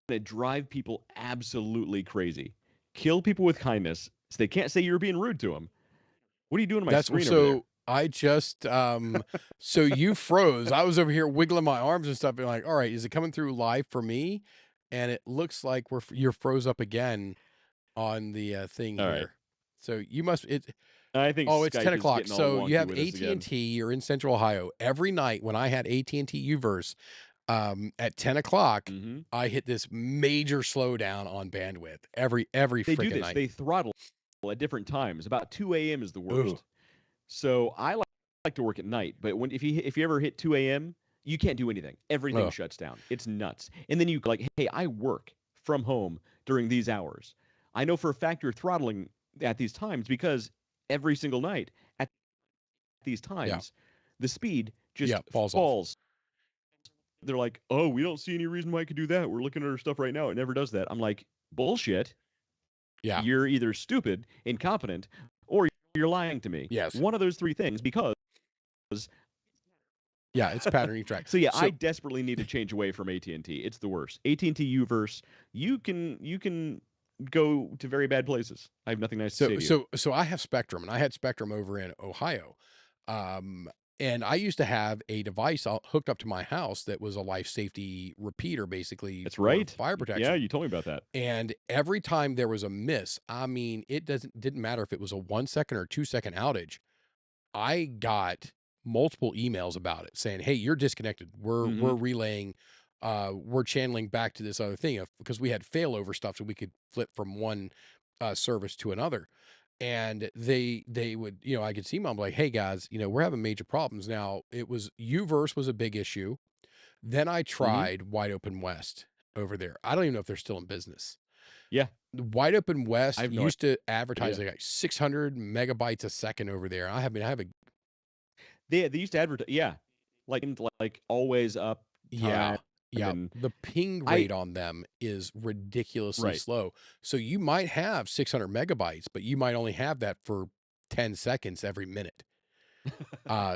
to drive people absolutely crazy. Kill people with kindness so they can't say you're being rude to them. What are you doing to my screen over there? So I just so you froze. I was over here wiggling my arms and stuff, being like, all right, is it coming through live for me? And it looks like you're froze up again on the thing All right. here. So you must it I think oh, it's 10 Skype is o'clock. getting all So you wonky have with us again. AT&T, you're in Central Ohio. Every night when I had AT&T Uverse, At 10 o'clock, Mhm. I hit this major slowdown on bandwidth every They do freaking this. night. They throttle at different times. About 2 AM is the Ooh, worst. So I like to work at night, but when if you ever hit 2 AM, you can't do anything. Everything ugh, shuts down. It's nuts. And then you like, hey, I work from home during these hours. I know for a fact you're throttling at these times because every single night at these yeah, times, the speed yeah, just falls off. falls. They're like, oh, we don't see any reason why I could do that. We're looking at our stuff right now. It never does that. I'm like, bullshit. Yeah, You're either stupid, incompetent, or you're lying to me. yes, One of those three things because yeah, it's pattern track. so yeah, I So desperately need to change away from AT&T. It's the worst. AT&T Uverse, you can go to very bad places. I have nothing nice to so say to you. so I have Spectrum, and I had Spectrum over in Ohio. Um, and I used to have a device hooked up to my house that was a life safety repeater, basically That's for right. fire Yeah, protection. you told me about that. And every time there was a miss, I mean, didn't matter if it was a 1 second or 2 second outage. I got multiple emails about it saying, "Hey, you're disconnected. We're Mhm. relaying, we're channeling back to this other thing because we had failover stuff, so we could flip from one service to another." And they would, I could see them. I'm like, "Hey guys, we're having major problems now." It was Uverse was a big issue. Then I Mhm. tried Wide Open West over there. I don't even know if they're still in business. Yeah, The Wide Open I West have no used to advertise idea. like 600 megabytes a second over there. I have a They used to advertise, yeah, like always up yeah, time, yeah. and The ping I rate on them is ridiculously right. slow. So you might have 600 megabytes, but you might only have that for 10 seconds every minute.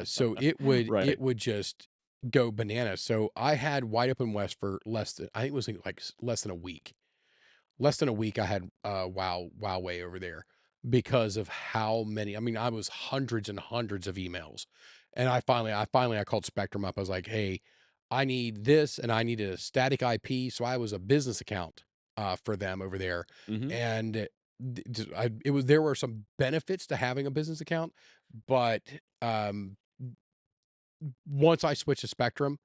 So it Right. would just go bananas. So I had Wide Open West for I think it was like less than a week. Less than a week I had Wowway over there because of how many. I mean, I was hundreds and hundreds of emails. And I called Spectrum up. I was like, "Hey, I need this and I needed a static IP." So I was a business account for them over there. Mhm. And it was there were some benefits to having a business account, but um once I switched to Spectrum,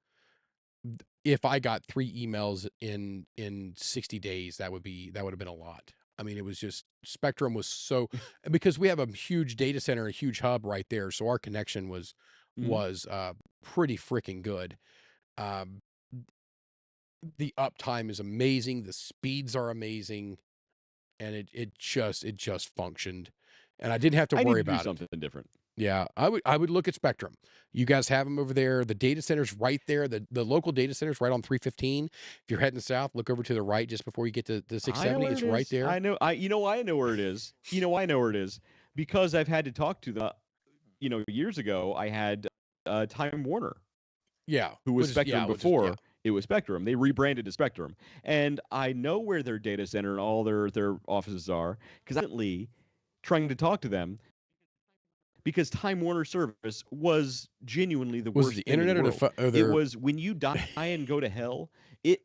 if I got 3 emails in 60 days, that would have been a lot. I mean, it was just Spectrum was so because we have a huge data center, a huge hub right there, so our connection Mhm. was pretty freaking good. Um, the uptime is amazing, the speeds are amazing, and it just functioned, and I didn't have to I need worry to do about it. something different. Yeah, I would look at Spectrum. You guys have them over there. The data center's right there. The local data center's right on 315. If you're heading south, look over to the right just before you get to the I know 670. where It's it right is. there. I know. I know where it is. I know where it is because I've had to talk to them. Years ago, I had Time Warner, Yeah, who was Spectrum which is yeah. before it was Spectrum. They rebranded to Spectrum, and I know where their data center and all their offices are because I'm constantly trying to talk to them because Time Warner service was genuinely the Was it worst the thing in the internet or world. or It their was when you die and go to hell,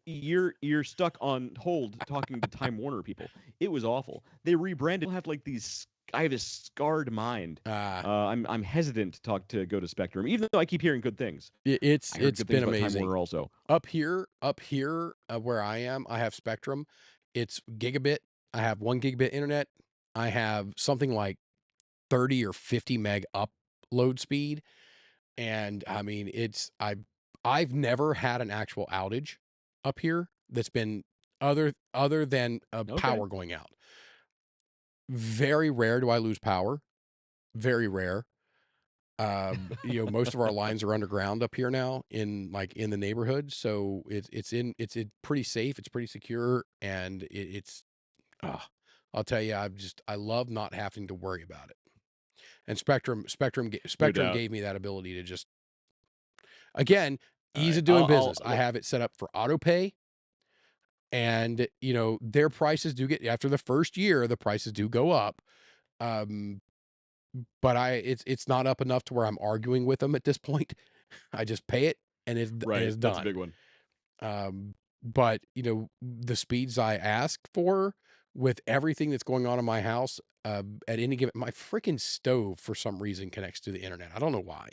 you're stuck on hold talking to Time Warner people. It was awful. They rebranded. I have like these. I have this scarred mind. uh I'm hesitant to go to Spectrum, even though I keep hearing good things. I heard it's good things been about Time amazing. Warner also. Up here where I am, I have Spectrum. It's gigabit. I have 1 gigabit internet. I have something like 30 or 50 meg upload speed. And I mean, I've never had an actual outage up here that's been other than Okay. power going out. Very rare do I lose power. Very rare. Most of our lines are underground up here now in the neighborhood, so it's pretty safe. It's pretty secure, and it's ah, I'll tell you, I love not having to worry about it. And No Spectrum doubt. gave me that ability to just again, All ease right. of doing I'll business. I have it set up for auto pay, and their prices do get after the first year, the prices do go up. Um, but it's not up enough to where I'm arguing with them at this point. I just pay it and right. it's That's a done. big one. But the speeds I ask for with everything that's going on in my house, at any given my freaking stove for some reason connects to the internet. I don't know why.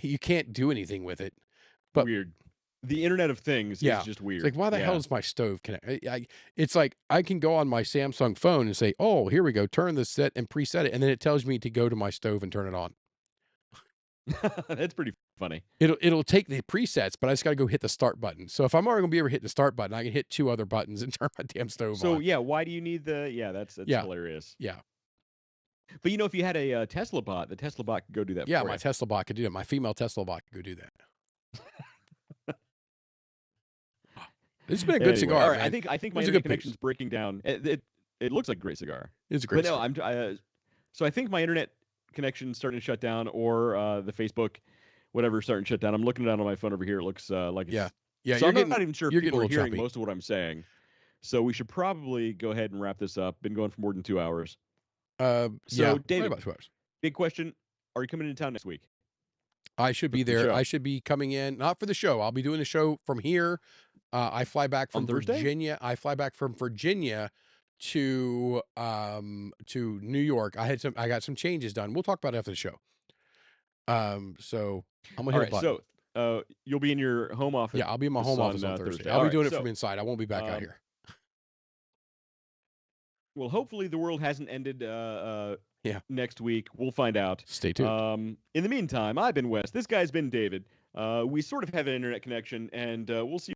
You can't do anything with it. But Weird. The Internet of Things Yeah. is just weird. It's like, why the hell Yeah. is my stove connect? It's like I can go on my Samsung phone and say, "Oh, here we go. Turn this set and preset it," and then it tells me to go to my stove and turn it on. That's pretty funny. It'll take the presets, but I just got to go hit the start button. So if I'm already gonna be able to hit the start button, I can hit 2 other buttons and turn my damn stove So on. yeah, why do you need the? Yeah, that's Yeah. hilarious. Yeah. But you know, if you had a Tesla bot, the Tesla bot could go do that Yeah, for my you. Tesla bot could do that. My female Tesla bot could go do that. It's been a good Anyway, cigar, all right. man. I think It my was a internet good connection's piece. breaking down. It looks like a great cigar. It's a But great no, cigar. so I think my internet connection's starting to shut down, or the Facebook, whatever, starting to shut down. I'm looking down on my phone over here. It looks like it's. Yeah. Yeah, So you're I'm getting not even sure if you're getting a people are little hearing choppy. most of what I'm saying. So we should probably go ahead and wrap this up. Been going for more than 2 hours. Yeah, So right David, about 2 hours. big question: are you coming into town next week I should for be the there. show I should be coming in, not for the show. I'll be doing the show from here. I fly back on from Thursday? Virginia. I fly back from Virginia to New York. I got some changes done. We'll talk about it after the show. So I'm gonna All hit a right. button. So you'll be in your home office. Yeah, I'll be in my home office on Thursday. I'll All be right. doing it So from inside. I won't be back out here. well, hopefully the world hasn't ended Yeah. next week. We'll find out. Stay tuned. In the meantime, I've been Wes. This guy's been David. We sort of have an internet connection, and we'll see